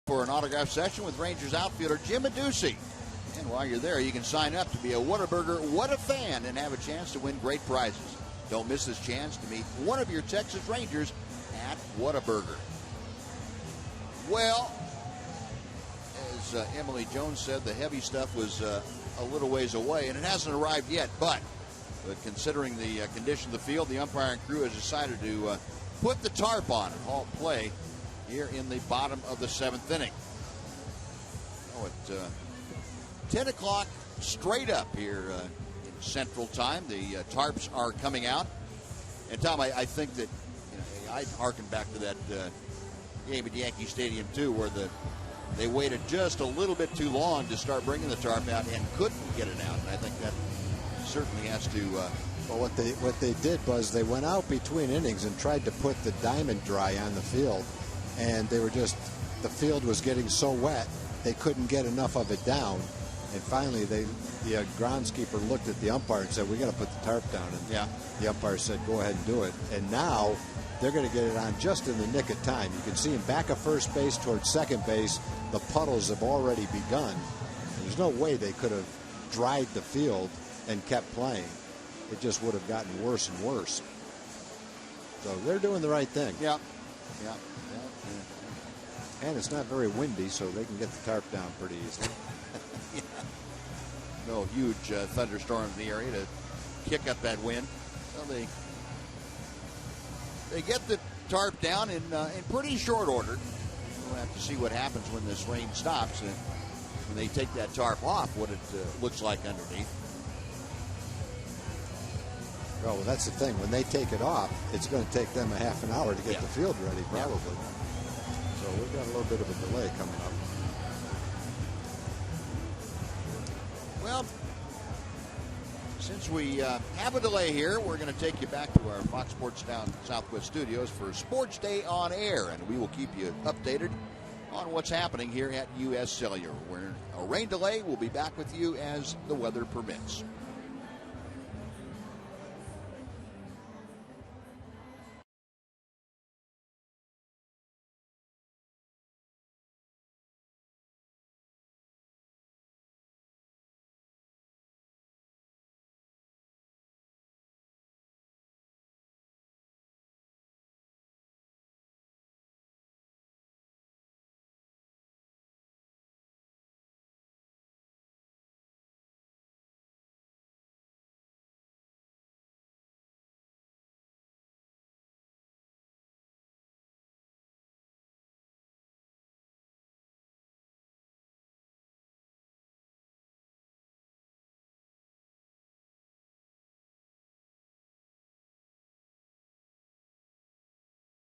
for an autograph session with Rangers outfielder Jim Adducci. And while you're there, you can sign up to be a Whataburger What a Fan and have a chance to win great prizes. Don't miss this chance to meet one of your Texas Rangers at Whataburger. Well, as Emily Jones said, the heavy stuff was a little ways away, and it hasn't arrived yet. But considering the condition of the field, the umpiring crew has decided to put the tarp on and halt play here in the bottom of the 7th inning. Oh, at 10 o'clock straight up here in Central Time, the tarps are coming out. And Tom, I think that I harken back to that game at Yankee Stadium too, where they waited just a little bit too long to start bringing the tarp out and couldn't get it out. And I think that certainly has to. Well, what they did was they went out between innings and tried to put the diamond dry on the field, and the field was getting so wet they couldn't get enough of it down. And finally, the groundskeeper looked at the umpire and said, "We got to put the tarp down." And the umpire said, "Go ahead and do it." And now they're going to get it on just in the nick of time. You can see him back of first base towards second base. The puddles have already begun. There's no way they could have dried the field and kept playing. It just would have gotten worse and worse. So they're doing the right thing. Yeah. And it's not very windy, so they can get the tarp down pretty easily. No huge thunderstorms in the area to kick up that wind. So they get the tarp down in pretty short order. We'll have to see what happens when this rain stops and when they take that tarp off, what it looks like underneath. Well, that's the thing. When they take it off, it's going to take them a half an hour to get the field ready, probably. So we've got a little bit of a delay coming up. Well, since we have a delay here, we're going to take you back to our Fox Sports Down Southwest studios for Sports Day on Air, and we will keep you updated on what's happening here at U.S. Cellular. We're in a rain delay. We'll be back with you as the weather permits.